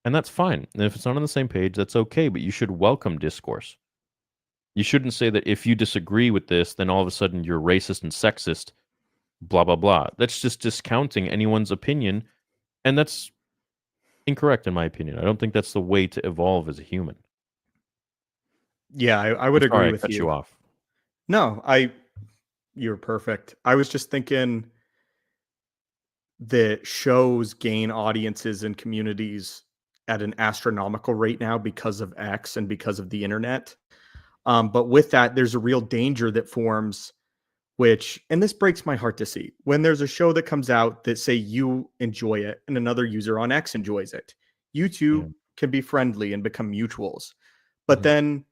And that's fine. And if it's not on the same page, that's okay. But you should welcome discourse. You shouldn't say that if you disagree with this, then all of a sudden you're racist and sexist blah blah blah. That's just discounting anyone's opinion, and that's incorrect in my opinion. I don't think that's the way to evolve as a human. Yeah, I I'm would sorry agree I with cut you you. off. No, you're perfect. I was just thinking that shows gain audiences and communities at an astronomical rate now because of X and because of the internet. But with that, there's a real danger that forms, which, and this breaks my heart to see, when there's a show that comes out that say you enjoy it and another user on X enjoys it. You Yeah. two can be friendly and become mutuals. But Mhm. then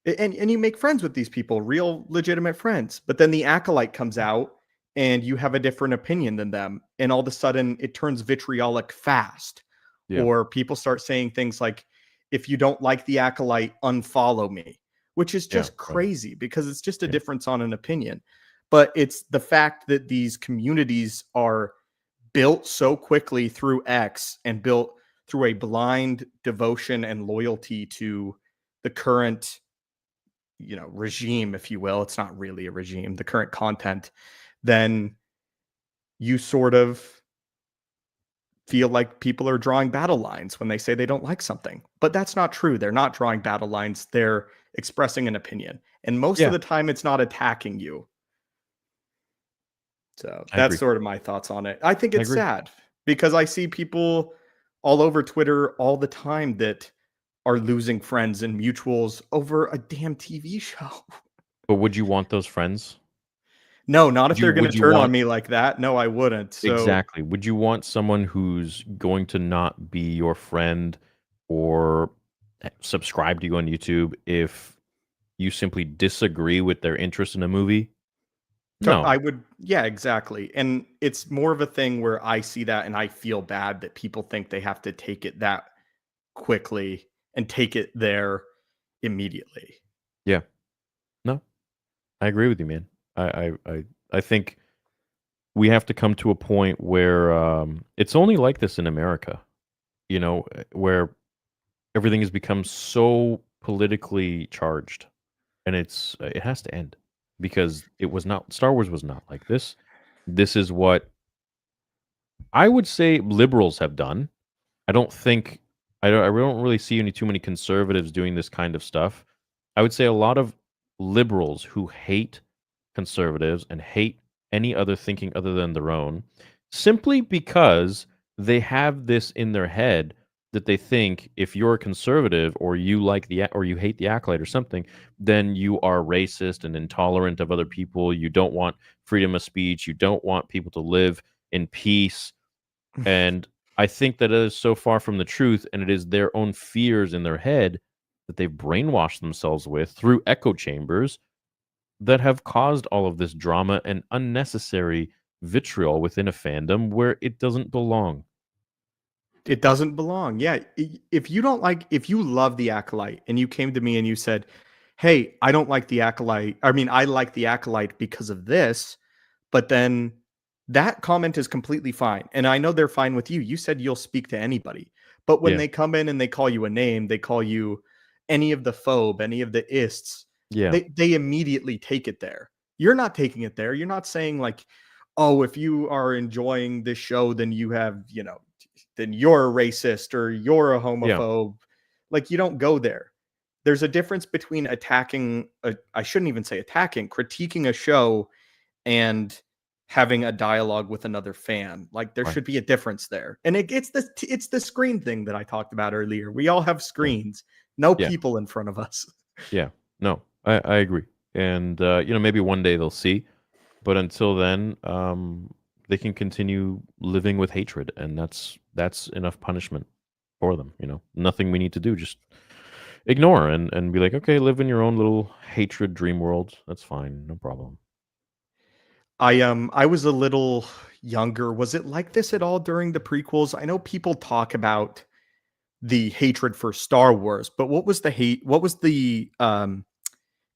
and you make friends with these people, real legitimate friends. But then the Acolyte comes out and you have a different opinion than them, and all of a sudden it turns vitriolic fast. Yeah. Or people start saying things like, if you don't like the Acolyte, unfollow me, which is Yeah. just Right. crazy because it's just a Yeah. difference on an opinion. But it's the fact that these communities are built so quickly through X and built through a blind devotion and loyalty to the current, regime, if you will. It's not really a regime, the current content. Then you sort of feel like people are drawing battle lines when they say they don't like something. But that's not true. They're not drawing battle lines. They're expressing an opinion. And most of Yeah. the time it's not attacking you. So I that's agree. sort of my thoughts on it. I think I it's agree. sad because I see people all over Twitter all the time that are losing friends and mutuals over a damn TV show. But would you want those friends? No, not if they're going to Would you turn on want me like that. No, I wouldn't. So exactly? Would you want someone who's going to not be your friend or subscribe to you on YouTube if you simply disagree with their interest in a movie? I No. would, yeah, exactly. And it's more of a thing where I see that and I feel bad that people think they have to take it that quickly and take it there immediately. Yeah. No. I agree with you, man. I think we have to come to a point where it's only like this in America, where everything has become so politically charged, and it has to end because it was not Star Wars was not like this. This is what I would say liberals have done. I don't think I don't really see too many conservatives doing this kind of stuff. I would say a lot of liberals who hate conservatives and hate any other thinking other than their own, simply because they have this in their head that they think if you're a conservative or or you hate the Acolyte or something, then you are racist and intolerant of other people. You don't want freedom of speech. You don't want people to live in peace. And I think that it is so far from the truth, and it is their own fears in their head that they've brainwashed themselves with through echo chambers that have caused all of this drama and unnecessary vitriol within a fandom where it doesn't belong. It doesn't belong. Yeah. If you don't like, if you love the Acolyte and you came to me and you said, hey, I don't like the Acolyte. I mean, I like the Acolyte because of this, but then that comment is completely fine. And I know they're fine with you. You said you'll speak to anybody. But when Yeah. they come in and they call you a name, they call you any of the phobe, any of the ists, Yeah. they immediately take it there. You're not taking it there. You're not saying like, oh, if you are enjoying this show, then you have, then you're a racist or you're a homophobe. Like you don't go there. There's a difference between attacking, I shouldn't even say attacking, critiquing a show and having a dialogue with another fan. Like there Right. should be a difference there. And it's the screen thing that I talked about earlier. We all have screens, no Yeah. people in front of us. Yeah. No, I agree. And, maybe one day they'll see. But until then, they can continue living with hatred. And that's enough punishment for them. Nothing we need to do. Just ignore and be like, okay, live in your own little hatred dream world. That's fine. No problem. I was a little younger. Was it like this at all during the prequels? I know people talk about the hatred for Star Wars, but what was the hate? What was the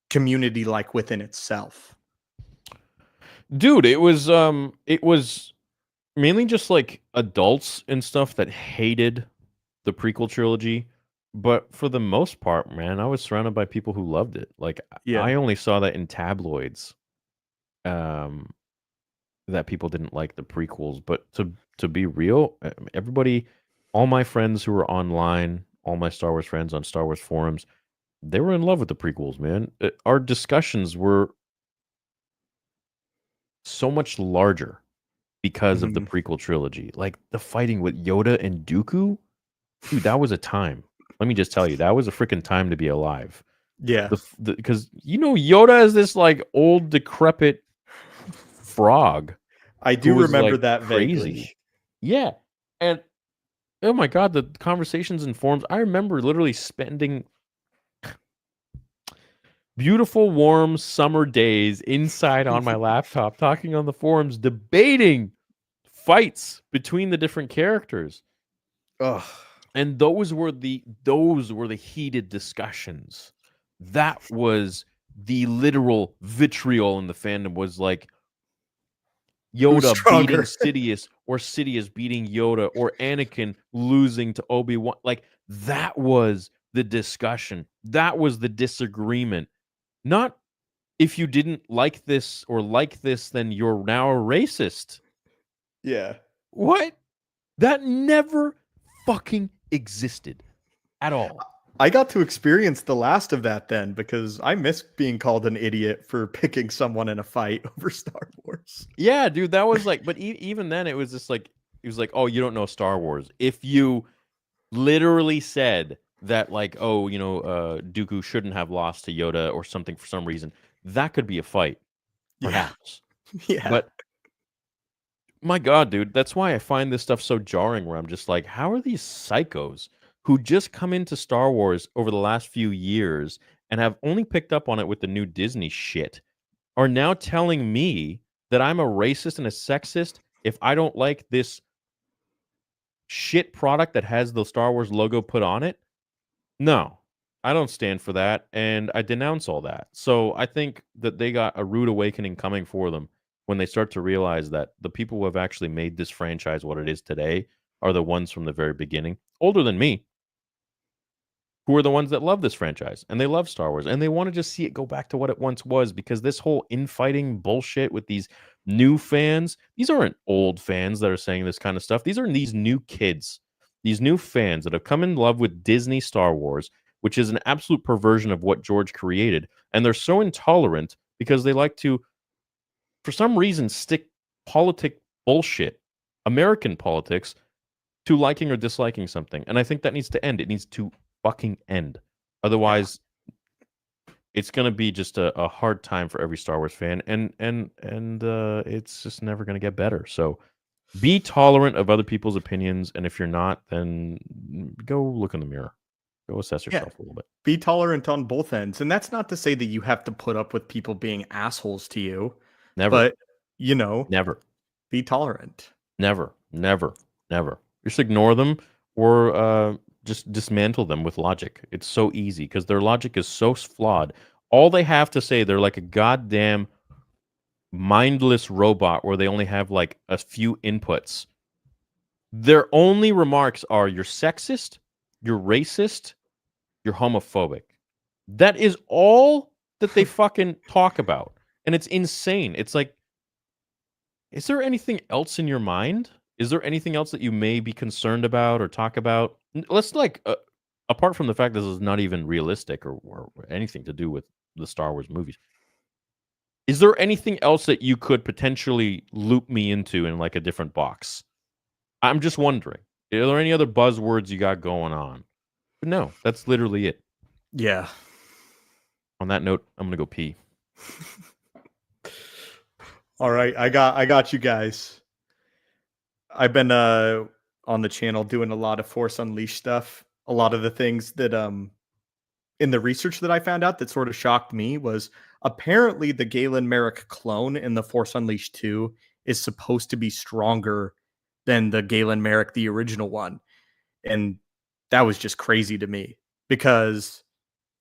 community like within itself? Dude, it was mainly just like adults and stuff that hated the prequel trilogy. But for the most part, man, I was surrounded by people who loved it. Like Yeah. I only saw that in tabloids. That people didn't like the prequels, but to be real, everybody, all my friends who were online, all my Star Wars friends on Star Wars forums, they were in love with the prequels, man. Our discussions were so much larger because of the prequel trilogy. Like the fighting with Yoda and Dooku, dude, that was a time. Let me just tell you, that was a freaking time to be alive. Yeah. Because Yoda is this like old decrepit frog. I do who was, remember like, that crazy. vaguely. Yeah. And oh my god, the conversations and forums. I remember literally spending beautiful, warm summer days inside on my laptop, talking on the forums, debating fights between the different characters. Ugh. And those were the heated discussions. That was the literal vitriol in the fandom, was like Yoda beating Sidious, or Sidious beating Yoda, or Anakin losing to Obi-Wan. Like that was the discussion. That was the disagreement. Not if you didn't like this or like this, then you're now a racist. Yeah. What? That never fucking existed at all. I got to experience the last of that then, because I miss being called an idiot for picking someone in a fight over Star Wars. Yeah, dude, that was like, but even then, it was just like, it was like, oh, you don't know Star Wars. If you literally said that, like, oh, Dooku shouldn't have lost to Yoda or something for some reason, that could be a fight, perhaps. Yeah. But my God, dude, that's why I find this stuff so jarring, where I'm just like, how are these psychos who just come into Star Wars over the last few years and have only picked up on it with the new Disney shit, are now telling me that I'm a racist and a sexist if I don't like this shit product that has the Star Wars logo put on it? No, I don't stand for that, and I denounce all that. So I think that they got a rude awakening coming for them when they start to realize that the people who have actually made this franchise what it is today are the ones from the very beginning, older than me, who are the ones that love this franchise, and they love Star Wars, and they want to just see it go back to what it once was, because this whole infighting bullshit with these new fans, these aren't old fans that are saying this kind of stuff. These are these new kids, these new fans that have come in love with Disney Star Wars, which is an absolute perversion of what George created. And they're so intolerant because they like to, for some reason, stick politic bullshit, American politics, to liking or disliking something. And I think that needs to end. It needs to fucking end. Otherwise, it's going to be just a hard time for every Star Wars fan, and it's just never going to get better. So be tolerant of other people's opinions, and if you're not, then go look in the mirror. Go assess yourself a little bit. Be tolerant on both ends. And that's not to say that you have to put up with people being assholes to you, Never. but, you know, Never. be tolerant. Never. Never. Never. Just ignore them or just dismantle them with logic. It's so easy because their logic is so flawed. All they have to say, they're like a goddamn mindless robot where they only have like a few inputs. Their only remarks are you're sexist, you're racist, you're homophobic. That is all that they fucking talk about. And it's insane. It's like, is there anything else in your mind? Is there anything else that you may be concerned about or talk about? Let's like, apart from the fact this is not even realistic or anything to do with the Star Wars movies. Is there anything else that you could potentially loop me into in like a different box? I'm just wondering. Are there any other buzzwords you got going on? But no, that's literally it. Yeah. On that note, I'm gonna go pee. All right, I got you guys. I've been on the channel doing a lot of Force Unleashed stuff. A lot of the things that in the research that I found out that sort of shocked me was apparently the Galen Merrick clone in the Force Unleashed 2 is supposed to be stronger than the Galen Merrick, the original one. And that was just crazy to me because,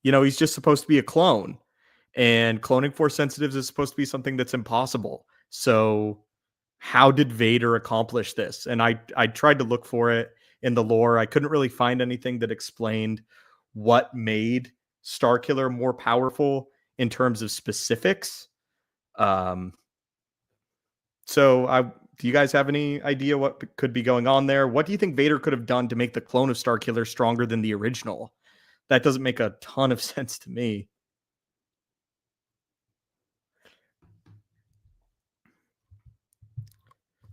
you know, he's just supposed to be a clone. And cloning Force sensitives is supposed to be something that's impossible. So how did Vader accomplish this? And I tried to look for it in the lore. I couldn't really find anything that explained what made Starkiller more powerful in terms of specifics. So do you guys have any idea what could be going on there? What do you think Vader could have done to make the clone of Starkiller stronger than the original? That doesn't make a ton of sense to me.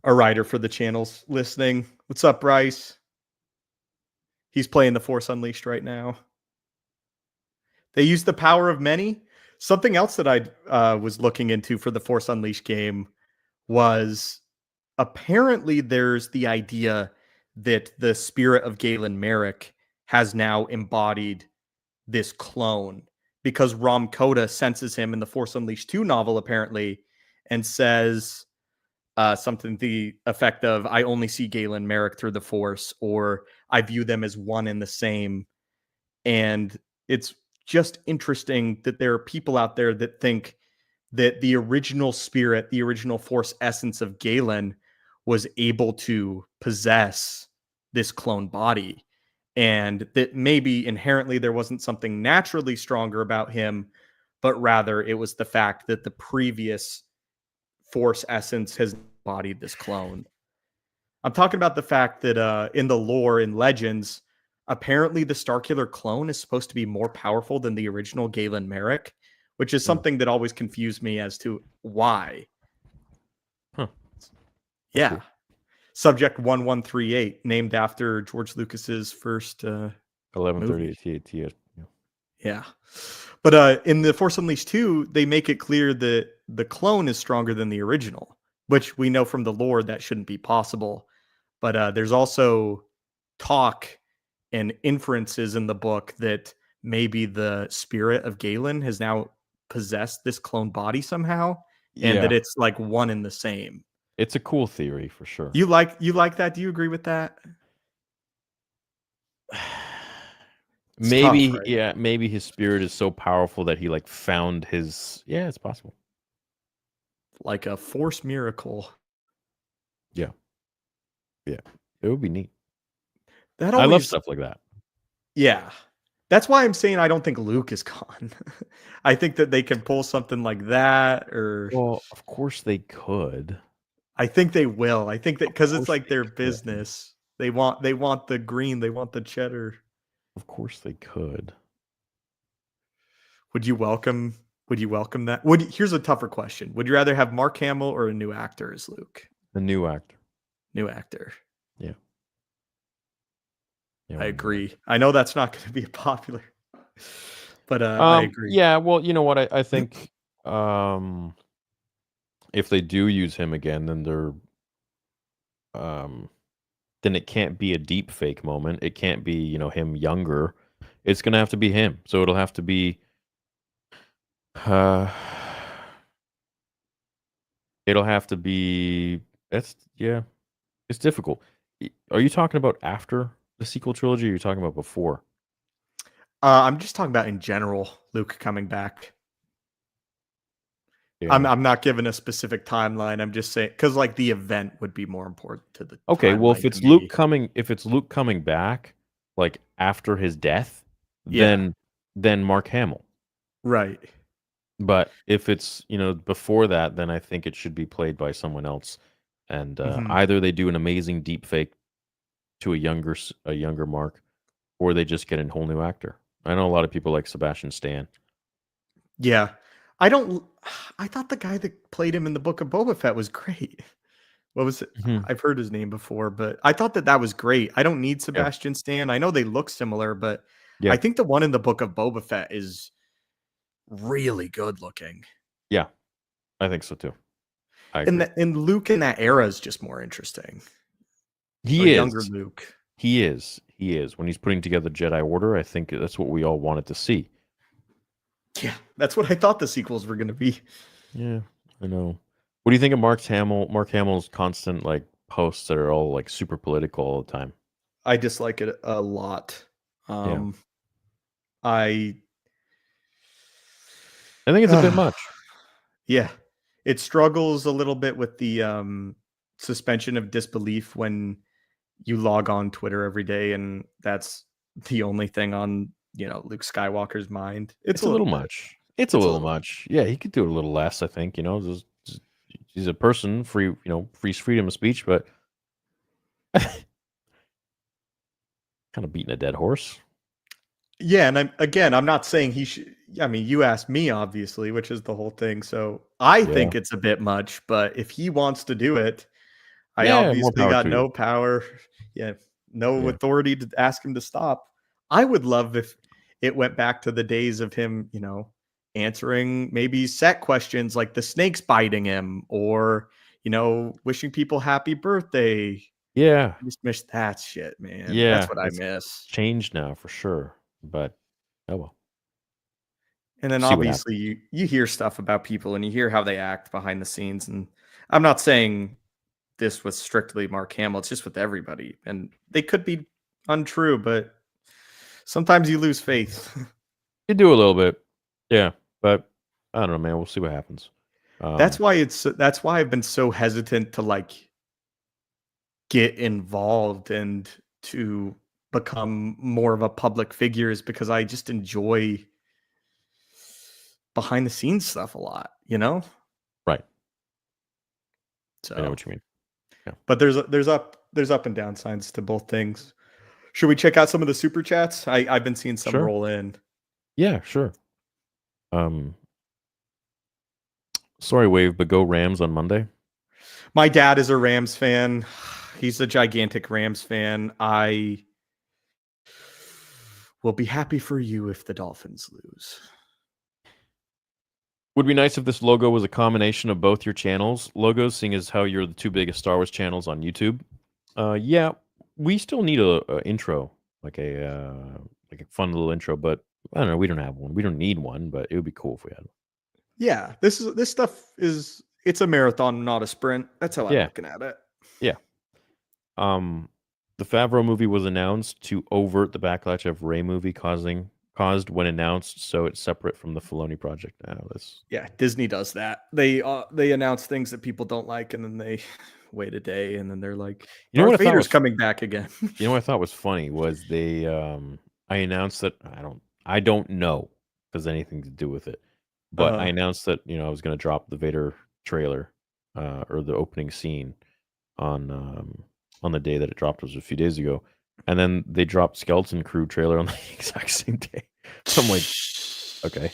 A writer for the channel's listening. What's up, Bryce? He's playing the Force Unleashed right now. They use the power of many. Something else that I was looking into for the Force Unleashed game was apparently there's the idea that the spirit of Galen Merrick has now embodied this clone because Rom Koda senses him in the Force Unleashed 2 novel, apparently, and says something to the effect of, I only see Galen Merrick through the Force, or I view them as one and the same. And it's just interesting that there are people out there that think that the original spirit, the original Force essence of Galen was able to possess this clone body. And that maybe inherently there wasn't something naturally stronger about him, but rather it was the fact that the previous Force essence has embodied this clone. I'm talking about the fact that in the lore, in Legends, apparently the Starkiller clone is supposed to be more powerful than the original Galen Merrick, which is something that always confused me as to why. Huh. Yeah. Cool. Subject 1138, named after George Lucas's first 1138 TAT. Yeah. But in the Force Unleashed 2, they make it clear that the clone is stronger than the original, which we know from the lore that shouldn't be possible. But there's also talk and inferences in the book that maybe the spirit of Galen has now possessed this clone body somehow, and that it's like one and the same. It's a cool theory for sure. You like that? Do you agree with that? Maybe, tough, right? yeah, maybe his spirit is so powerful that he like found his. Yeah, it's possible. Like a Force miracle. Yeah, it would be neat. That I love always, stuff like that. yeah. That's why I'm saying I don't think Luke is gone. I think that they can pull something like that, or Well, of course they could. I think they will. I think that because it's course like they their could. business. They want the green. They want the cheddar. Of course they could. Would you welcome that? Here's a tougher question. Would you rather have Mark Hamill or a new actor as Luke? The new actor. New actor. Yeah, I agree. I know that's not going to be popular, but I agree. Yeah, well, you know what? I think if they do use him again, then then it can't be a deep fake moment. It can't be, him younger. It's gonna have to be him. So it'll have to be. Uh, it'll have to be. That's yeah. It's difficult. Are you talking about after the sequel trilogy? Or are you talking about before? I'm just talking about in general, Luke coming back. Yeah. I'm not giving a specific timeline. I'm just saying because like the event would be more important to the Okay. Well, if timeline it's to Luke me. coming back, like after his death, Yeah. then Mark Hamill. Right. But if it's before that, then I think it should be played by someone else, and Mhm. either they do an amazing deep fake to a younger Mark, or they just get a whole new actor. I know a lot of people like Sebastian Stan. Yeah. I thought the guy that played him in the Book of Boba Fett was great. What was it? Mhm. I've heard his name before, but I thought that was great. I don't need Sebastian Stan. I know they look similar, but Yeah. I think the one in the Book of Boba Fett is really good looking. Yeah, I think so too. I And agree. and Luke in that era is just more interesting. He Or is. younger Luke. He is. He is. When he's putting together Jedi Order, I think that's what we all wanted to see. Yeah, that's what I thought the sequels were going to be. Yeah, I know. What do you think of Mark Hamill's constant like posts that are all like super political all the time? I dislike it a lot. I think it's a bit much. Yeah. It struggles a little bit with the suspension of disbelief when you log on Twitter every day and that's the only thing on, Luke Skywalker's mind. It's a little bit. much. It's a little much. Yeah, he could do it a little less, I think, just he's a person, free, free freedom of speech, but kind of beating a dead horse. Yeah, and I'm not saying he should. I mean, you asked me, obviously, which is the whole thing. So I think it's a bit much, but if he wants to do it, I Yeah, more obviously power got to no you. power. Yeah, no Yeah. authority to ask him to stop. I would love if it went back to the days of him, answering maybe set questions like the snakes biting him or, wishing people happy birthday. Yeah. I just miss that shit, man. Yeah. That's what I It's miss. changed now for sure. But oh well. And then See what obviously you hear stuff about people and you hear how they act behind the scenes. And I'm not saying this was strictly Mark Hamill, it's just with everybody. And they could be untrue, but sometimes you lose faith. You do a little bit. Yeah. But I don't know, man. We'll see what happens. That's why I've been so hesitant to like get involved and to become more of a public figure is because I just enjoy behind the scenes stuff a lot, Right. So I know what you mean. Yeah. But there's up and down signs to both things. Should we check out some of the super chats? I've been seeing some Sure. roll in. Yeah, sure. Sorry, Wave, but go Rams on Monday. My dad is a Rams fan. He's a gigantic Rams fan. I will be happy for you if the Dolphins lose. Would be nice if this logo was a combination of both your channels logos, seeing as how you're the two biggest Star Wars channels on YouTube. Yeah, we still need a intro, like a fun little intro, but I don't know. We don't have one. We don't need one, but it would be cool if we had one. Yeah, this stuff it's a marathon, not a sprint. That's how I'm looking at it. Yeah. The Favreau movie was announced to overt the backlash of REY movie caused when announced, so it's separate from the Filoni project now. Yeah, Disney does that. They announce things that people don't like, and then they wait a day, and then they're like, Darth Vader's coming back again. You know what I thought was funny was they I announced that I don't know if there's anything to do with it, but I announced that I was going to drop the Vader trailer or the opening scene on the day that it dropped, was a few days ago, and then they dropped Skeleton Crew trailer on the exact same day. So I'm like, okay.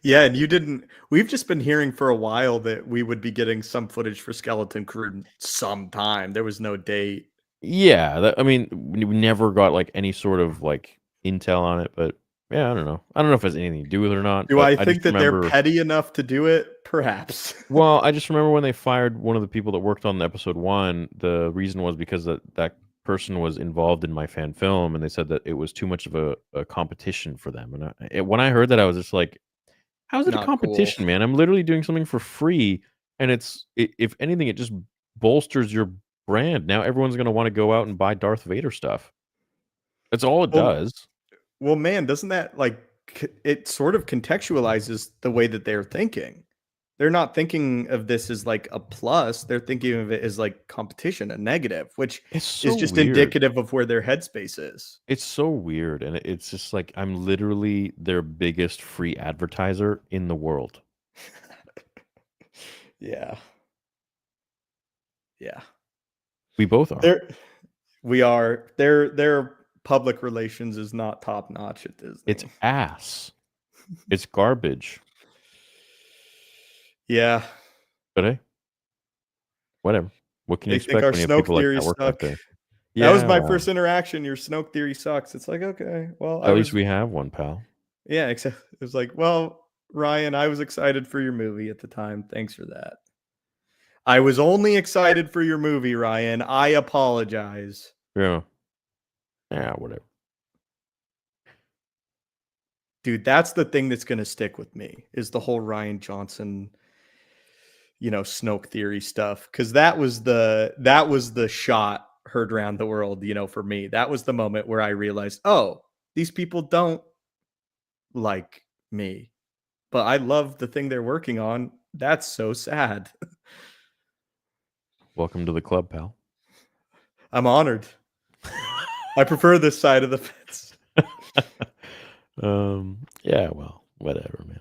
Yeah, and you didn't. We've just been hearing for a while that we would be getting some footage for Skeleton Crew sometime. There was no date. Yeah, we never got like any sort of like intel on it, but yeah, I don't know. I don't know if it has anything to do with it or not. Do I think that they're petty enough to do it? Perhaps. Well, I just remember when they fired one of the people that worked on episode 1, the reason was because that person was involved in my fan film, and they said that it was too much of a competition for them. And when I heard that, I was just like, "How is it a Not cool. competition, man? I'm literally doing something for free, and if anything, it just bolsters your brand. Now everyone's gonna want to go out and buy Darth Vader stuff. That's all it Well, does. well, man, doesn't that like it sort of contextualizes the way that they're thinking? They're not thinking of this as like a plus. They're thinking of it as like competition, a negative, which It's is so just weird. indicative of where their headspace is. It's so weird, and it's just like I'm literally their biggest free advertiser in the world. Yeah. Yeah. We both are. We are. Their public relations is not top notch at Disney. It's ass. It's garbage. Yeah. But hey, whatever. What can you They think expect our when you have Snoke people like theory that working out suck. there? That was my well, first interaction. Your Snoke theory sucks. It's like, okay, well, At least we have one, pal. yeah, except it was like, well, Ryan, I was excited for your movie at the time. Thanks for that. I was only excited for your movie, Ryan. I apologize. Yeah. Yeah, whatever. Dude, that's the thing that's going to stick with me is the whole Ryan Johnson, Snoke theory stuff, cuz that was the shot heard around the world, for me. That was the moment where I realized, "Oh, these people don't like me, but I love the thing they're working on. That's so sad." Welcome to the club, pal. I'm honored. I prefer this side of the fence. Yeah, well, whatever, man.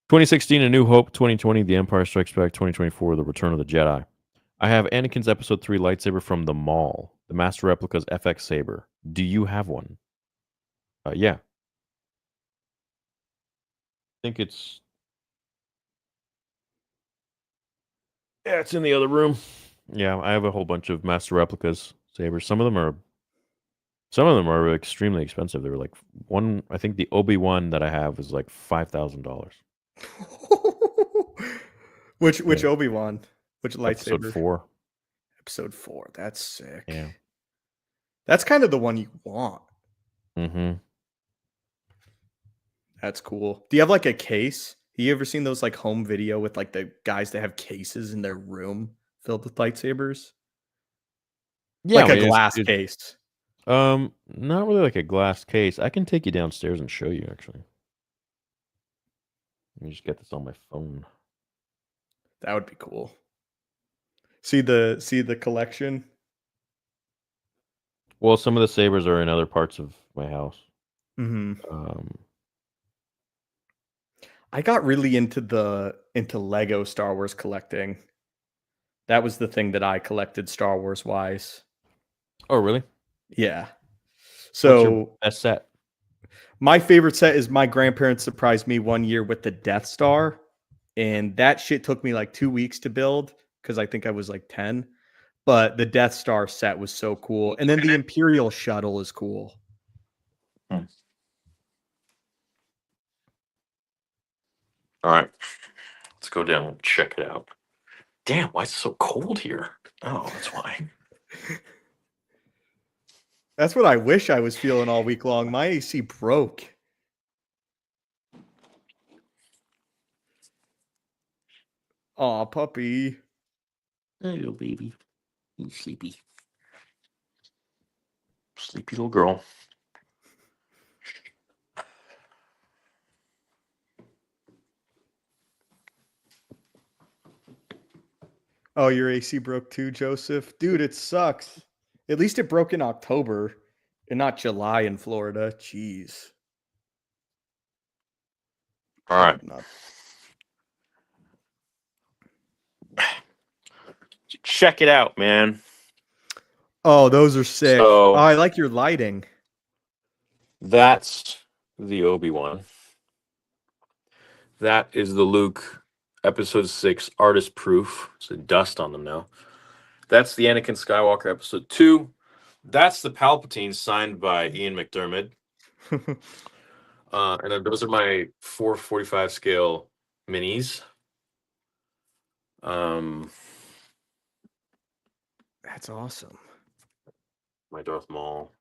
2016, A New Hope. 2020, The Empire Strikes Back. 2024, The Return of the Jedi. I have Anakin's Episode 3 lightsaber from the mall. The Master Replica's FX saber. Do you have one? Yeah. I think it's... Yeah, it's in the other room. Yeah, I have a whole bunch of Master Replicas sabers. Some of them are extremely expensive. They were like I think the Obi-Wan that I have is like $5,000. Which Obi-Wan? Which lightsaber? Episode 4. Episode 4. That's sick. Yeah. That's kind of the one you want. Mm-hmm. That's cool. Do you have like a case? You ever seen those like home video with like the guys that have cases in their room filled with lightsabers? Yeah, Like I a mean, glass case. Not really like a glass case. I can take you downstairs and show you, actually. Let me just get this on my phone. That would be cool. See the collection? Well, some of the sabers are in other parts of my house. Mm-hmm. I got really into Lego Star Wars collecting. That was the thing that I collected Star Wars wise. Oh, really? Yeah. What's your So best set? my favorite set is my grandparents surprised me one year with the Death Star. And that shit took me like 2 weeks to build because I think I was like 10. But the Death Star set was so cool. And then the Imperial shuttle is cool. All right. Let's go down and check it out. Damn, why is it so cold here? Oh, that's why. That's what I wish I was feeling all week long. My AC broke. Aw, puppy. Hey, little baby. You sleepy. Sleepy little girl. Oh, your AC broke too, Joseph? Dude, it sucks. At least it broke in October and not July in Florida. Jeez. All right. Check it out, man. Oh, those are sick. So- Oh, I like your lighting. That's the Obi-Wan. That is the Luke Episode 6 artist proof. It's a dust on them now. That's the Anakin Skywalker Episode 2. That's the Palpatine signed by Ian McDermott. And then those are my 445 scale minis. That's awesome. My Darth Maul.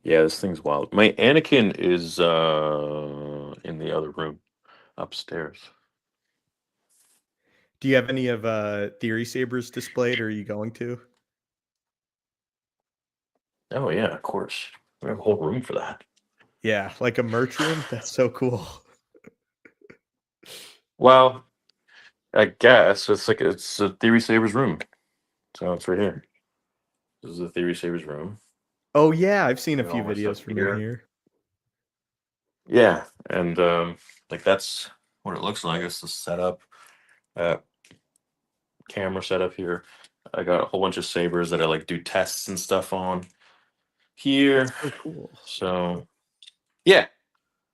Yeah, this thing's wild. My Anakin is in the other room upstairs. Do you have any of Theory Sabers displayed, or are you going to? Oh yeah, of course. We have a whole room for that. Yeah, like a merch room? That's so cool. Well, I guess it's a Theory Sabers room. So it's right here. This is the Theory Sabers room. Oh yeah, I've seen a And few all my videos stuff from in here. Yeah, and like that's what it looks like. It's the setup, camera setup here. I got a whole bunch of sabers that I like do tests and stuff on here. Oh, cool. So yeah,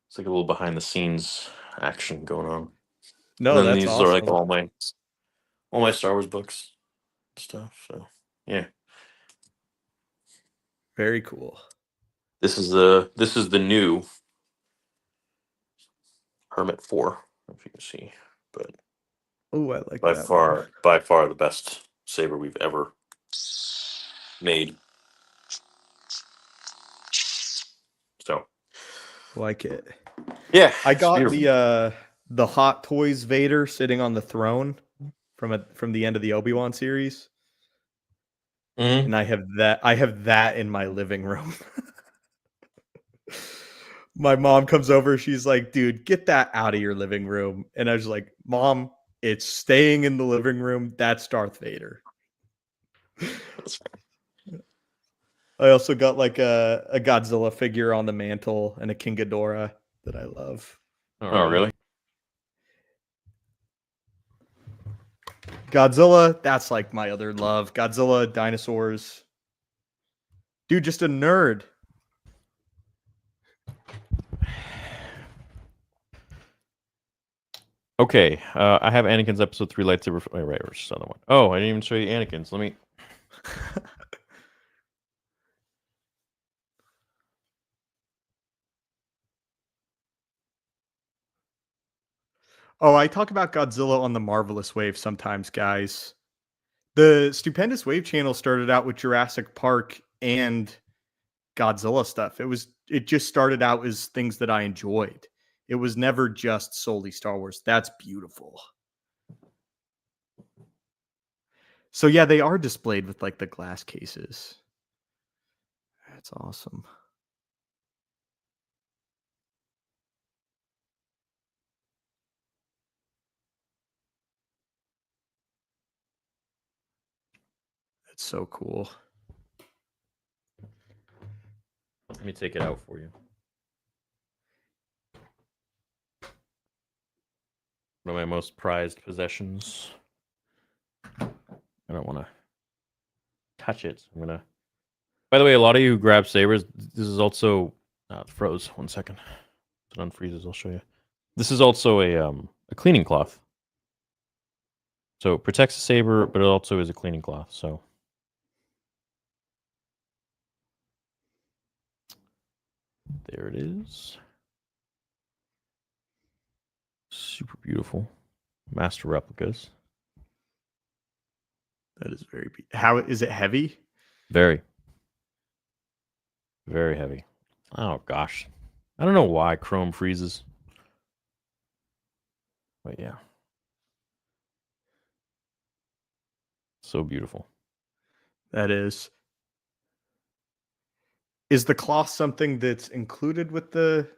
it's like a little behind the scenes action going on. No, And then that's these are like awesome. all my Star Wars books stuff. So yeah, Very cool. this is the new Hermit 4, if you can see, but Oh, I like by that one. far the best saber we've ever made. So Like it. yeah, I it's got beautiful. the Hot Toys Vader sitting on the throne from the end of the Obi-Wan series. Mhm. And I have that in my living room. My mom comes over, she's like, "Dude, get that out of your living room." And I was like, "Mom, it's staying in the living room. That's Darth Vader." That's I also got like a Godzilla figure on the mantle and a King Ghidorah that I love. Oh, really? Godzilla, that's like my other love. Godzilla, dinosaurs. Dude, just a nerd. Okay, I have Anakin's episode 3 lightsaber. Oh, right, where's the other one? Oh, I didn't even show you Anakin's. Let me. Oh, I talk about Godzilla on the Marvelous Wave sometimes, guys. The Stupendous Wave channel started out with Jurassic Park and Godzilla stuff. It just started out as things that I enjoyed. It was never just solely Star Wars. That's beautiful. So yeah, they are displayed with like the glass cases. That's awesome. That's so cool. Let me take it out for you. One of my most prized possessions. I don't want to touch it. I'm gonna. By the way, a lot of you who grab sabers. This is also it froze. 1 second. If it unfreezes, I'll show you. This is also a cleaning cloth. So it protects the saber, but it also is a cleaning cloth. So there it is. Super beautiful. Master replicas. That is very how is it heavy? Very. Very heavy. Oh gosh. I don't know why chrome freezes. But yeah. So beautiful. That is. Is the cloth something that's included with the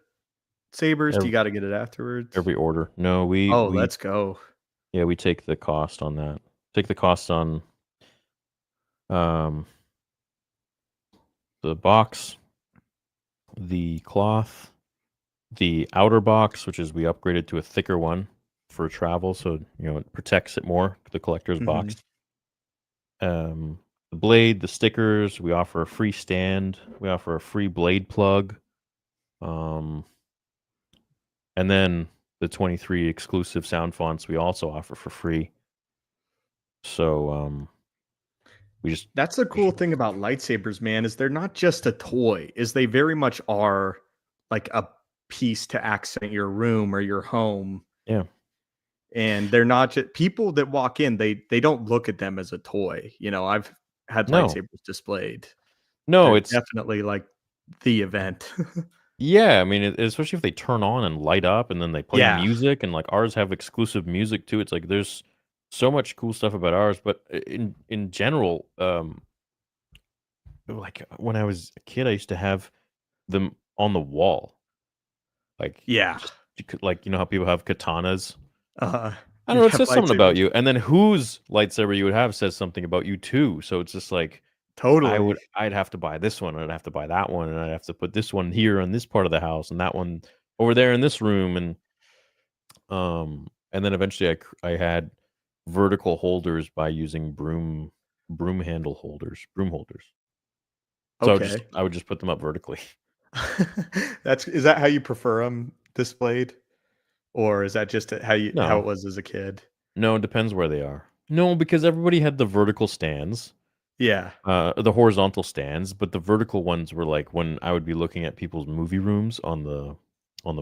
sabers? Do you got to get it afterwards? Every order. No, we let's go. yeah, we take the cost on that. Take the cost on the box, the cloth, the outer box, which is we upgraded to a thicker one for travel, so it protects it more, the collector's box. The blade, the stickers, we offer a free stand, we offer a free blade plug. And then the 23 exclusive sound fonts we also offer for free. So That's the cool thing about lightsabers, man, is they're not just a toy, is they very much are like a piece to accent your room or your home. Yeah. and they're not just people that walk in. They don't look at them as a toy. You know, I've had No, lightsabers displayed. no, They're it's definitely like the event. yeah. I mean, especially if they turn on and light up, and then they play Yeah. music, and like ours have exclusive music too. It's like there's so much cool stuff about ours, but in general, like when I was a kid, I used to have them on the wall, like Yeah. just you could, like, you know how people have katanas. Uh, I don't you know. It have says something about lightsabers. you, and then whose lightsaber you would have says something about you too. So it's just like Totally. I'd have to buy this one, and I'd have to buy that one, and I'd have to put this one here on this part of the house, and that one over there in this room, and then eventually I had vertical holders by using broom handle holders, broom holders. So Okay. I would just put them up vertically. Is that how you prefer them displayed, or is that just how it No, was as a kid? no, it depends where they are. No, because everybody had the vertical stands. Yeah. The horizontal stands, but the vertical ones were like when I would be looking at people's movie rooms on the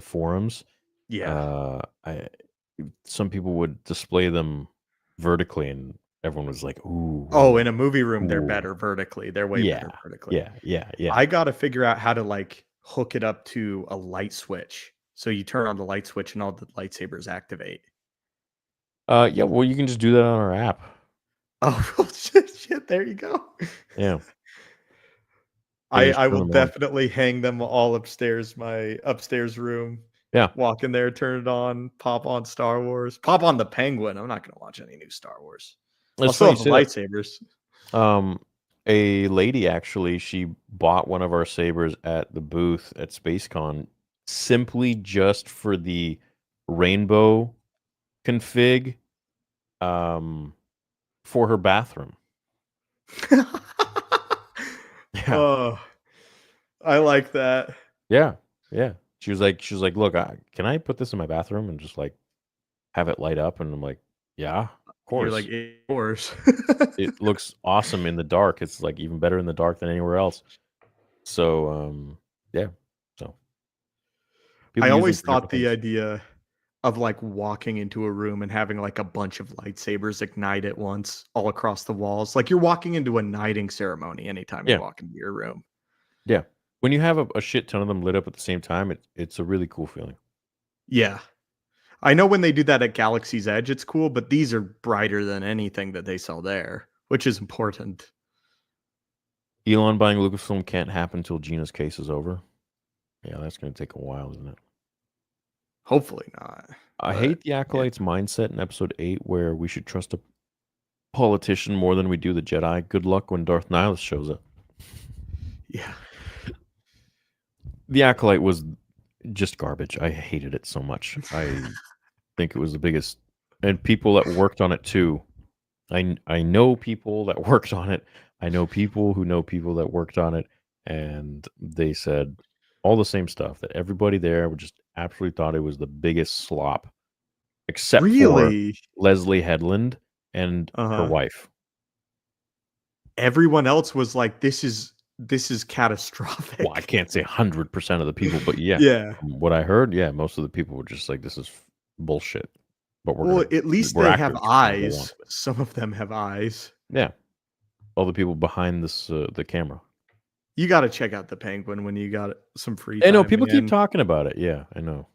forums. Yeah. I Some people would display them vertically, and everyone was like, "Ooh, Oh, ooh, in a movie room, they're cool." better vertically. They're way Yeah, better vertically. yeah, yeah, yeah. I gotta figure out how to, like, hook it up to a light switch. So you turn on the light switch and all the lightsabers activate. Yeah. Well, you can just do that on our app. Oh, well, shit, there you go. Yeah, yeah. Just I turn will them on. definitely hang them all upstairs, my upstairs room. Yeah, Walk in there, turn it on, pop on Star Wars, pop on the Penguin. I'm not gonna watch any new Star Wars. I'll it's still funny you have the say that. lightsabers. Um, a lady actually, she bought one of our sabers at the booth at SpaceCon simply just for the rainbow config, um, for her bathroom. Yeah, Oh, I like that. yeah, yeah. She was like, "Look, can I put this in my bathroom and just like have it light up?" And I'm like, "Yeah, of You're like course." 8 hours. It looks awesome in the dark. It's like even better in the dark than anywhere else. So, yeah. So I people use them always for thought different the things. idea of, like, walking into a room and having, like, a bunch of lightsabers ignite at once all across the walls, like, you're walking into a knighting ceremony anytime you Yeah, walk into your room. yeah. When you have a shit ton of them lit up at the same time, it's a really cool feeling. Yeah. I know when they do that at Galaxy's Edge, it's cool, but these are brighter than anything that they sell there, which is important. Elon buying Lucasfilm can't happen until Gina's case is over. Yeah, that's going to take a while, isn't it? Hopefully not, I but hate the yeah. Acolyte's mindset in episode 8 where we should trust a politician more than we do the Jedi. Good luck when Darth Nihilus shows up. Yeah. The Acolyte was just garbage. I hated it so much. I think it was the biggest, and people that worked on it too. I know people that worked on it. I know people who know people that worked on it, and they said all the same stuff, that everybody there would just absolutely thought it was the biggest slop, except for Really? Leslie Headland and her Uh-huh. wife. Everyone else was like, this is Well, I catastrophic." can't say 100% of the people, but yeah, Yeah. from what I heard, yeah, most of the people were just like, "This is bullshit." But Well, at least we're they have actors, so we'll want eyes. it. Some of them have eyes. Yeah, all the people behind this the camera. You gotta check out The Penguin when you got some free I know time, people keep man. talking about it. Yeah, I know.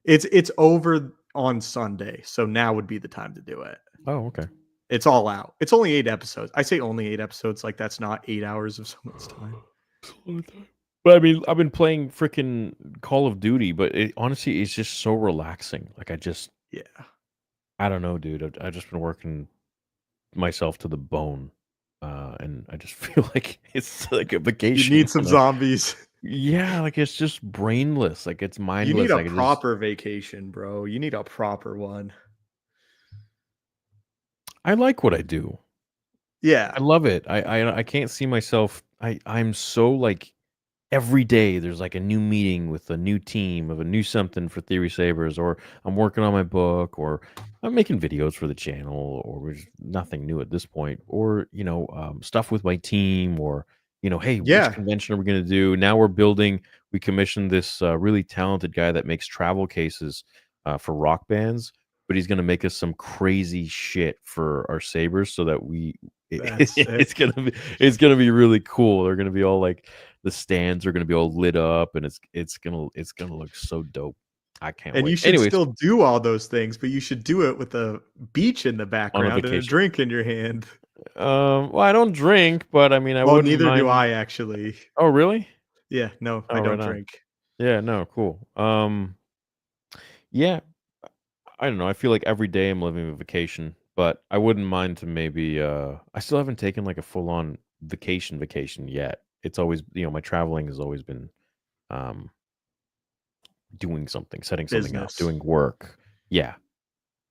It's over on Sunday, so now would be the time to do it. Oh, okay. It's all out. It's only 8 episodes. I say only 8 episodes, like that's not 8 hours of someone's time. But I mean, I've been playing freaking Call of Duty, but honestly, it's just so relaxing. Like Yeah. I don't know, dude. I've just been working myself to the bone, and I just feel like it's like a You vacation. need some zombies. Yeah, like it's just brainless. Like it's You need mindless. a Like it just. proper vacation, bro. You need a proper one. I like what I do. Yeah. I love it. I can't see myself. I'm so like every day there's like a new meeting with a new team of a new something for Theory Sabers, or I'm working on my book, or I'm making videos for the channel, or there's nothing new at this point, or stuff with my team, or hey, which Yeah. convention are we going to do? Now we commissioned this really talented guy that makes travel cases for rock bands. but he's gonna make us some crazy shit for our sabers so that That's it's sick. gonna be really cool. They're gonna be all like the stands are gonna be all lit up, and it's gonna look so dope. I can't And wait. you should Anyways, still do all those things, but you should do it with a beach in the background and a vacation. drink in your hand. Well, I don't drink, but I mean, I Well, wouldn't neither do mind. I actually. Oh, really? Yeah, no, Oh, I don't right on. drink. Yeah, no, cool. Yeah, I don't know. I feel like every day I'm living a vacation, but I wouldn't mind to maybe. I still haven't taken like a full on vacation yet. It's always, my traveling has always been um doing something, setting something up, Business. doing work. Yeah, I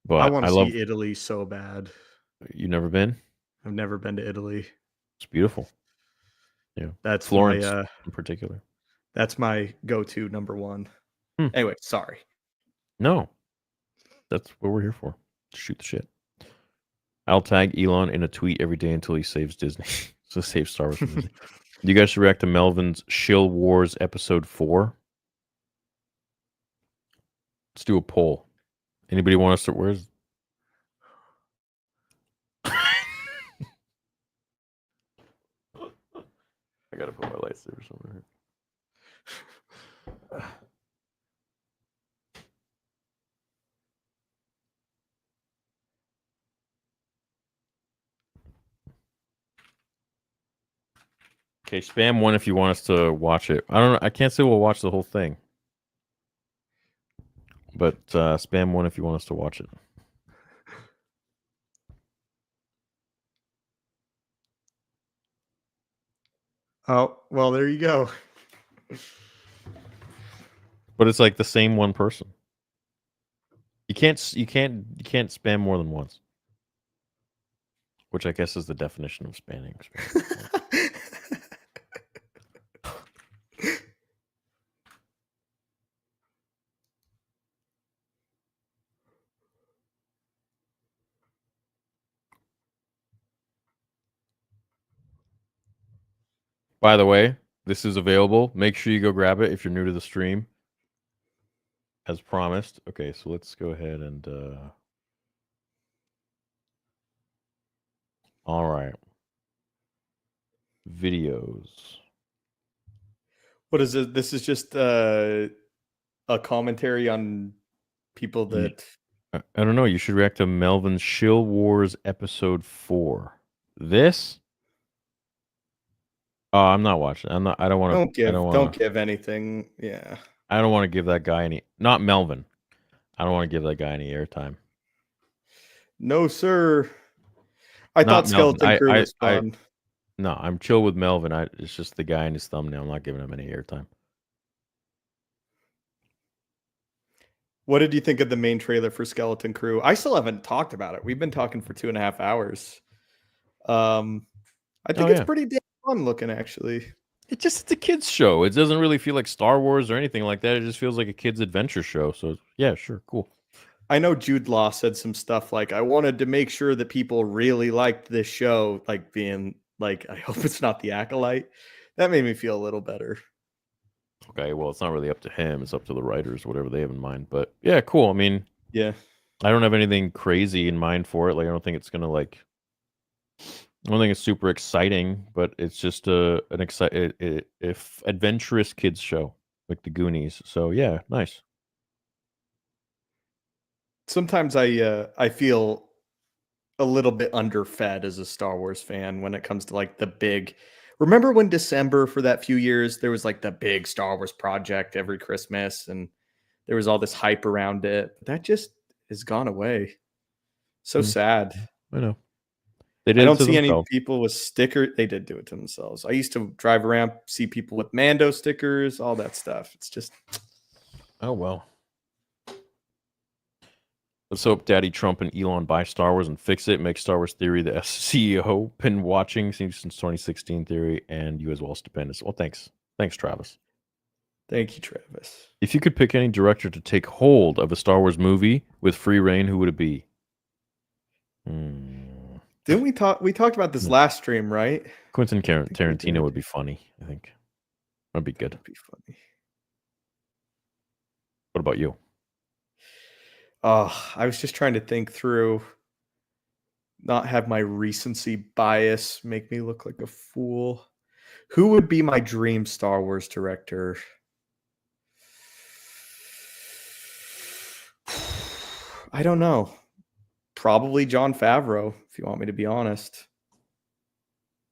but want I to love. see Italy so bad. You never been? I've never been to Italy. It's beautiful. Yeah, That's Florence my in particular. that's my go-to number one. Hmm. Anyway, sorry. No, that's what we're here for. Shoot the shit. I'll tag Elon in a tweet every day until he saves Disney. So save Star Wars from Disney. You guys should react to Melvin's Shill Wars episode 4. Let's do a poll. Anybody want us to? Where's? I gotta put my lightsaber somewhere here. Okay, spam one if you want us to watch it. I don't know. I can't say we'll watch the whole thing, but spam one if you want us to watch it. Oh, well, there you go. But it's like the same one person. You can't spam more than once. Which I guess is the definition of spamming. By the way, this is available. Make sure you go grab it if you're new to the stream. As promised. Okay, so let's go ahead and all right. Videos. What is it? This is just a commentary on people that. I don't know. You should react to Melvin's Shill Wars episode 4. This? Oh, I'm not watching. I don't want to. Don't give anything. Yeah. I don't want to give that guy any. Not Melvin. I don't want to give that guy any airtime. No, sir. I Not thought Melvin. Skeleton Crew was fun. No, I'm chill with Melvin. It's just the guy in his thumbnail. I'm not giving him any airtime. What did you think of the main trailer for Skeleton Crew? I still haven't talked about it. We've been talking for 2.5 hours. I think it's pretty damn fun looking, actually. It's a kid's show. It doesn't really feel like Star Wars or anything like that. It just feels like a kid's adventure show. So yeah, sure, cool. I know Jude Law said some stuff like, I wanted to make sure that people really liked this show, like being like, I hope it's not the Acolyte. That made me feel a little better. Okay, well, it's not really up to him. It's up to the writers, whatever they have in mind. But yeah, cool. I mean, yeah, I don't have anything crazy in mind for it. Like, I don't think it's gonna I don't think it's super exciting, but it's just an if adventurous kids show like the Goonies. So yeah, nice. Sometimes I feel a little bit underfed as a Star Wars fan when it comes to like the big. Remember when December for that few years there was like the big Star Wars project every Christmas and there was all this hype around it. That just has gone away. So sad. I know. They did. I don't see any people with stickers. They did do it to themselves. I used to drive around, see people with Mando stickers, all that stuff. It's just. Oh, well. Let's hope Daddy Trump and Elon buy Star Wars and fix it. Make Star Wars Theory the CEO. Been watching since 2016 Theory and you as well, Stupendous. Well, thanks. Thanks, Travis. Thank you, Travis. If you could pick any director to take hold of a Star Wars movie with free reign, who would it be? Didn't we talk? We talked about this last stream, right? Quentin Tarantino would be funny, I think. That'd be good. That'd be funny. What about you? I was just trying to think through, not have my recency bias make me look like a fool. Who would be my dream Star Wars director? I don't know. Probably Jon Favreau, if you want me to be honest.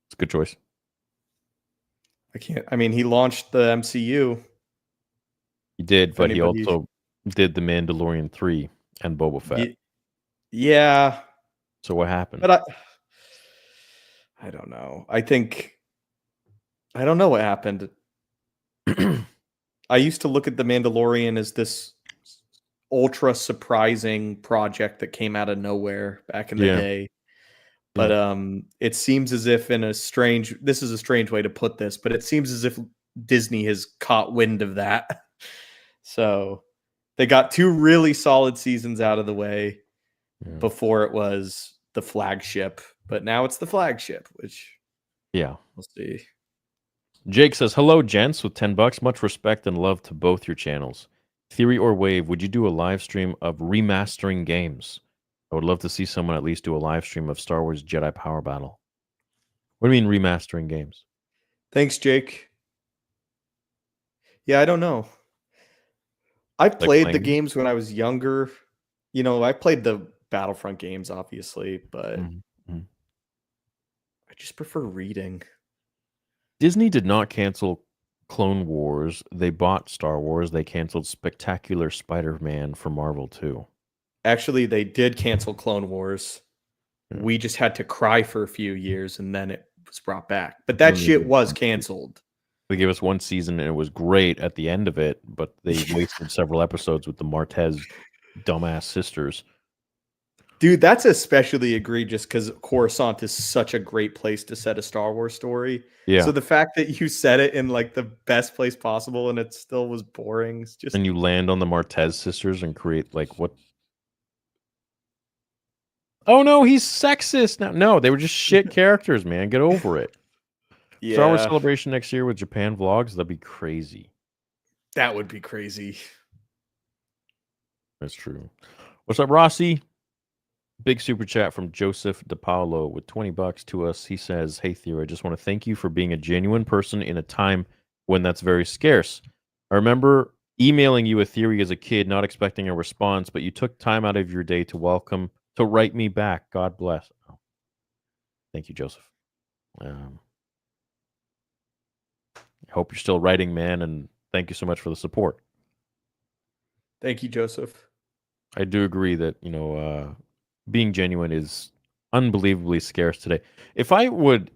It's a good choice. I mean, he launched the MCU. He did, If but he anybody- also did The Mandalorian 3 and Boba Fett. Yeah, So what happened? but I don't know. I don't know what happened. I used to look at The Mandalorian as this ultra surprising project that came out of nowhere back in the Yeah. day. But it seems as if this is a strange way to put this, but it seems as if Disney has caught wind of that. So they got 2 really solid seasons out of the way before it was the flagship, but now it's the flagship, which Yeah. we'll see. Jake says, hello, gents, with $10. Much respect and love to both your channels. Theory or Wave, would you do a live stream of remastering games? I would love to see someone at least do a live stream of Star Wars Jedi Power Battle. What do you mean remastering games? Thanks, Jake. Yeah, I don't know. I played the playing- games when I was younger. You know, I played the Battlefront games, obviously, but Mhm. I just prefer reading. Disney did not cancel Clone Wars. They bought Star Wars. They canceled Spectacular Spider-Man for Marvel too. Actually, they did cancel Clone Wars. Yeah. We just had to cry for a few years and then it was brought back. But that shit was canceled. They gave us 1 season and it was great at the end of it, but they wasted several episodes with the Martez dumbass sisters. Dude, that's especially egregious because Coruscant is such a great place to set a Star Wars story. Yeah. So the fact that you set it in like the best place possible and it still was boring is just. And you land on the Martez sisters and create like what? Oh no, he's sexist now. No, they were just shit characters, man. Get over it. Star Wars Yeah, Celebration next year with Japan vlogs. That'd be crazy. that would be crazy. That's true. What's up, Rossi? Big super chat from Joseph DePaulo with $20 to us. He says, hey, Theo, I just want to thank you for being a genuine person in a time when that's very scarce. I remember emailing you a theory as a kid, not expecting a response, but you took time out of your day to write me back. God bless. Oh. Thank you, Joseph. I hope you're still writing, man, and thank you so much for the support. Thank you, Joseph. I do agree that, being genuine is unbelievably scarce today. If I would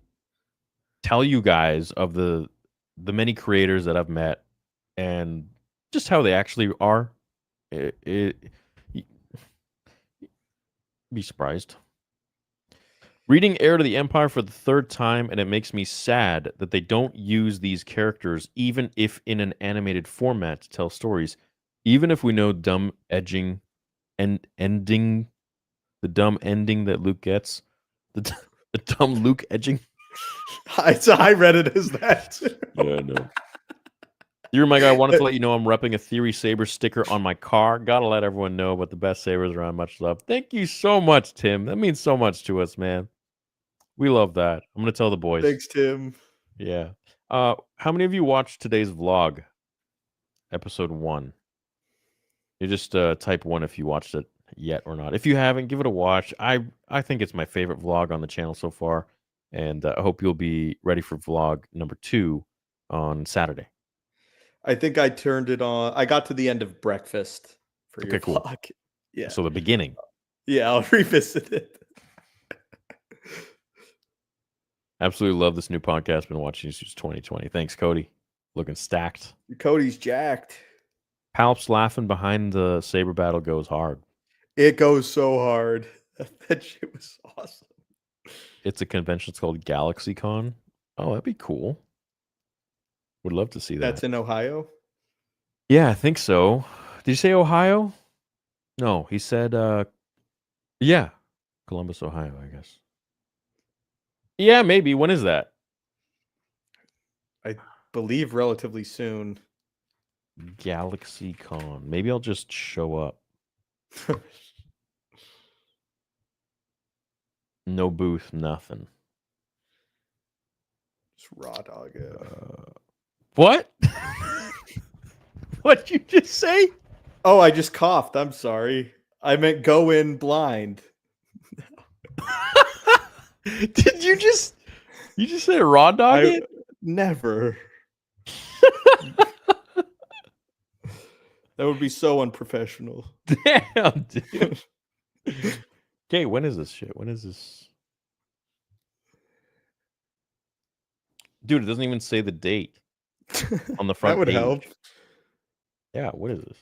tell you guys of the many creators that I've met and just how they actually are, you'd be surprised. Reading Heir to the Empire for the 3rd time, and it makes me sad that they don't use these characters, even if in an animated format, to tell stories. Even if we know dumb edging and ending, the dumb ending that Luke gets, the dumb Luke edging. I read it as that. Yeah, I know. You're my guy. I wanted to let you know I'm repping a Theory Saber sticker on my car. Gotta let everyone know about the best sabers around. Much love. Thank you so much, Tim. That means so much to us, man. We love that. I'm gonna tell the boys. Thanks, Tim. Yeah. How many of you watched today's vlog? Episode 1. You just type 1 if you watched it yet or not. If you haven't, give it a watch. I think it's my favorite vlog on the channel so far, and I hope you'll be ready for vlog number 2 on Saturday. I think I turned it on. I got to the end of breakfast for your cool. vlog. Yeah. So the beginning. Yeah, I'll revisit it. Absolutely love this new podcast. Been watching you since 2020. Thanks, Cody. Looking stacked. Cody's jacked. Palps laughing behind the saber battle goes hard. It goes so hard. That shit was awesome. It's a convention. It's called GalaxyCon. Oh, that'd be cool. Would love to see that. That's in Ohio? Yeah, I think so. Did you say Ohio? No, he said, yeah, Columbus, Ohio, I guess. Yeah, maybe. When is that? I believe relatively soon. GalaxyCon. Maybe I'll just show up. No booth, nothing. Just raw dog it. What? What'd you just say? Oh, I just coughed. I'm sorry. I meant go in blind. Did you just say raw dog it? Never. That would be so unprofessional. Damn, dude. Okay, when is this shit? When is this? Dude, it doesn't even say the date on the front That would page. help. Yeah, what is this?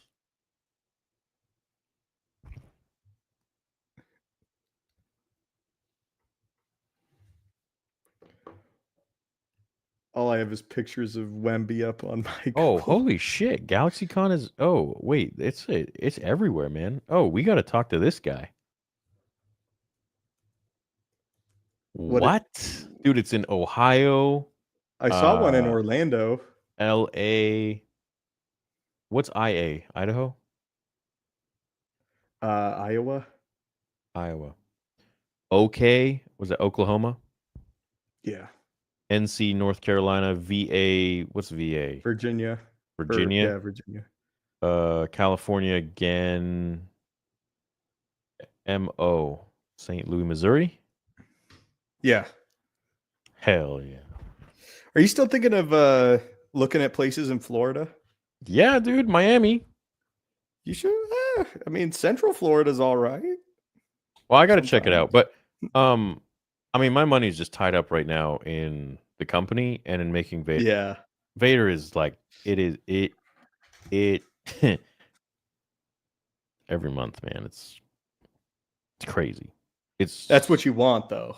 All I have is pictures of Wemby up on my Oh, Google. holy shit. GalaxyCon is wait, it's everywhere, man. Oh, we got to talk to this guy. What? Dude, it's in Ohio, I saw one in Orlando. LA. What's IA? Idaho? Iowa. Iowa. OK, was it Oklahoma? Yeah. NC, North Carolina, VA, what's VA? Virginia. Virginia. Yeah, Virginia. California again. MO, St. Louis, Missouri. Yeah. Hell yeah. Are you still thinking of looking at places in Florida? Yeah, dude, Miami. You should. I mean, Central Florida's all right. Well, I got to check it out, but I mean, my money's just tied up right now in the company and in making Vader. Yeah. Vader is like it every month, man. It's crazy. That's what you want, though.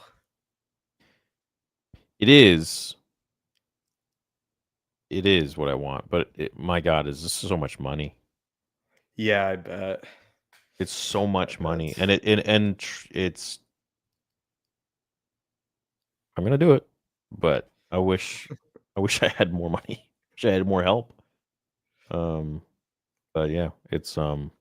It is what I want, but my God, is this so much money? Yeah, I bet. It's so much money, and it's. I'm gonna do it, but I wish I had more money. Wish I had more help. But yeah, it's gonna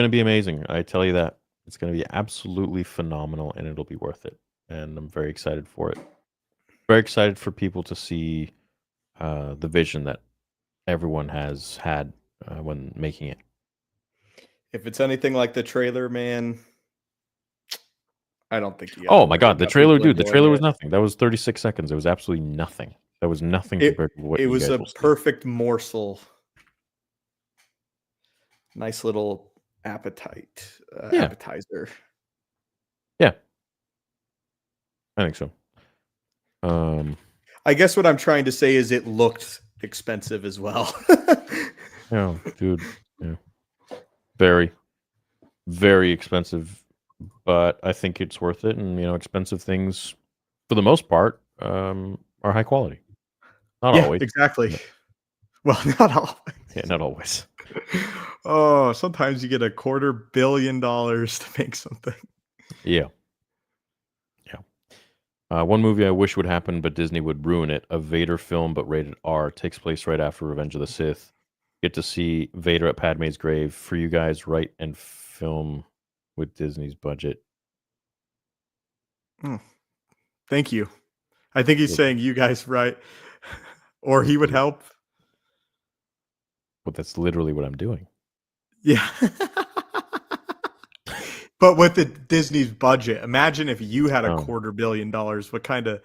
be amazing. I tell you that. It's gonna be absolutely phenomenal, and it'll be worth it. And I'm very excited for it. Very excited for people to see the vision that everyone has had when making it. If it's anything like the trailer, man, I don't think you. Oh my God, the trailer, dude! The trailer was nothing. That was 36 seconds. It was absolutely nothing. That was nothing compared to what it you was. Guys A will see. perfect morsel. Nice little appetizer. Yeah, I think so. I guess what I'm trying to say is it looked expensive as well. Yeah, dude. Yeah. Very, very expensive, but I think it's worth it. And expensive things, for the most part, are high quality. Not always. Exactly. Well, not always. Yeah, not always. Oh, sometimes you get $250 million to make something. Yeah. One movie I wish would happen, but Disney would ruin it. A Vader film, but rated R, takes place right after Revenge of the Sith. Get to see Vader at Padme's grave. For you guys, write and film with Disney's budget. Thank you. I think he's saying you guys write, or he would help. But that's literally what I'm doing. Yeah. But with the Disney's budget, imagine if you had $250 million, what kind of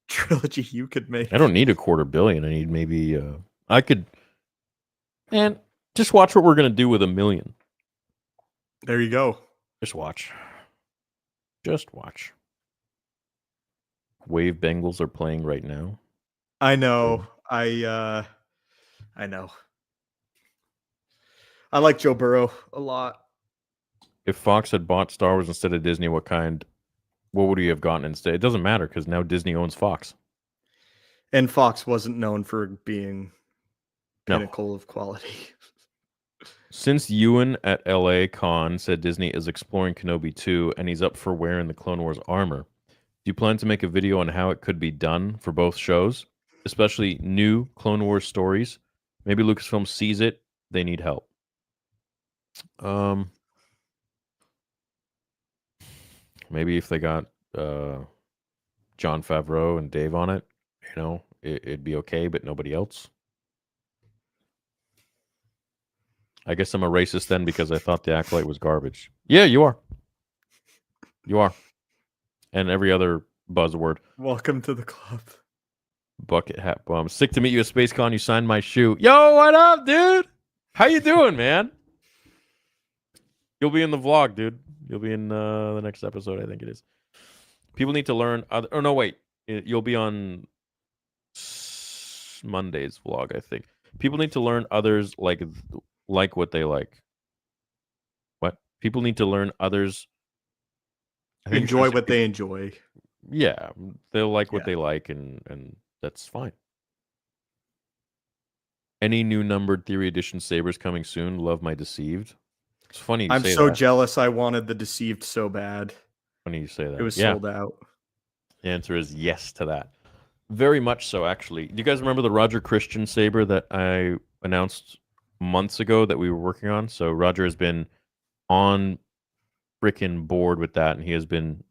trilogy you could make. I don't need $250 million. I need maybe I could, and just watch what we're gonna do with $1 million. There you go. Just watch. Wave Bengals are playing right now. I know. I know. I like Joe Burrow a lot. If Fox had bought Star Wars instead of Disney, what would we have gotten instead? It doesn't matter because now Disney owns Fox. And Fox wasn't known for being pinnacle of quality. Since Ewan at LA Con said Disney is exploring Kenobi 2 and he's up for wearing the Clone Wars armor, do you plan to make a video on how it could be done for both shows, especially new Clone Wars stories? Maybe Lucasfilm sees it they need help. Maybe if they got Jon Favreau and Dave on it, it'd be okay, but nobody else. I guess I'm a racist then because I thought the Acolyte was garbage. Yeah, you are. You are. And every other buzzword. Welcome to the club. Bucket hat bum. Sick to meet you at SpaceCon. You signed my shoe. Yo, what up, dude? How you doing, man? You'll be in the vlog, dude. You'll be in the next episode, I think it is. People need to learn. Oh, no, wait. You'll be on Monday's vlog, I think. People need to learn others like what they like. What? People need to learn others. Enjoy what they enjoy. Yeah, they'll like what they like, and that's fine. Any new numbered Theory Edition sabers coming soon? Love my Deceived. It's funny you I'm say so that. jealous. I wanted the Deceived so bad. Funny you say that. It was sold out. The answer is yes to that. Very much so, actually. Do you guys remember the Roger Christian saber that I announced months ago that we were working on? So Roger has been on freaking board with that, and he has been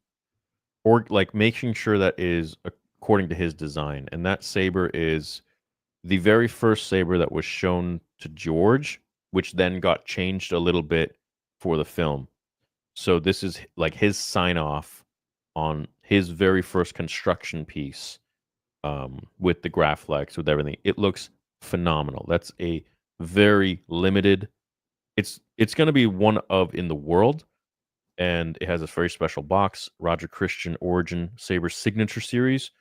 making sure that is according to his design. And that saber is the very first saber that was shown to George, which then got changed a little bit for the film. So this is like his sign off on his very first construction piece, with the Graflex, with everything. It looks phenomenal. That's a very limited. It's going to be one of in the world, and it has a very special box. Roger Christian Origin Saber Signature Series,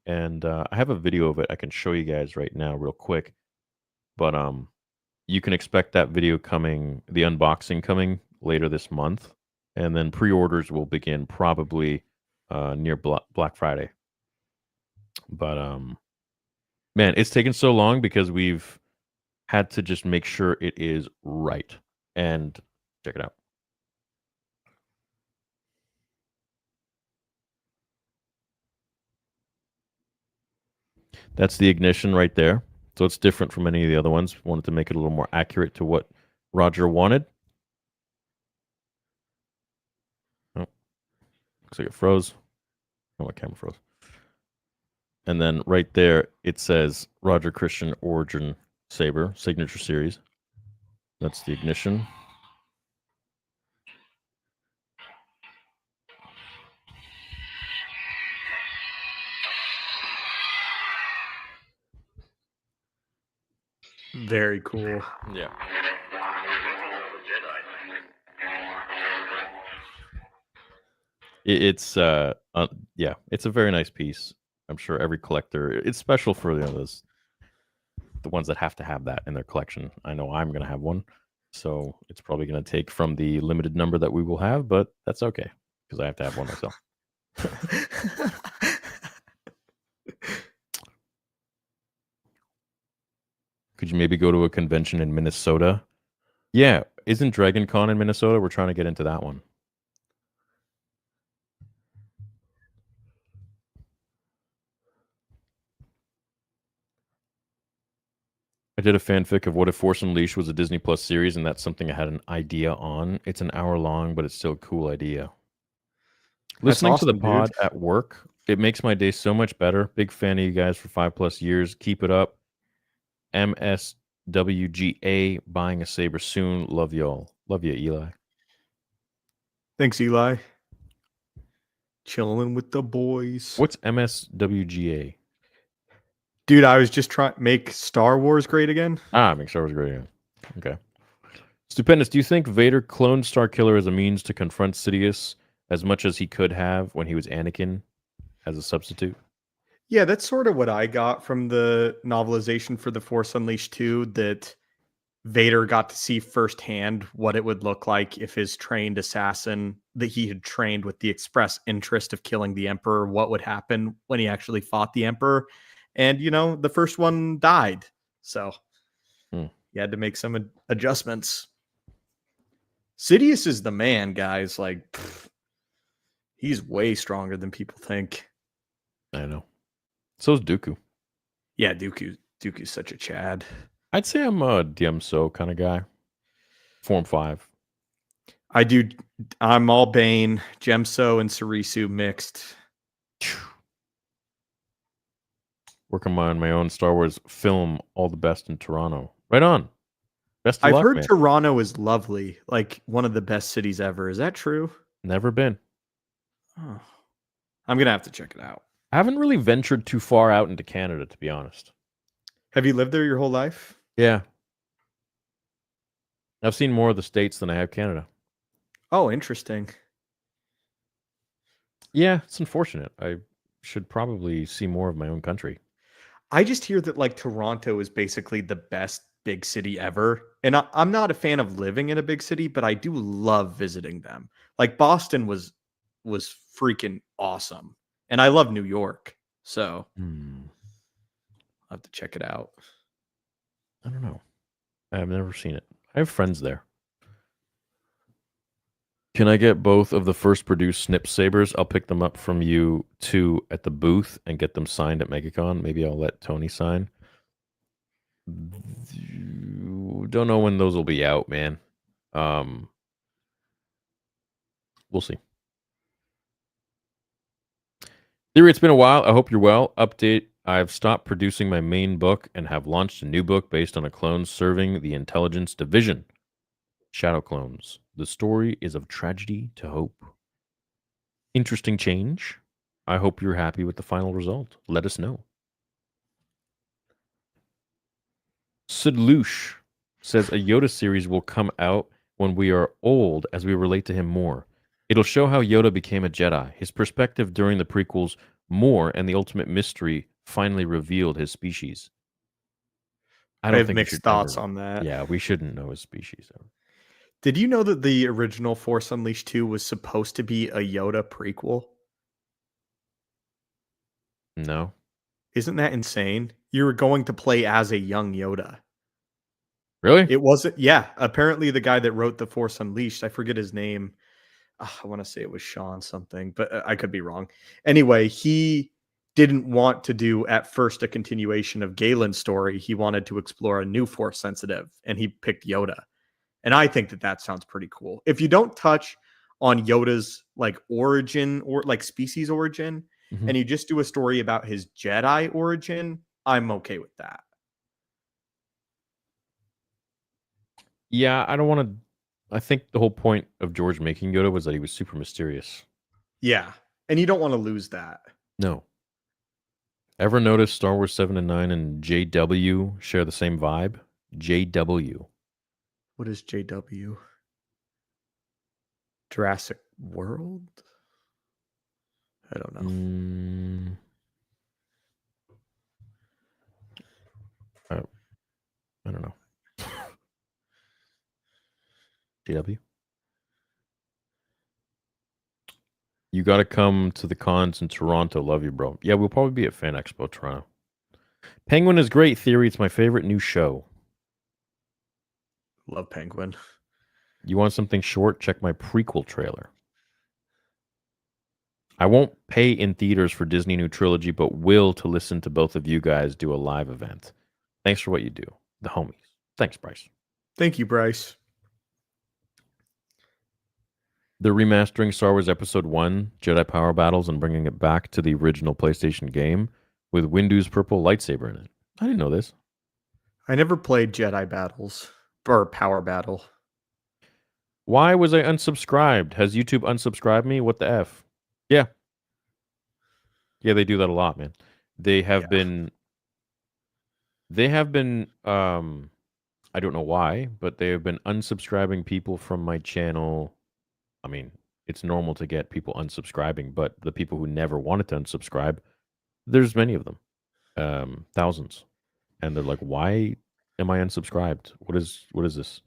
and I have a video of it I can show you guys right now, real quick. But you can expect that video coming, the unboxing coming later this month, and then pre-orders will begin probably near Black Friday. But man, it's taken so long because we've had to just make sure it is right. And check it out. That's the ignition right there. So it's different from any of the other ones. Wanted to make it a little more accurate to what Roger wanted. Oh, looks like it froze. Oh, my camera froze. And then right there, it says Roger Christian Origin Saber Signature Series. That's the ignition. Very cool. Yeah. It's yeah, it's a very nice piece. I'm sure every collector, it's special for the ones that have to have that in their collection. I know I'm going to have one, so it's probably going to take from the limited number that we will have, but that's okay because I have to have one myself. Could you maybe go to a convention in Minnesota? Yeah, isn't Dragon Con in Minnesota? We're trying to get into that one. I did a fanfic of What If Force Unleashed was a Disney Plus series, and that's something I had an idea on. It's an hour long, but it's still a cool idea. Listening to the pod at work, it makes my day so much better. Big fan of you guys for 5+ years. Keep it up. MSWGA, buying a saber soon. Love y'all. Love you, Eli. Thanks, Eli. Chilling with the boys. What's MSWGA? Dude, I was just trying to make Star Wars great again. Make Star Wars great again. Okay. Stupendous, do you think Vader cloned Starkiller as a means to confront Sidious as much as he could have when he was Anakin as a substitute? Yeah, that's sort of what I got from the novelization for The Force Unleashed 2, that Vader got to see firsthand what it would look like if his trained assassin that he had trained with the express interest of killing the Emperor, what would happen when he actually fought the Emperor. And, the first one died. So you had to make some adjustments. Sidious is the man, guys. Like, he's way stronger than people think. I know. So is Dooku. Yeah, Dooku's such a Chad. I'd say I'm a Diemso kind of guy. Form 5. I'm all Bane, Gemso, and Sarisu mixed. Working on my own Star Wars film, all the best in Toronto. Right on. Best of I've luck, heard man. Toronto is lovely, like one of the best cities ever. Is that true? Never been. Oh. I'm gonna have to check it out. I haven't really ventured too far out into Canada, to be honest. Have you lived there your whole life? Yeah. I've seen more of the States than I have Canada. Oh, interesting. Yeah, it's unfortunate. I should probably see more of my own country. I just hear that like Toronto is basically the best big city ever. And I'm not a fan of living in a big city, but I do love visiting them. Like Boston was freaking awesome. And I love New York. So I'll have to check it out. I don't know. I've never seen it. I have friends there. Can I get both of the first produced Snip Sabers? I'll pick them up from you two at the booth and get them signed at MegaCon. Maybe I'll let Tony sign. Don't know when those will be out, man. We'll see. Theory, it's been a while. I hope you're well. Update. I've stopped producing my main book and have launched a new book based on a clone serving the intelligence division. Shadow Clones. The story is of tragedy to hope. Interesting change. I hope you're happy with the final result. Let us know. Sidlush says a Yoda series will come out when we are old as we relate to him more. It'll show how Yoda became a Jedi, his perspective during the prequels more, and the ultimate mystery finally revealed his species. I have mixed thoughts on that. Yeah, we shouldn't know his species ever. Did you know that the original Force Unleashed 2 was supposed to be a Yoda prequel? No. Isn't that insane? You were going to play as a young Yoda. Really? It wasn't. Yeah. Apparently, the guy that wrote The Force Unleashed, I forget his name. I want to say it was Sean something, but I could be wrong. Anyway, he didn't want to do at first a continuation of Galen's story. He wanted to explore a new Force sensitive, and he picked Yoda. And I think that sounds pretty cool. If you don't touch on Yoda's like origin or like species origin, and you just do a story about his Jedi origin, I'm okay with that. Yeah, I don't want to. I think the whole point of George making Yoda was that he was super mysterious. Yeah. And you don't want to lose that. No. Ever notice Star Wars 7 and 9 and JW share the same vibe? JW. What is JW? Jurassic World? I don't know. I don't know. JW? You got to come to the cons in Toronto. Love you, bro. Yeah, we'll probably be at Fan Expo Toronto. Penguin is great. Theory, it's my favorite new show. Love Penguin. You want something short? Check my prequel trailer. I won't pay in theaters for Disney new trilogy, but will to listen to both of you guys do a live event. Thanks for what you do. The homies. Thanks, Bryce. Thank you, Bryce. They're remastering Star Wars Episode 1, Jedi Power Battles, and bringing it back to the original PlayStation game with Windu's purple lightsaber in it. I didn't know this. I never played Jedi Battles or Power Battle. Why was I unsubscribed? Has YouTube unsubscribed me? What the F? Yeah. Yeah, they do that a lot, man. They have been I don't know why, but they have been unsubscribing people from my channel. I mean, it's normal to get people unsubscribing, but the people who never wanted to unsubscribe, there's many of them. Thousands. And they're like, why am I unsubscribed? What is this?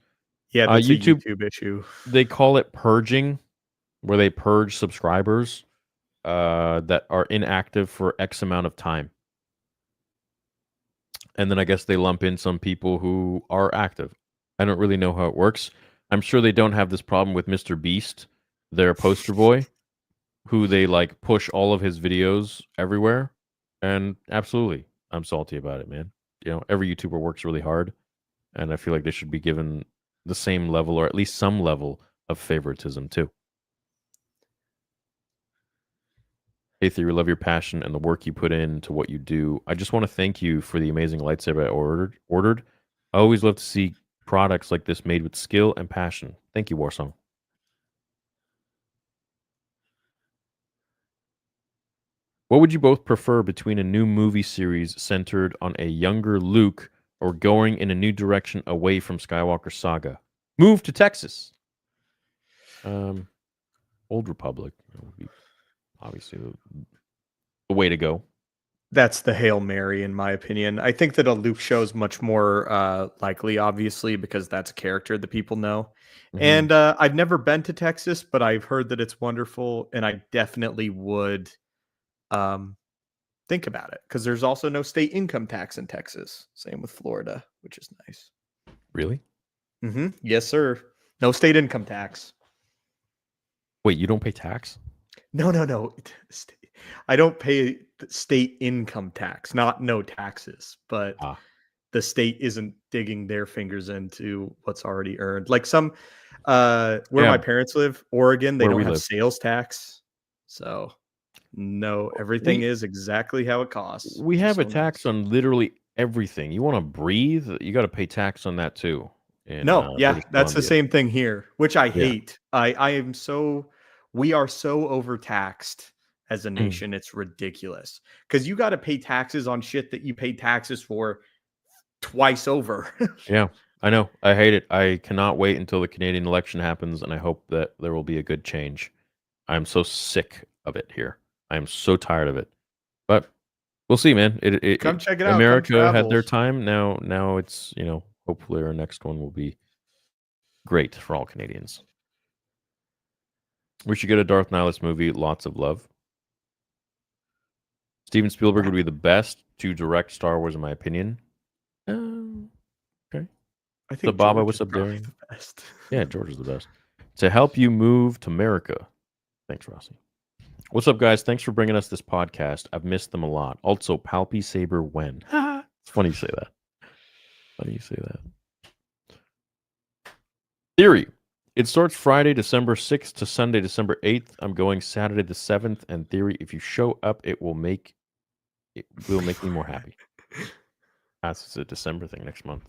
Yeah, that's a YouTube issue. They call it purging, where they purge subscribers that are inactive for X amount of time. And then I guess they lump in some people who are active. I don't really know how it works. I'm sure they don't have this problem with Mr. Beast, their poster boy, who they like push all of his videos everywhere. And absolutely, I'm salty about it, man. You know, every YouTuber works really hard. and I feel like they should be given the same level, or at least some level of favoritism too. Hey Theory, love your passion and the work you put into what you do. I just want to thank you for the amazing lightsaber I ordered. I always love to see products like this made with skill and passion. Thank you, Warsong. What would you both prefer between a new movie series centered on a younger Luke or going in a new direction away from Skywalker saga? Move to Texas. Old Republic would be obviously the way to go. That's the Hail Mary, in my opinion. I think that a Luke show is much more likely, obviously, because that's a character that people know. And I've never been to Texas, but I've heard that it's wonderful, and I definitely would think about it, because there's also no state income tax in Texas. Same with Florida, which is nice. Really? Yes, sir. No state income tax. Wait, you don't pay tax? No. I don't pay state income tax, not no taxes, but the state isn't digging their fingers into what's already earned. Like some, where my parents live, Oregon, they don't have sales tax. So no, everything is exactly how it costs. We have a tax on literally everything. You want to breathe, you got to pay tax on that too. That's the same thing here, which I hate. We are so overtaxed as a nation. It's ridiculous, because you got to pay taxes on shit that you paid taxes for twice over. Yeah, I know. I hate it. I cannot wait until the Canadian election happens, and I hope that there will be a good change. I'm so sick of it here. I am so tired of it. But we'll see, man. Come check it out. America had their time. Now it's, hopefully our next one will be great for all Canadians. We should get a Darth Nihilus movie. Lots of love. Steven Spielberg would be the best to direct Star Wars, in my opinion. Okay. I think Baba, what's up there? The best. Yeah, George is the best. To help you move to America. Thanks, Rossi. What's up, guys? Thanks for bringing us this podcast. I've missed them a lot. Also, Palpy Saber when? It's funny you say that. Theory. It starts Friday, December 6th to Sunday, December 8th. I'm going Saturday the 7th. And Theory, if you show up, it will make me more happy. That's a December thing next month.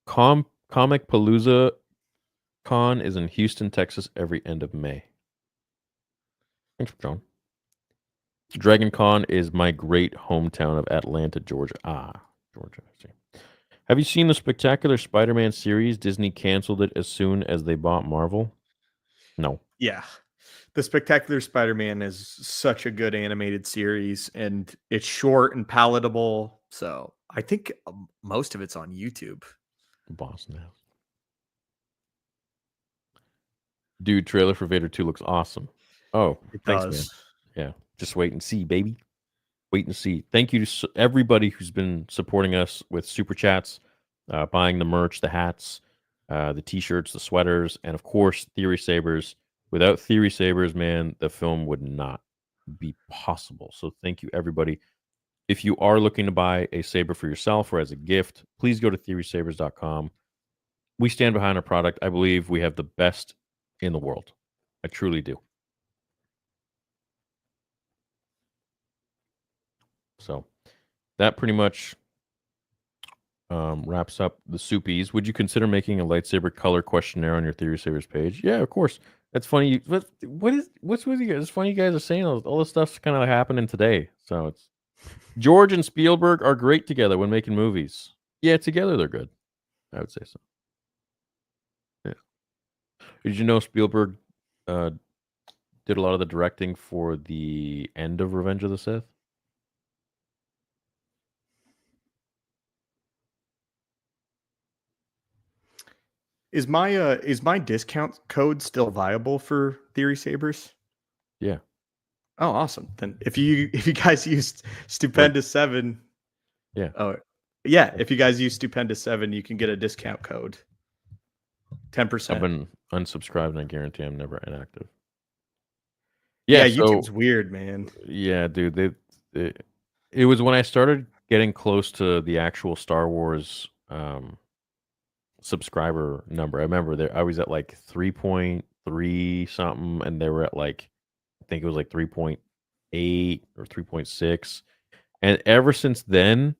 Comic Palooza Con is in Houston, Texas every end of May. Thanks for John. Dragon Con is my great hometown of Atlanta, Georgia. Georgia. I see. Have you seen the Spectacular Spider-Man series? Disney canceled it as soon as they bought Marvel. No. Yeah. The Spectacular Spider-Man is such a good animated series, and it's short and palatable. So I think most of it's on YouTube. Boss now. Dude, trailer for Vader 2 looks awesome. Oh, thanks, man. Yeah, just wait and see, baby. Wait and see. Thank you to everybody who's been supporting us with super chats, buying the merch, the hats, the t-shirts, the sweaters, and of course, Theory Sabers. Without Theory Sabers, man, the film would not be possible. So thank you, everybody. If you are looking to buy a saber for yourself or as a gift, please go to theorysabers.com. We stand behind our product. I believe we have the best in the world. I truly do. So that pretty much wraps up the soupies. Would you consider making a lightsaber color questionnaire on your Theory Sabers page? Yeah, of course. That's funny. What's with you guys? It's funny you guys are saying all this stuff's kind of happening today. So it's George and Spielberg are great together when making movies. Yeah, together they're good. I would say so. Yeah. Did you know Spielberg did a lot of the directing for the end of Revenge of the Sith? Is my discount code still viable for Theory Sabers? Yeah. Oh, awesome. Then if you guys used Stupendous 7, yeah. Oh, yeah. If you guys use Stupendous 7, you can get a discount code. 10%. I've been unsubscribed, and I guarantee I'm never inactive. Yeah, YouTube's weird, man. Yeah, dude. It was when I started getting close to the actual Star Wars subscriber number. I remember there I was at like 3.3 something, and they were at like I think it was like 3.8 or 3.6. And ever since then,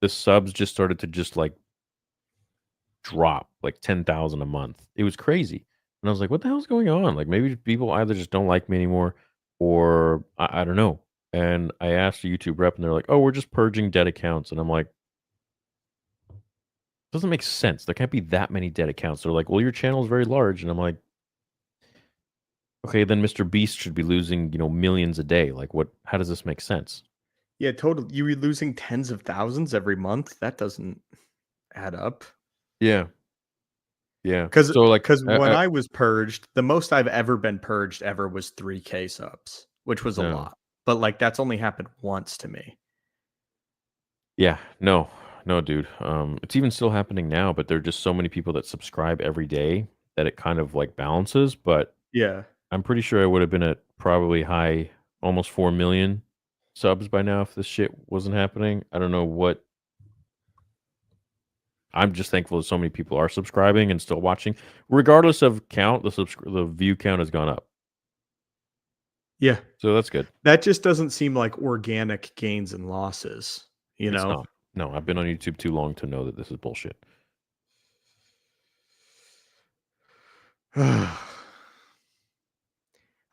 the subs just started to just like drop like 10,000 a month. It was crazy. And I was like, what the hell's going on? Like maybe people either just don't like me anymore or I don't know. And I asked a YouTube rep and they're like, oh, we're just purging dead accounts. And I'm like, doesn't make sense. There can't be that many dead accounts. They're like, well, your channel is very large. And I'm like, okay, then Mr. Beast should be losing, millions a day. Like what, how does this make sense? Yeah, totally. You were losing tens of thousands every month. That doesn't add up. Yeah. Yeah. Because So like, when I was purged, the most I've ever been purged ever was 3K subs, which was a No. lot. But like that's only happened once to me. Yeah, no, dude. It's even still happening now, but there are just so many people that subscribe every day that it kind of like balances. But Yeah. I'm pretty sure I would have been at probably high, almost 4 million subs by now if this shit wasn't happening. I don't know what. I'm just thankful that so many people are subscribing and still watching, regardless of count. The view count has gone up, Yeah. so that's good. That just doesn't seem like organic gains and losses, you It's know? not. No, I've been on YouTube too long to know that this is bullshit. I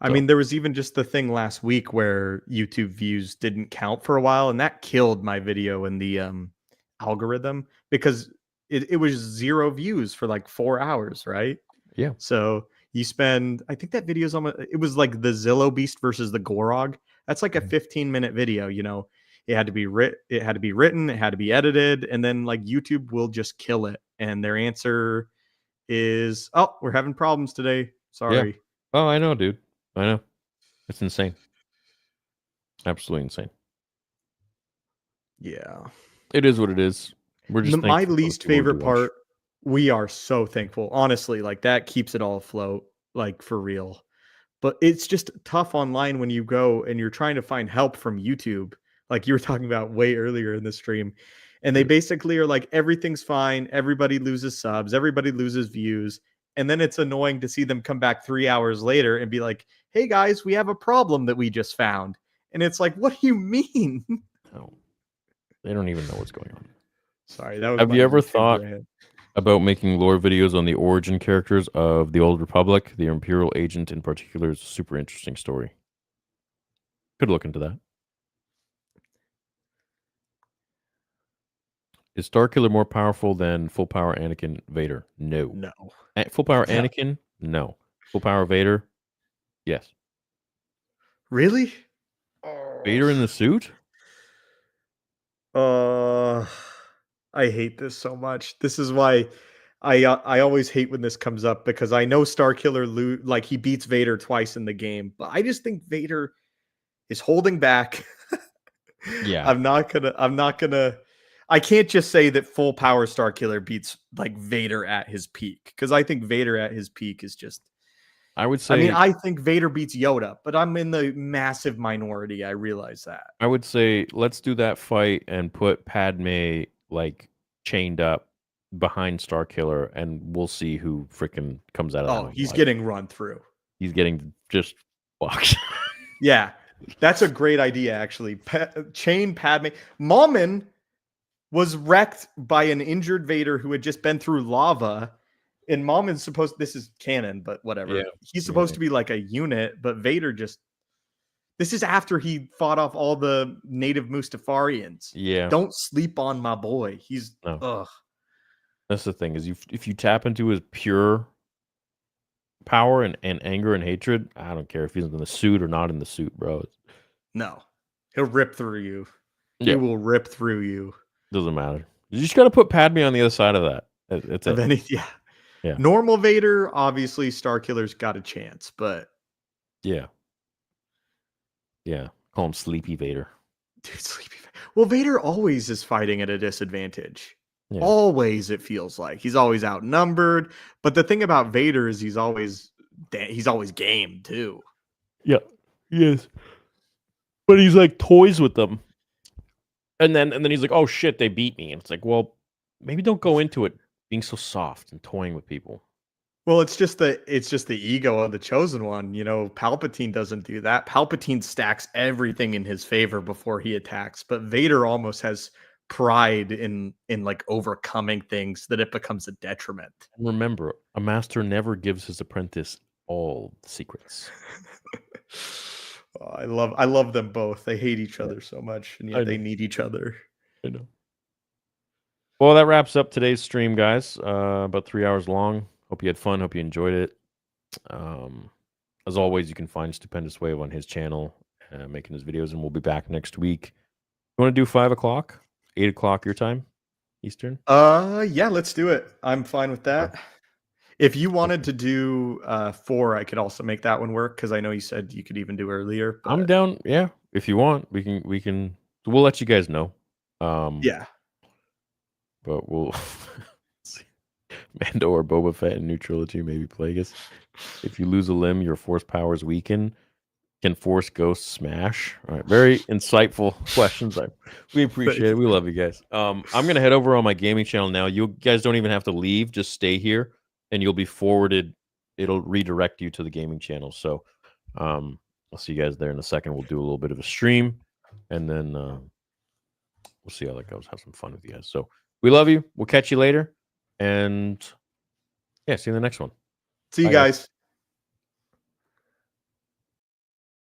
So- mean, there was even just the thing last week where YouTube views didn't count for a while, and that killed my video in the algorithm because it was 0 views for like 4 hours, right? Yeah. So you spend, I think that video's almost, it was like the Zillow Beast versus the Gorog. That's like a 15-minute video, It had to be it had to be written, it had to be edited, and then like YouTube will just kill it. And their answer is, oh, we're having problems today. Sorry. Oh, I know, dude. I know. It's insane. Absolutely insane. Yeah. It is what it is. We're just My thankful for the least people who favorite do watch. part, we are so thankful. Honestly, like that keeps it all afloat, like for real. But it's just tough online when you go and you're trying to find help from YouTube, like you were talking about way earlier in the stream. And they basically are like, everything's fine. Everybody loses subs, everybody loses views. And then it's annoying to see them come back 3 hours later and be like, hey guys, we have a problem that we just found. And it's like, what do you mean? No. They don't even know what's going on. Sorry, that was Have my you ever YouTube thought rant. about making lore videos on the origin characters of the Old Republic? The Imperial agent in particular is a super interesting story. Could look into that. Is Starkiller more powerful than full power Anakin Vader? No. No. Full power No. Anakin? No. Full power Vader? Yes. Really? Vader in the suit? I hate this so much. This is why I always hate when this comes up because I know Starkiller like he beats Vader twice in the game, but I just think Vader is holding back. Yeah. I'm not gonna I can't just say that full power Starkiller beats like Vader at his peak because I think Vader at his peak is just I would say I mean, I think Vader beats Yoda, but I'm in the massive minority. I realize that. I would say let's do that fight and put Padme like chained up behind Starkiller, and we'll see who freaking comes out of that. Oh, one he's alive. getting run through. He's getting just fucked. Yeah, that's a great idea, actually. Chain Padme. Maulman was wrecked by an injured Vader who had just been through lava. And Maulman's supposed, this is canon, but whatever. Yeah. He's supposed to be like a unit, but Vader just, this is after he fought off all the native Mustafarians. Yeah. Don't sleep on my boy. He's, No. ugh. That's the thing is if you tap into his pure power and anger and hatred, I don't care if he's in the suit or not in the suit, bro. No. He'll rip through you. Yeah. He will rip through you. Doesn't matter. You just got to put Padme on the other side of that. It's Of any, yeah. Yeah. Normal Vader, obviously, Starkiller's got a chance, but yeah. Call him Sleepy Vader. dude, Sleepy. Well, Vader always is fighting at a disadvantage. Yeah. Always, it feels like he's always outnumbered. But the thing about Vader is he's always game too. Yeah, he is. But he's like toys with them. And then he's like, "Oh shit, they beat me." And it's like, well, maybe don't go into it being so soft and toying with people. Well, it's just the ego of the chosen one. You know, Palpatine doesn't do that. Palpatine stacks everything in his favor before he attacks, but Vader almost has pride in like overcoming things that it becomes a detriment. And remember, a master never gives his apprentice all the secrets. Oh, I love them both. They hate each Yeah. other so much, and I yet they know. need each other. I know. Well, that wraps up today's stream, guys. About 3 hours long. Hope you had fun. Hope you enjoyed it. As always, you can find Stupendous Wave on his channel, making his videos, and we'll be back next week. You want to do 5 o'clock, 8 o'clock your time, Eastern? Yeah, let's do it. I'm fine with that. If you wanted to do 4, I could also make that one work because I know you said you could even do earlier. But I'm down. Yeah, if you want, we can. We'll let you guys know. yeah, But we'll see. Mando or Boba Fett in new trilogy, maybe Plagueis. If you lose a limb, your force powers weaken. Can force ghosts smash? All right, very insightful questions. We appreciate it. We love you guys. I'm gonna head over on my gaming channel now. You guys don't even have to leave. Just stay here, and you'll be forwarded. It'll redirect you to the gaming channel. So, I'll see you guys there in a second. We'll do a little bit of a stream, and then we'll see how that goes. Have some fun with you guys. So we love you. We'll catch you later, and yeah, see you in the next one. see you Bye, guys. guys.